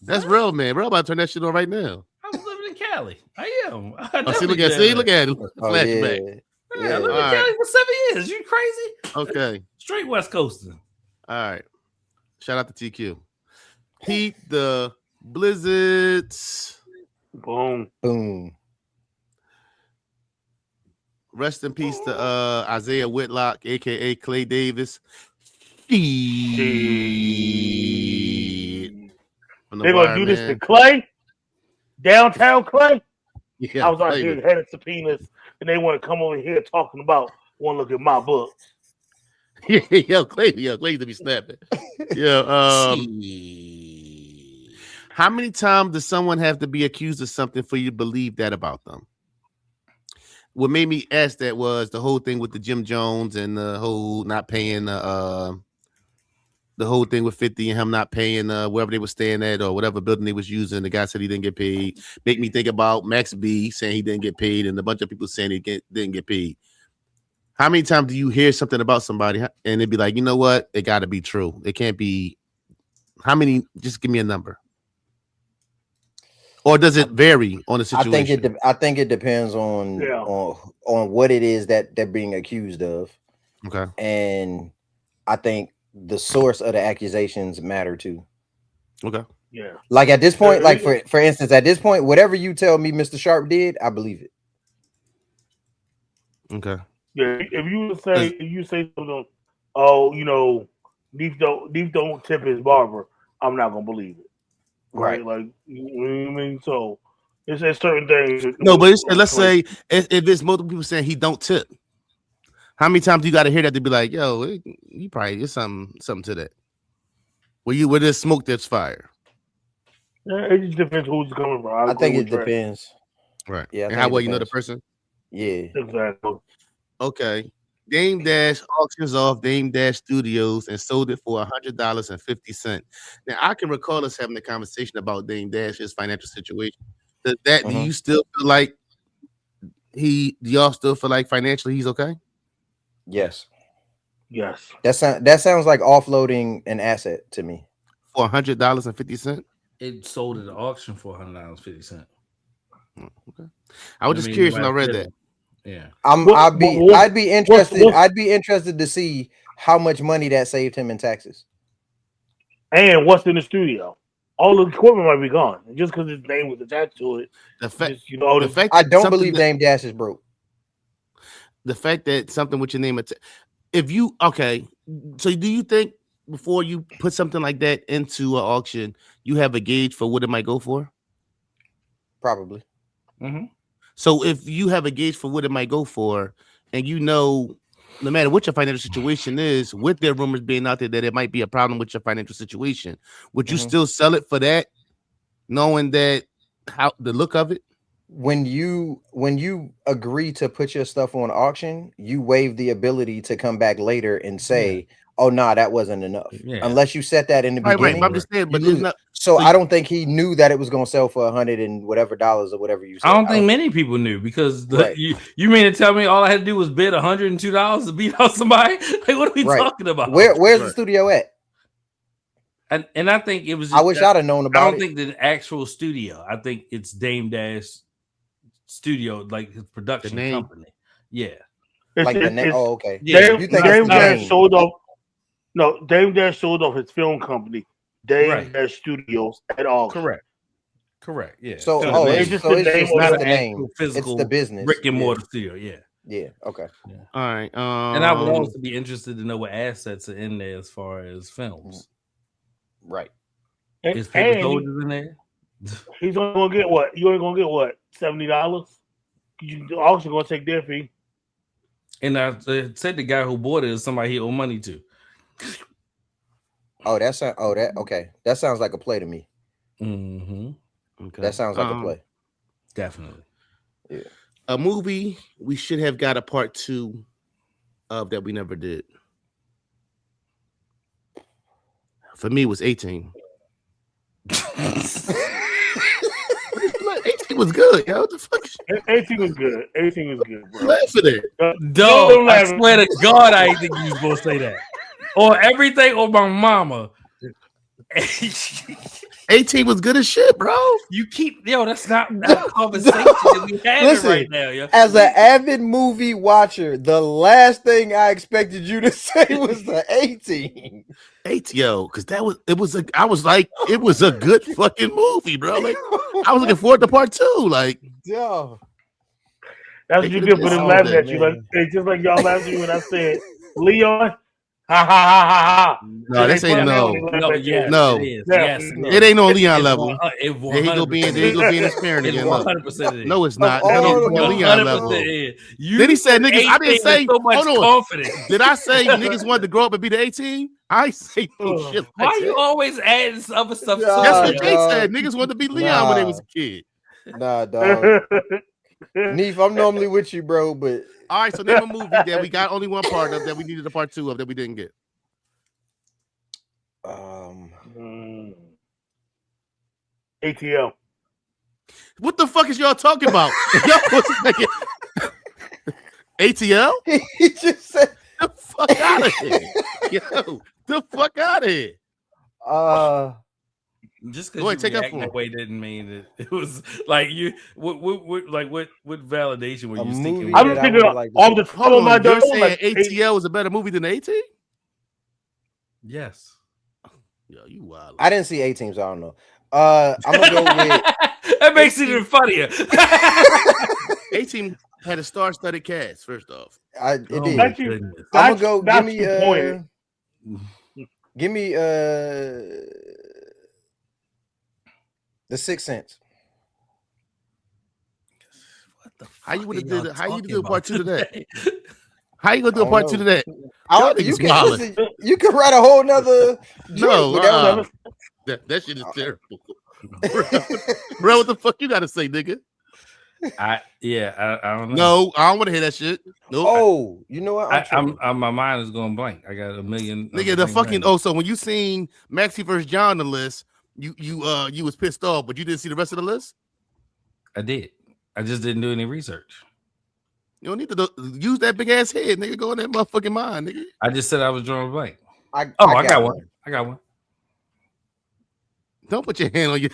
That's real, man. We're about to turn that shit on right now. I was living in Cali. I am. Look at it. Flashback. Yeah, I lived in Cali for 7 years. You crazy? Okay. Straight West Coasting. All right. Shout out to TQ. Peep the Blizzards. Boom. Rest in peace to Isaiah Whitlock, aka Clay Davis. They're gonna do this to Clay, downtown Clay. Yeah, I was out here headed subpoenas, and they want to come over here talking about one look at my book. Clay to be snapping. How many times does someone have to be accused of something for you to believe that about them? What made me ask that was the whole thing with the Jim Jones and the whole not paying the whole thing with 50 and him not paying wherever they were staying at or whatever building they was using. The guy said he didn't get paid. Make me think about Max B saying he didn't get paid and a bunch of people saying he didn't get paid. How many times do you hear something about somebody and it'd be like, you know what? It got to be true. It can't be. How many? Just give me a number. Or does it vary on the situation? I think it depends on what it is that they're being accused of. Okay. And I think the source of the accusations matter too. Okay. Yeah. Like at this point, like for instance, at this point, whatever you tell me Mr. Sharp did, I believe it. Okay. Yeah. If you say something, oh, you know, Neef don't tip his barber, I'm not gonna believe it. Right. Like, you know what I mean? So it's certain things. No, but let's say if there's multiple people saying he don't tip, how many times do you got to hear that to be like, yo, you probably get something to that? Where there's smoke, there's fire. Yeah, it just depends who's coming from. I think it depends. Right. Yeah. And how well you know the person? Yeah. Exactly. Okay. Dame Dash auctions off Dame Dash Studios and sold it for $100.50. Now I can recall us having a conversation about Dame Dash's financial situation. Do you still feel like y'all still feel like financially he's okay? Yes. That sounds like offloading an asset to me. For $100.50? It sold at the auction for $100.50. Okay. I was just curious when I read that. Yeah. I'd be interested to see how much money that saved him in taxes. And what's in the studio? All the equipment might be gone. Just because his name was attached to it. I don't believe Dame Dash is broke. The fact that something with your name, so do you think before you put something like that into an auction, you have a gauge for what it might go for? Probably. So if you have a gauge for what it might go for, and you know no matter what your financial situation is, with their rumors being out there that it might be a problem with your financial situation, would you still sell it for that, knowing that how the look of it? When you agree to put your stuff on auction, you waive the ability to come back later and say, "Oh, nah, that wasn't enough." Yeah. Unless you set that in the beginning. Right. But I'm just saying, but it's not. So I don't think he knew that it was going to sell for $100 and whatever dollars or whatever you said. I don't think many people knew because you mean to tell me all I had to do was bid $102 to beat out somebody? Like, what are we talking about? Where's the studio at? And I think it was. I wish I'd have known about it. I don't think the actual studio. I think it's Dame Dash Studio, like his production company. Yeah, like the name. Oh, okay. Yeah, you think Dame Dash sold off? No, Dame Dash sold off his film company, Dame Dash Studios, at all. Correct. Yeah. So, it's just the name. Physical, it's the business. Brick and mortar studio. Yeah. Yeah. Okay. Yeah. All right. And I would also be interested to know what assets are in there as far as films. Right. Is Paper Soldiers in there? He's only gonna get what? You only gonna get what? $70? You also gonna take their fee. And I said the guy who bought it is somebody he owed money to. Oh, okay. That sounds like a play to me. Mm-hmm. Okay. That sounds like a play. Definitely. Yeah. A movie we should have got a part 2 of that we never did. For me, it was 18. 18 was good, yo. What the fuck? 18 was good. 18 was good, bro. Laugh at it. Dog, I swear to God, I didn't think you was supposed to say that. Or everything on my mama. 18 was good as shit, bro. You keep that's not a conversation that we having right now, yo. As an avid movie watcher, the last thing I expected you to say was the 18. 18, yo, because I was like, it was a good fucking movie, bro. Like, I was looking forward to part 2. Like, yo, that's what you get for them laughing at you. Like, it's just like y'all laughed at you when I said Leon. Ha ha ha ha ha. No, this ain't no. It ain't no Leon level. They ain't gonna be in his parent again. No, it's not. No Leon level. Then he said, "Niggas." I didn't say. So much confidence. Did I say niggas wanted to grow up and be the 18? I say no shit. Why are you always adding other stuff? That's what Jay said. Niggas wanted to be Leon when they was a kid. Nah, dog. Neef, I'm normally with you, bro, but all right. So name a movie that we got only one part of that we needed a part 2 of that we didn't get. ATL. What the fuck is y'all talking about? ATL? He just said the fuck out of here. Yo, the fuck out of here. Just because you react that way didn't mean that it was like you. What validation were you thinking? I'm thinking off the top of my dome. Saying ATL was a better movie than 18? Yes. Yo, you wild. I didn't see 18, so I don't know. I'm gonna go with that makes it even funnier. 18 had a star-studded cast. First off, it did. I'm gonna go. Give me The Sixth Sense. What the fuck? How you would have did it? How you do a part 2 to that? How you gonna do a part 2 to that? You can write a whole nother. No, that shit is terrible. Bro, what the fuck you gotta say, nigga? I don't know. No, I don't want to hear that shit. Nope. Oh, you know what? My mind is going blank. I got a million. Nigga, the fucking so when you seen Maxie vs. John on the list, you was pissed off, but you didn't see the rest of the list. I did. I just didn't do any research. You don't need to use that big ass head, nigga. Go in that motherfucking mind, nigga. I just said I was drawing blank. I got one. I got one. Don't put your hand on your.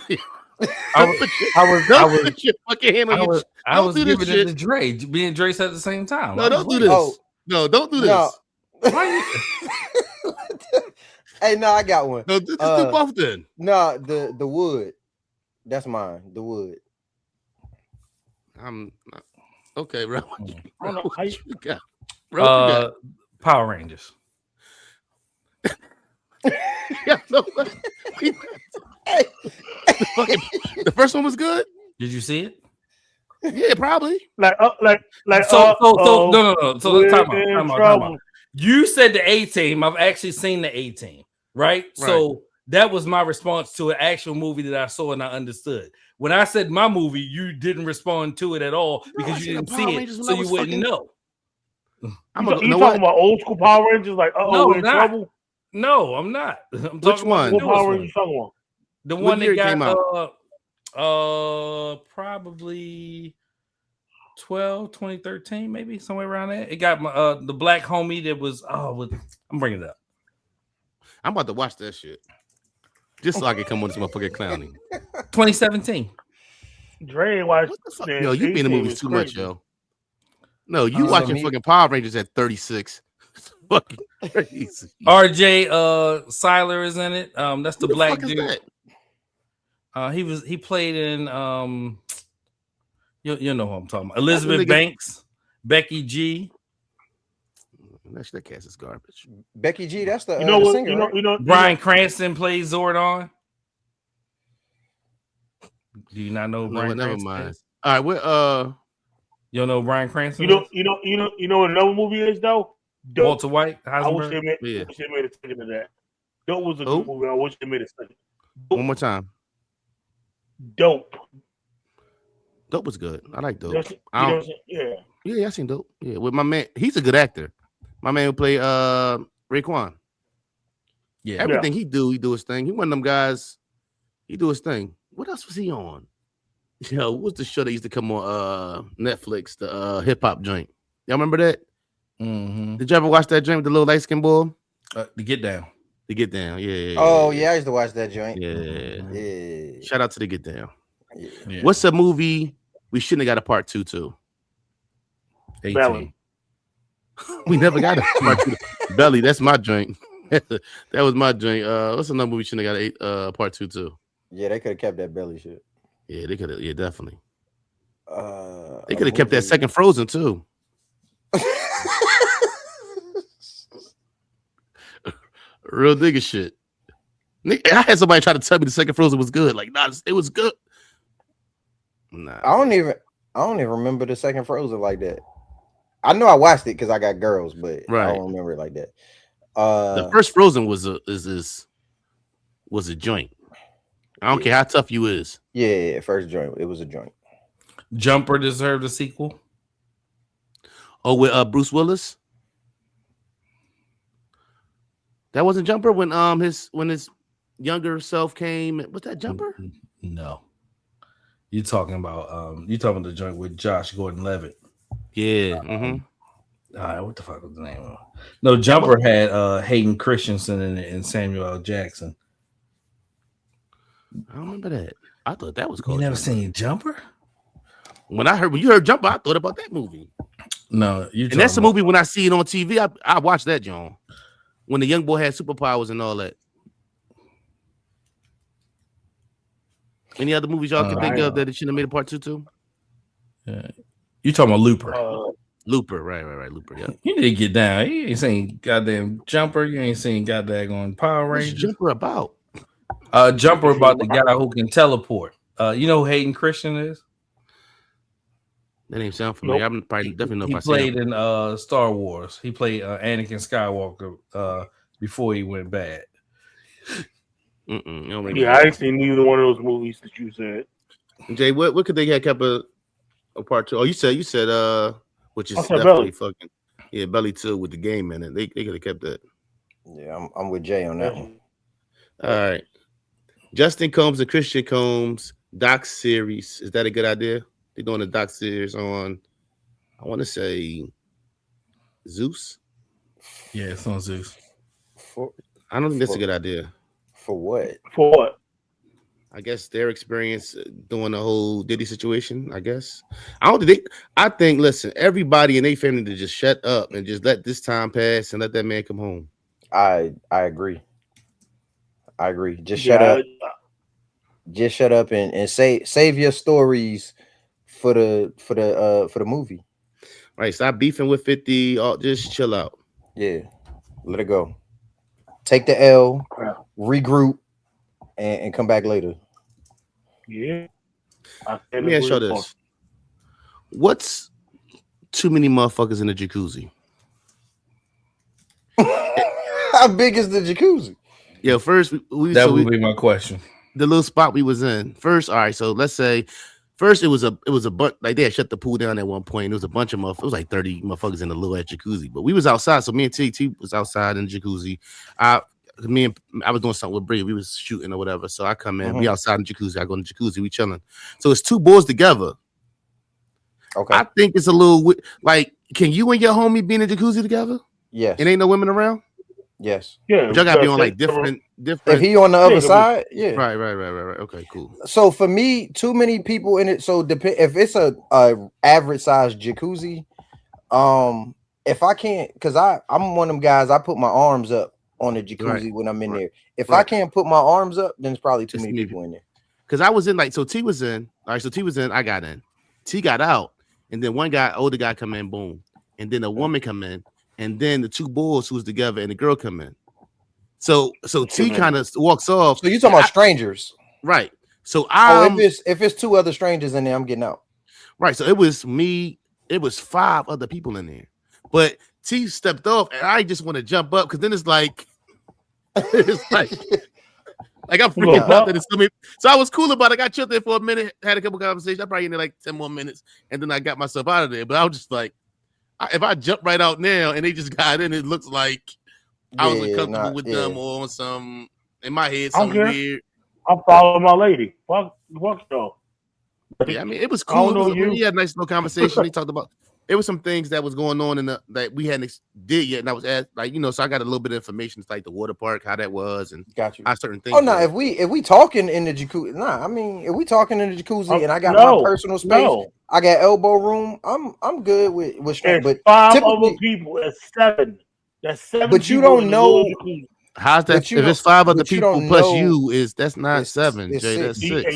I was put your fucking hand on your. I was giving it to Dre. Me and Dre said at the same time. No, don't do this. Oh. No, don't do this. No. Hey, no, I got one. No, just do both then. No, the wood. That's mine. The wood. I'm not. Okay, bro. What you got? Bro, what you got? Power Rangers. Yeah, no, the first one was good. Did you see it? Yeah, probably. So no. So let's time out. You said the A Team. I've actually seen the A Team, right? So that was my response to an actual movie that I saw and I understood. When I said my movie, you didn't respond to it at all because you didn't see it, so you wouldn't know. You talking about old school Power Rangers? Like, we're in trouble? No, I'm not. I'm Which one? What Power Rangers you talking about? The one that got probably 2013, maybe somewhere around there. It got my the black homie that was I'm bringing it up. I'm about to watch that shit just so I can come on this motherfucking clowning. 2017. Dre watched. Yo, you be in the movies too much, yo. No, you watching fucking Power Rangers at 36. Fucking crazy. RJ Seiler is in it. That's the black dude. He played in you know who I'm talking about. Elizabeth Banks, Becky G. That cast is garbage. Becky G, that's the singer. Bryan Cranston plays Zordon. Do you not know Bryan Cranston? Never mind. All right, we're you don't know Bryan Cranston? You know what another movie is though? Dope. Walter White. I wish they made a second of that. Dope was a good movie. I wish they made a second. Dope. One more time. Dope. Dope was good. I like Dope. Yeah, I seen Dope. Yeah, with my man. He's a good actor. My man who played Raekwon. Yeah, everything he do his thing. He one of them guys. He do his thing. What else was he on? Yo, what's the show that used to come on Netflix? The hip hop joint. Y'all remember that? Mm-hmm. Did you ever watch that joint with the little light skin boy? The Get Down. The Get Down. Yeah. Oh yeah, I used to watch that joint. Yeah. Shout out to the Get Down. Yeah. What's a movie we shouldn't have got a part 2 to? Belly. We never got a part 2. Belly. That's my joint. That was my joint. What's another movie we shouldn't have got a part 2 to? Yeah, they could have kept that Belly shit. Yeah, they could have. Yeah, definitely. They could have kept that second Frozen too. Real nigga shit. I had somebody try to tell me the second Frozen was good. Like, nah, it was good. Nah, I don't even remember the second Frozen like that. I know I watched it because I got girls, but I don't remember it like that. The first Frozen was a joint. I don't care how tough you is. Yeah, first joint. It was a joint. Jumper deserved a sequel. Oh, with Bruce Willis. That wasn't Jumper when his younger self came. Was that Jumper? No. You're talking about the joint with Josh Gordon-Levitt. Yeah. All right, what the fuck was the name of it? No, Jumper had Hayden Christensen in it and Samuel L. Jackson. I don't remember that. I thought that was called. You never seen Jumper? When you heard Jumper, I thought about that movie. No, and that's a movie when I see it on TV, I watch that, John. When the young boy had superpowers and all that. Any other movies y'all can think of that it shouldn't have made a part 2 to? Yeah. You talking about Looper? Looper, right. Looper, yeah. You need to get down. You ain't seen goddamn Jumper. You ain't seen goddamn Power Rangers. What's Jumper about? Jumper about the guy who can teleport. You know who Hayden Christian is? That ain't sound familiar. I'm probably definitely know if I see him. He played in Star Wars. He played Anakin Skywalker before he went bad. I ain't seen neither one of those movies that you said. Jay, what could they have kept a part 2? Oh, you said which is definitely fucking Belly 2 with the game in it. They could have kept that. Yeah, I'm with Jay on that one. All right. Justin Combs and Christian Combs doc series. Is that a good idea? They're doing a doc series on, I want to say, Zeus. Yeah, it's on Zeus. I don't think that's a good idea. For what? For what? I guess their experience doing the whole Diddy situation. I guess I think. Listen, everybody in their family to just shut up and just let this time pass and let that man come home. I agree. Just shut up. Just shut up and save your stories for the movie. Right. Stop beefing with 50. Just chill out. Yeah. Let it go. Take the L, regroup, and come back later. Yeah. Let me ask y'all this. What's too many motherfuckers in the jacuzzi? How big is the jacuzzi? Yeah, first that would be my question. The little spot we was in first. All right, so let's say first it was a bunch, like they had shut the pool down at one point. There was a bunch of motherfuckers. It was like 30 motherfuckers in the little jacuzzi, but we was outside. So me and T was outside in the jacuzzi. I was doing something with Bree. We was shooting or whatever. So I come in. We outside in the jacuzzi. I go in the jacuzzi. We chilling. So it's two boys together. Okay. I think it's a little like, can you and your homie be in the jacuzzi together? Yes. And ain't no women around? Yes. Yeah. But y'all gotta be on like different. If he on the other side, yeah. Right. Okay, cool. So for me, too many people in it. So if it's a average size jacuzzi, if I can't, because I'm one of them guys, I put my arms up on the jacuzzi when I'm in there. If I can't put my arms up, then it's probably too many people in there. Because I was in like, so T was in. All right, so T was in, I got in. T got out, and then one guy, older guy, come in, boom, and then a woman come in, and then the two boys who was together and the girl come in. So T kind of walks off. So you talking about strangers, right? So if it's two other strangers in there, I'm getting out. Right. So it was me. It was 5 other people in there, but T stepped off, and I just want to jump up because then it's like I'm freaking out that it's so many. So I was cool about it. I got chilled there for a minute, had a couple conversations. I probably in there like 10 more minutes, and then I got myself out of there. But I was just like, if I jump right out now and they just got in, it looks like I was uncomfortable with them or some in my head, something weird. I'm following my lady. Fuck though. Yeah, I mean, it was cool. We had a nice little conversation. They talked about there was some things that was going on that we hadn't did yet, and I was asked, like, so I got a little bit of information. It's like the water park, how that was, and got you certain things. Oh no, if we talking in the jacuzzi, I mean, if we talking in the jacuzzi and I got my personal space, I got elbow room. I'm good with strength. But 5 other people, it's 7. That's 7. But you don't know. How's that? If it's 5 other people plus that's not 7, Jay. That's 6. And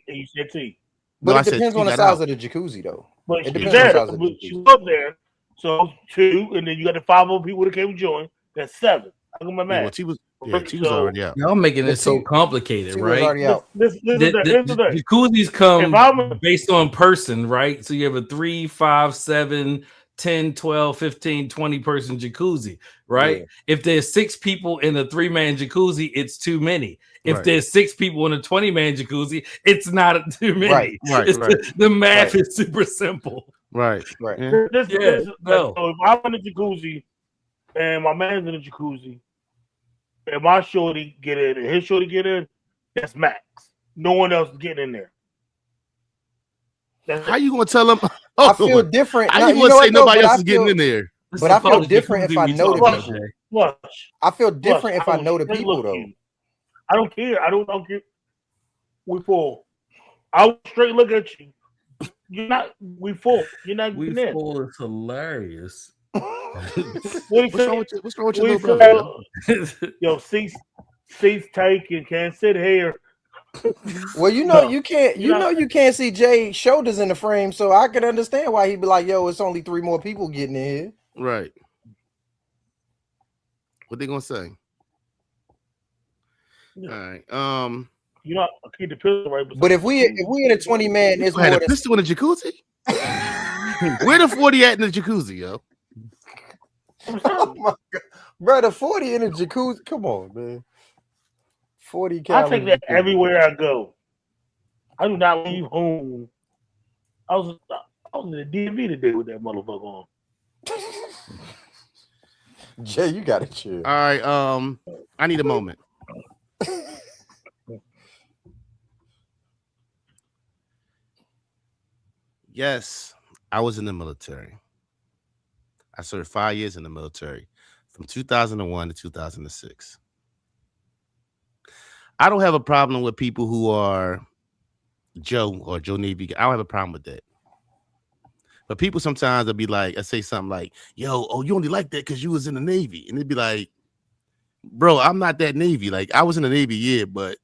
you said T. But it depends on the size of the jacuzzi, though. But it depends on the size of the jacuzzi. She was up there, so 2, and then you got the 5 other people that came join. That's 7. How come my man? She was already out. Y'all making it so complicated, right? Already out. The jacuzzis come based on person, right? So you have a 3, 5, 7, 10, 12, 15, 20 person jacuzzi, right? Yeah. If there's 6 people in a 3-man jacuzzi, it's too many. If there's 6 people in a 20-man jacuzzi, it's not too many. The math is super simple. Right. Yeah. So if I'm in the jacuzzi and my man's in the jacuzzi, and my shorty get in and his shorty get in, that's max. No one else is getting in there. How you gonna tell them? I feel different. How you gonna say nobody else is getting in there? But I feel different if I know the people. I feel different if I know the people, though. I don't care. I don't care. We full. I will straight look at you. You're not. We full. You're not. We full is hilarious. What's wrong with your little brother? Yo, seats taken. Can't sit here. Well, you can't. You can't see Jay's shoulders in the frame, so I can understand why he'd be like, "Yo, it's only 3 more people getting in here." Right. What they gonna say? Yeah. All right. I keep the pistol right. But if we in a 20-man, it's had a pistol in a jacuzzi. Where the 40 at in the jacuzzi, yo? Oh my God, brother, 40 in a jacuzzi. Come on, man. 40 calories. I take that everywhere I go. I do not leave home. I was in the DMV today with that motherfucker on. Jay, you got to chill. All right. I need a moment. Yes, I was in the military. I served 5 years in the military from 2001 to 2006. I don't have a problem with people who are Joe or Joe Navy. I don't have a problem with that. But people sometimes will be like, I say something like, yo, you only like that because you was in the Navy. And they'd be like, bro, I'm not that Navy. Like, I was in the Navy, yeah, but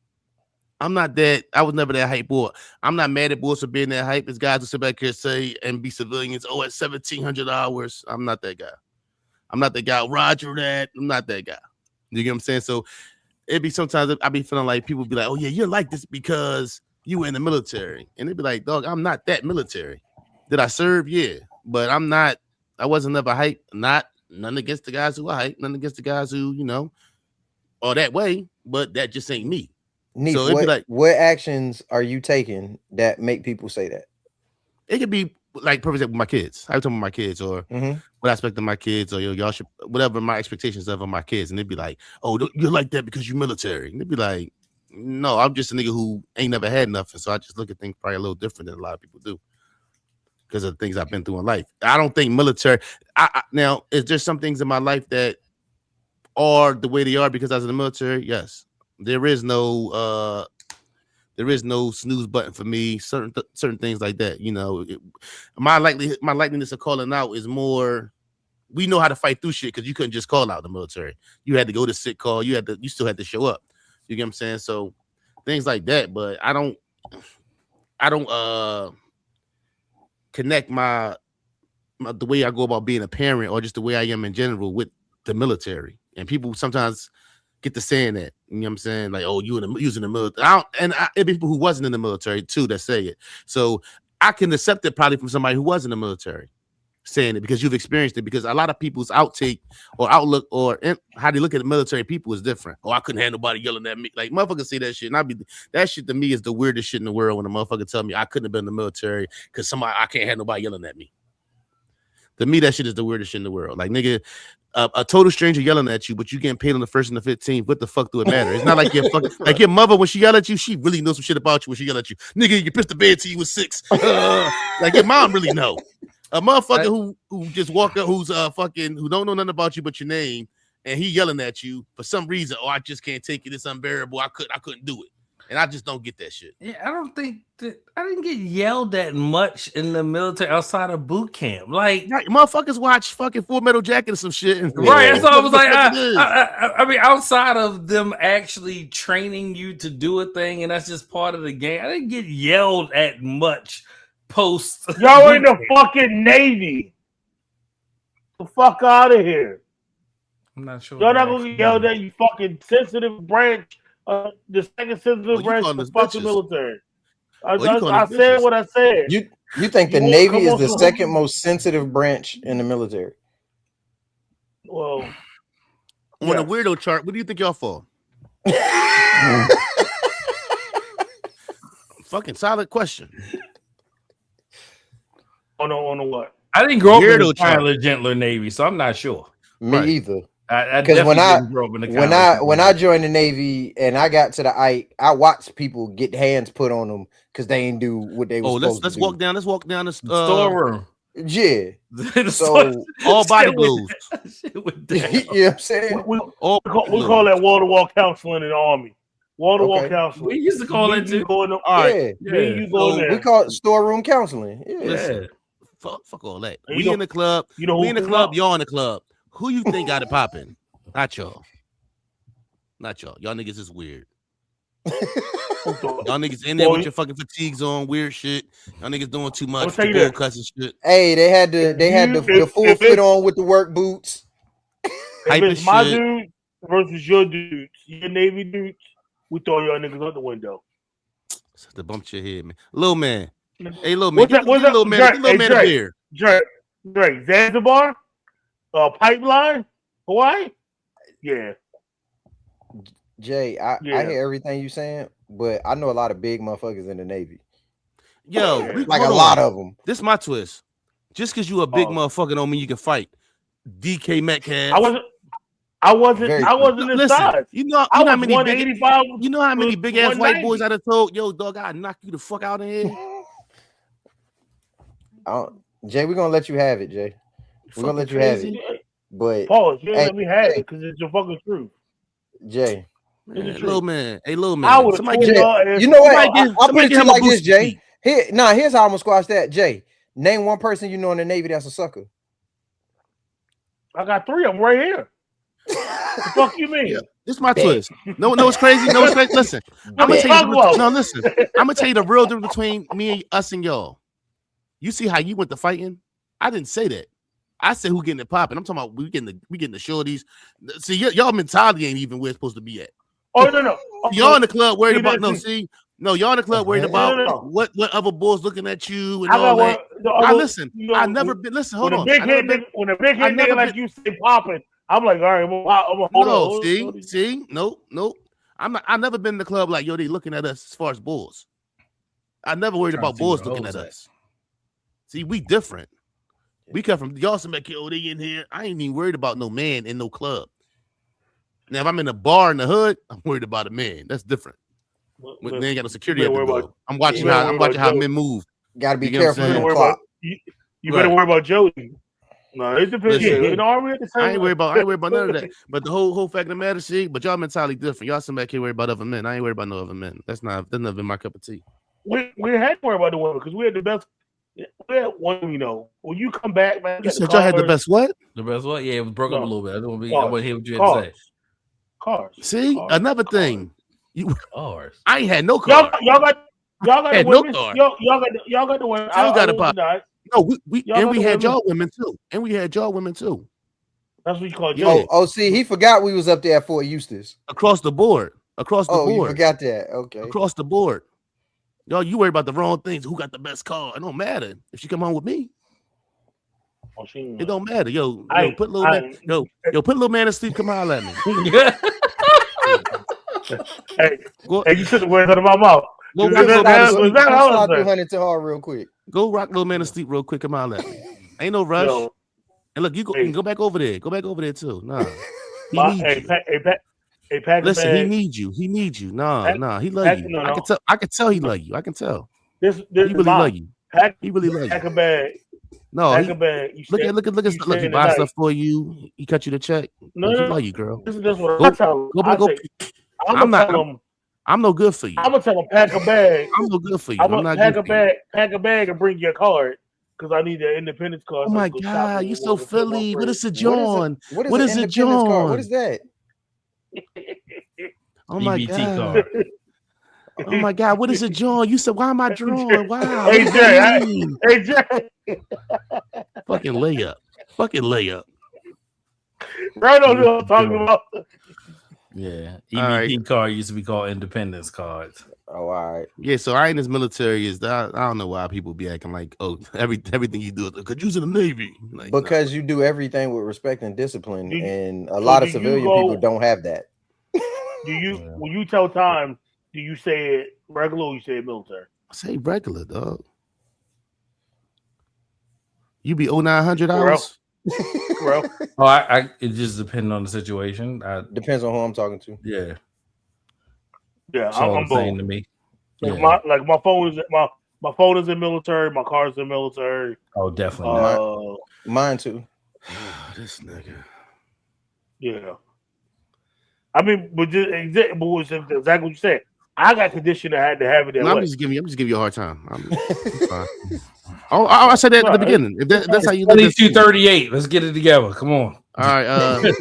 I'm not that. I was never that hype boy. I'm not mad at boys for being that hype. It's guys who sit back here and say and be civilians, at 1,700 hours. I'm not that guy. I'm not that guy. Roger that. I'm not that guy. You get what I'm saying? So it'd be sometimes I be feeling like people be like, oh, yeah, you're like this because you were in the military. And they'd be like, dog, I'm not that military. Did I serve? Yeah, but I wasn't never hype. None against the guys who are hype. None against the guys who are that way. But that just ain't me. Neef, So it'd be like, what actions are you taking that make people say that? It could be like, for example, my kids. I was talking about my kids, or what I expect of my kids, or y'all should, whatever my expectations of my kids, and they'd be like, "Oh, you're like that because you're military." And they'd be like, "No, I'm just a nigga who ain't never had nothing, so I just look at things probably a little different than a lot of people do because of the things I've been through in life." I don't think military. Now, is there some things in my life that are the way they are because I was in the military? Yes, there is no snooze button for me. Certain things like that, my likeliness of calling out is more. We know how to fight through shit because you couldn't just call out in the military. You had to go to sick call. You still had to show up. You get what I'm saying? So things like that. But I don't connect my the way I go about being a parent or just the way I am in general with the military. And people sometimes get to saying that, you know what I'm saying? Like, oh, using the military. It'd be people who wasn't in the military too that say it. So I can accept it probably from somebody who was in the military saying it because you've experienced it. Because a lot of people's outtake or outlook or how they look at the military people is different. Oh, I couldn't have nobody yelling at me. Like, motherfuckers say that shit. And that shit to me is the weirdest shit in the world when a motherfucker tell me I couldn't have been in the military because I can't have nobody yelling at me. To me, that shit is the weirdest shit in the world. Like, nigga, a total stranger yelling at you, but you getting paid on the 1st and the 15th. What the fuck do it matter? It's not like like your mother when she yell at you, she really knows some shit about you when she yell at you. Nigga, you pissed the bed till you was 6. Like your mom really know. A motherfucker who just walk up, who's who don't know nothing about you but your name, and he yelling at you for some reason. Oh, I just can't take it. It's unbearable. I couldn't do it. And I just don't get that shit. Yeah, I don't think that I didn't get yelled at much in the military outside of boot camp. Like, motherfuckers watch fucking Full Metal Jacket or some shit. Right. So I was like, I mean, outside of them actually training you to do a thing, and that's just part of the game. I didn't get yelled at much post. Y'all in the fucking Navy. The fuck out of here. I'm not sure. Y'all not gonna get yelled at, you fucking sensitive branch. The second sensitive branch of the fucking military. I said what I said. You think the Navy is the second most sensitive branch in the military? Well, on a weirdo chart, what do you think y'all fall? Fucking solid question. On a what? I didn't grow up in a kinder, gentler Navy, so I'm not sure. Me either. Because when I joined the Navy and I got to the Ike, I watched people get hands put on them because they ain't do what they were supposed to do. Let's walk down the storeroom. Yeah. So all body blows. You know what I'm saying? We call that wall-to-wall counseling in the Army. Wall-to-wall counseling. We used to call it too. We call it storeroom counseling. Yeah. Fuck all that. We in the club. We in the club. Y'all in the club. Who you think got it popping? Not y'all. Y'all niggas is weird. Y'all niggas in there with your fucking fatigues on, weird shit. Y'all niggas doing too much. Cussing shit. Hey, they had the full fit on with the work boots. If it's my dude versus your dudes, your Navy dudes, we throw y'all niggas out the window. To bump your head, man. Little man. Hey, little man. Little man a beer. Drake, Zanzibar? Pipeline? Hawaii? Yeah. Jay, I hear everything you saying, but I know a lot of big motherfuckers in the Navy. Yo, like a lot of them. This is my twist. Just because you a big motherfucker don't mean you can fight. DK Metcalf. I wasn't inside. You know how many big ass white boys I'd have told, yo, dog, I'd knock you the fuck out of here. Jay, we're gonna let you have it, Jay. We're gonna let you have it. But pause, you let me have it because it's your fucking truth. Jay. Little man. You know what? I'll put it to you like this, Jay. Here's how I'm gonna squash that. Jay, name one person you know in the Navy that's a sucker. I got 3 of them right here. What the fuck you mean? Yeah. This is my twist. No, it's crazy. Listen, I'm gonna tell you the real difference between me, us, and y'all. You see how you went to fighting? I didn't say that. I said who getting it popping. I'm talking about we getting the shorties. See, y'all mentality ain't even where it's supposed to be at. Oh no. Y'all in the club worried about No, y'all in the club worried about No. what other bulls looking at you and I all got that. I listen. I never been. Listen, hold on. When a big head nigga like you say popping, I'm like, all right, I'm gonna hold on. See, nope. I never been in the club like, yo, they looking at us as far as bulls. I never worried about bulls looking at us. See, we different. We come from y'all some they in here. I ain't even worried about no man in no club. Now, if I'm in a bar in the hood, I'm worried about a man. That's different. When they ain't got no security at the door. I'm watching how men move. Gotta be careful with the clock. You better worry about Jody. No, it depends. I ain't worried about none of that. But the whole fact of the matter, see, but y'all mentality different. Y'all somebody can't worry about other men. I ain't worried about no other men. That's never been my cup of tea. We had to worry about the women because we had the best. We had one, when you come back, man. You said y'all had the best what? The best what? Yeah, it was broke up a little bit. I want to hear what you had to say. Cars. See, another thing. Cars. I ain't had no car. Y'all got the women. No car. Y'all got the women. Still got a pop. No, we had y'all women too. That's what you call Joe. Oh, see, he forgot we was up there at Fort Eustis. Across the board. You forgot that. Okay. Across the board. Y'all, you worry about the wrong things. Who got the best car? It don't matter. If she come home with me, it don't matter. Put little man to sleep. Come holler at me. Hey, you took the words out of my mouth. Go rock through Huntington Hall real quick. Go rock little man to sleep real quick. Come holler at me. Ain't no rush. And look, you can go back over there. Go back over there too. Nah. Listen, he needs you. Nah. He love you. No. I can tell he love you. I can tell. He really love you. He really love you. Pack a bag. No, pack a bag. Look, he buy stuff for you. He cut you the check. No, he love you, girl. This is what I tell him. I'm no good for you. I'm gonna tell him pack a bag. I'm no good for you. I'm not pack a bag and bring your card because I need the independence card. Oh my God, you so Philly. What is a John? What is a John? What is that? Oh my God. Oh my God, what is a John? You said, why am I drawing? Wow. Hey Jay. Fucking layup. Right on what I'm talking about. Yeah. EBT card used to be called independence cards. Oh, all right. Yeah, so I in this military I don't know why people be acting like, oh, everything you do because you're in the Navy. Like, because you do everything with respect and discipline, and a lot of civilian people don't have that. When you tell time, do you say it regular or you say it military? I say regular, dog. You be 0900 hours? Bro. It just depends on the situation. Depends on who I'm talking to. Yeah. Yeah, I'm saying to me. My phone is in military, my car's in military. Oh, definitely. Mine too. This nigga. Yeah. I mean, but exactly what you said. I got conditioned. I had to have it that way. I'm just giving you a hard time. Fine. I said that at the beginning. If that's how you live. 2238. Let's get it together. Come on. All right.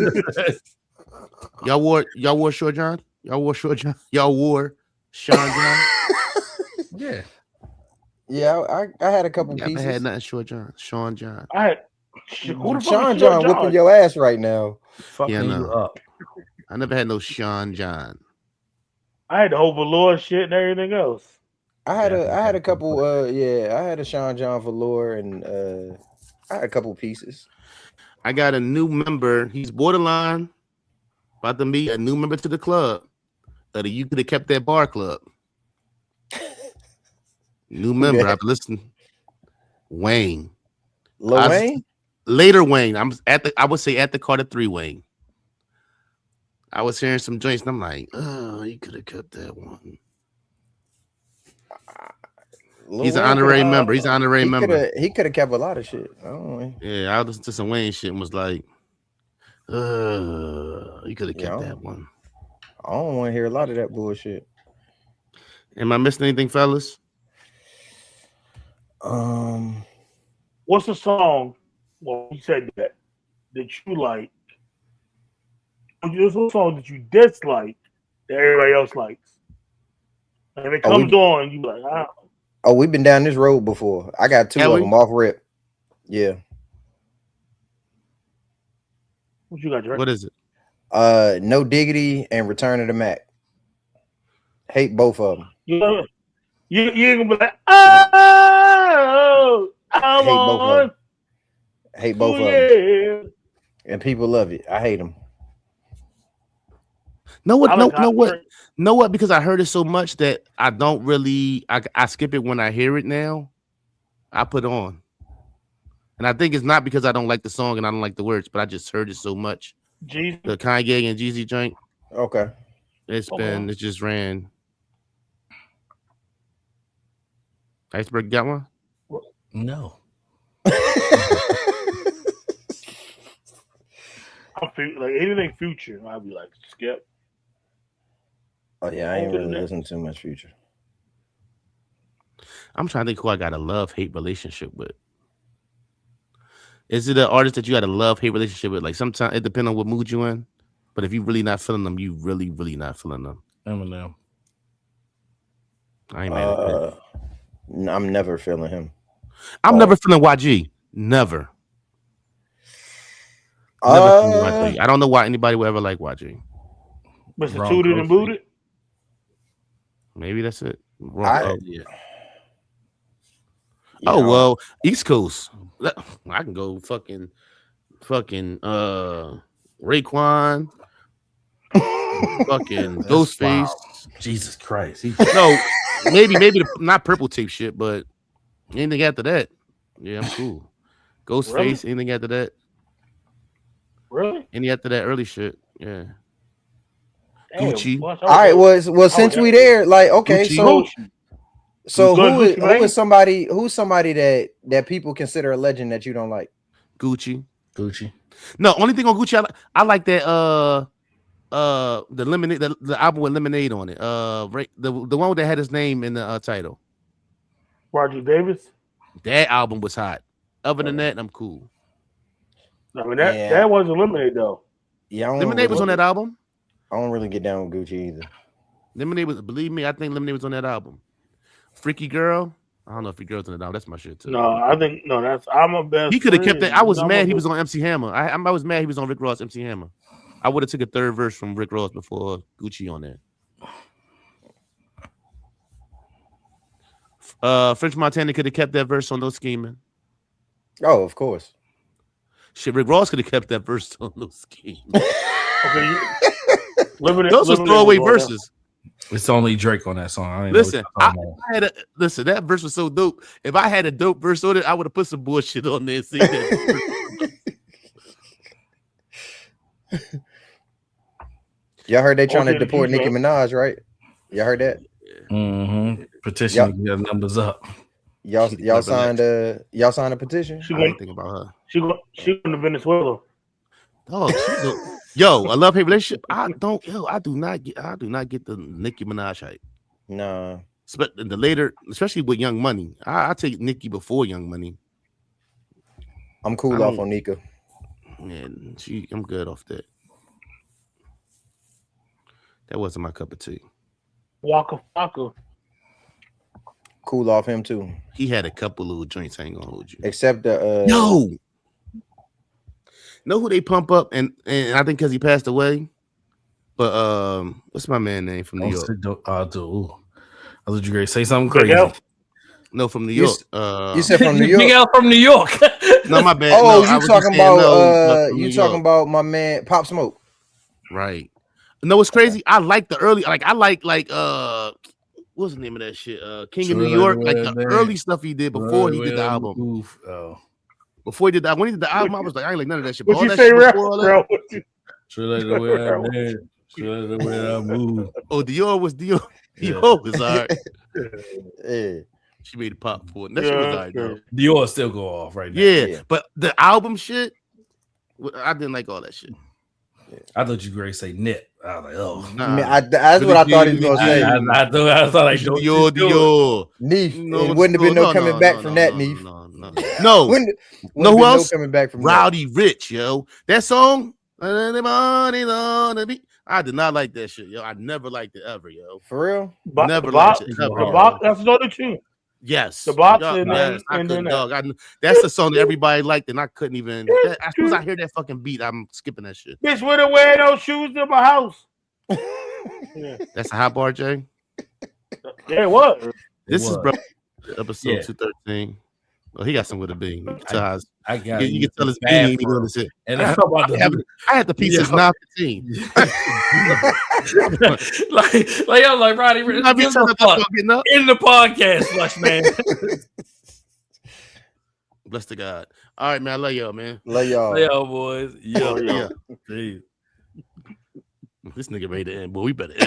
Y'all wore Short John? Y'all wore Short John? Y'all wore Sean John? Yeah. Yeah, I had a couple pieces. I had nothing Short John. Sean John. I had Sean John whooping your ass right now. Fucking you up. I never had no Sean John. I had the whole velour shit and everything else. I had a couple I had a Sean John velour and I had a couple pieces. I got a new member. He's borderline about to meet a new member to the club. You could have kept that bar club. New member. I've listened. Wayne. Wayne? Later Wayne. I would say at the Carter 3 Wayne. I was hearing some joints and I'm like, oh, you could have kept that one. He's an honorary member. He's an honorary member. He could have kept a lot of shit. I don't know. Yeah, I listened to some Wayne shit and was like, you could have kept that one. I don't want to hear a lot of that bullshit. Am I missing anything, fellas? What's the song? Well, you said that you like. What's a song that you dislike that everybody else likes? And if it comes on, you like, oh, we've been down this road before. I got two of them off rip. Yeah. What you got, Drake? What is it? No Diggity and Return of the Mac. Hate both of them. You ain't gonna be like, oh, I'm Hate both of on. them. Hate both of them. And people love it. I hate them. Know what? Because I heard it so much that I don't really. I skip it when I hear it now. I put on, and I think it's not because I don't like the song and I don't like the words, but I just heard it so much. Jeezy? The Kanye and Jeezy joint. Okay. It just ran. Iceberg got one? No. I'm like anything Future, I'd be like skip. Oh yeah, I ain't really listening to much Future. I'm trying to think who I got a love-hate relationship with. Is it an artist that you got a love-hate relationship with? Like sometimes it depends on what mood you in. But if you really not feeling them, you really, really not feeling them. Eminem. I ain't mad at that. I'm never feeling him. I'm never feeling YG. Never. Never feeling YG. I don't know why anybody would ever like YG. Mr. Tooted and Booted? Maybe that's it. Yeah. Oh well, East Coast. I can go fucking Raekwon, fucking Ghostface. Wow. Jesus Christ. No, maybe not purple tape shit, but anything after that, yeah, I'm cool. Ghostface, anything after that. Really? Any after that early shit, yeah. Damn, Gucci. All right, well since we there, like okay, Gucci. so who is somebody that people consider a legend that you don't like? Gucci. No, only thing on Gucci I like that the Lemonade the album with Lemonade on it. The one that had his name in the title. Roger Davis. That album was hot. Other than that, I'm cool. I mean that wasn't Lemonade though. Yeah, Lemonade was on that album. I don't really get down with Gucci either. Lemonade was, believe me, I think Lemonade was on that album. Freaky Girl. I don't know if Freaky Girl's on that album. That's my shit too. No, I think that's I'm a best. He could have kept that. I was mad he was on MC Hammer. I was mad he was on Rick Ross MC Hammer. I would have took a third verse from Rick Ross before Gucci on there. French Montana could have kept that verse on No Scheming. Oh, of course. Shit, Rick Ross could have kept that verse on No Scheming. Okay, those was throwaway verses. It's only Drake on that song. I listen, listen, that verse was so dope. If I had a dope verse on it, I would have put some bullshit on there. See that. Y'all heard they trying to deport Nicki Minaj, right? Y'all heard that? Mm-hmm. Petition to get numbers up. Y'all signed a petition. I didn't think about her. She going to Venezuela. Oh, yo, a love-hate relationship. I do not get the Nicki Minaj hype. No, but the later, especially with Young Money, I take Nicki before Young Money. I'm cool off on Nika. Man, I'm good off that. That wasn't my cup of tea. Waka Flocka. Cool off him too. He had a couple little joints. I ain't gonna hold you. Except the no. Know who they pump up and I think because he passed away. But what's my man name from New York? I thought you were say something crazy. No, from New York. You said from New York. Miguel from New York. No, my bad. Oh, no, you talking about you talking about my man Pop Smoke. Right. No, it's crazy. I like the early, like what's the name of that shit? King of New York, like the early stuff he did before he did the album. Before he did that, when he did the album, I was like, I ain't like none of that shit. What you say, bro? Like the way I did. Like the way I move. Oh, Dior was Dior was all right. Yeah. She made a pop for it. That shit was all right, though. Dior still go off right now. Yeah, but the album shit, I didn't like all that shit. I thought you were going to say Nip. I was like, oh. Nah. That's what I thought he was going to say. I thought like, Dior. Neef. It wouldn't have been no coming back from that, Neef. No. No, who else? Coming back from Rowdy Rich, yo. That song, I did not like that shit, yo. I never liked it ever, yo. For real? Never liked it ever. The box, that's another tune. Yes. The box that's the song that everybody liked, and I couldn't even. As soon as I hear that fucking beat, I'm skipping that shit. Bitch, wouldn't wear those shoes in my house. That's a hot bar, Jay. Yeah, it was. This is bro episode 213. Well, he got somewhere to be. I got you can tell his being doing this shit. And I had the piece of 9:15. like I'm like, Roddy, in the podcast, Flush, man. Bless to God. All right, man. I love y'all, man. Love y'all. Love y'all, boys. Yo. This nigga ready to end, boy. We better end.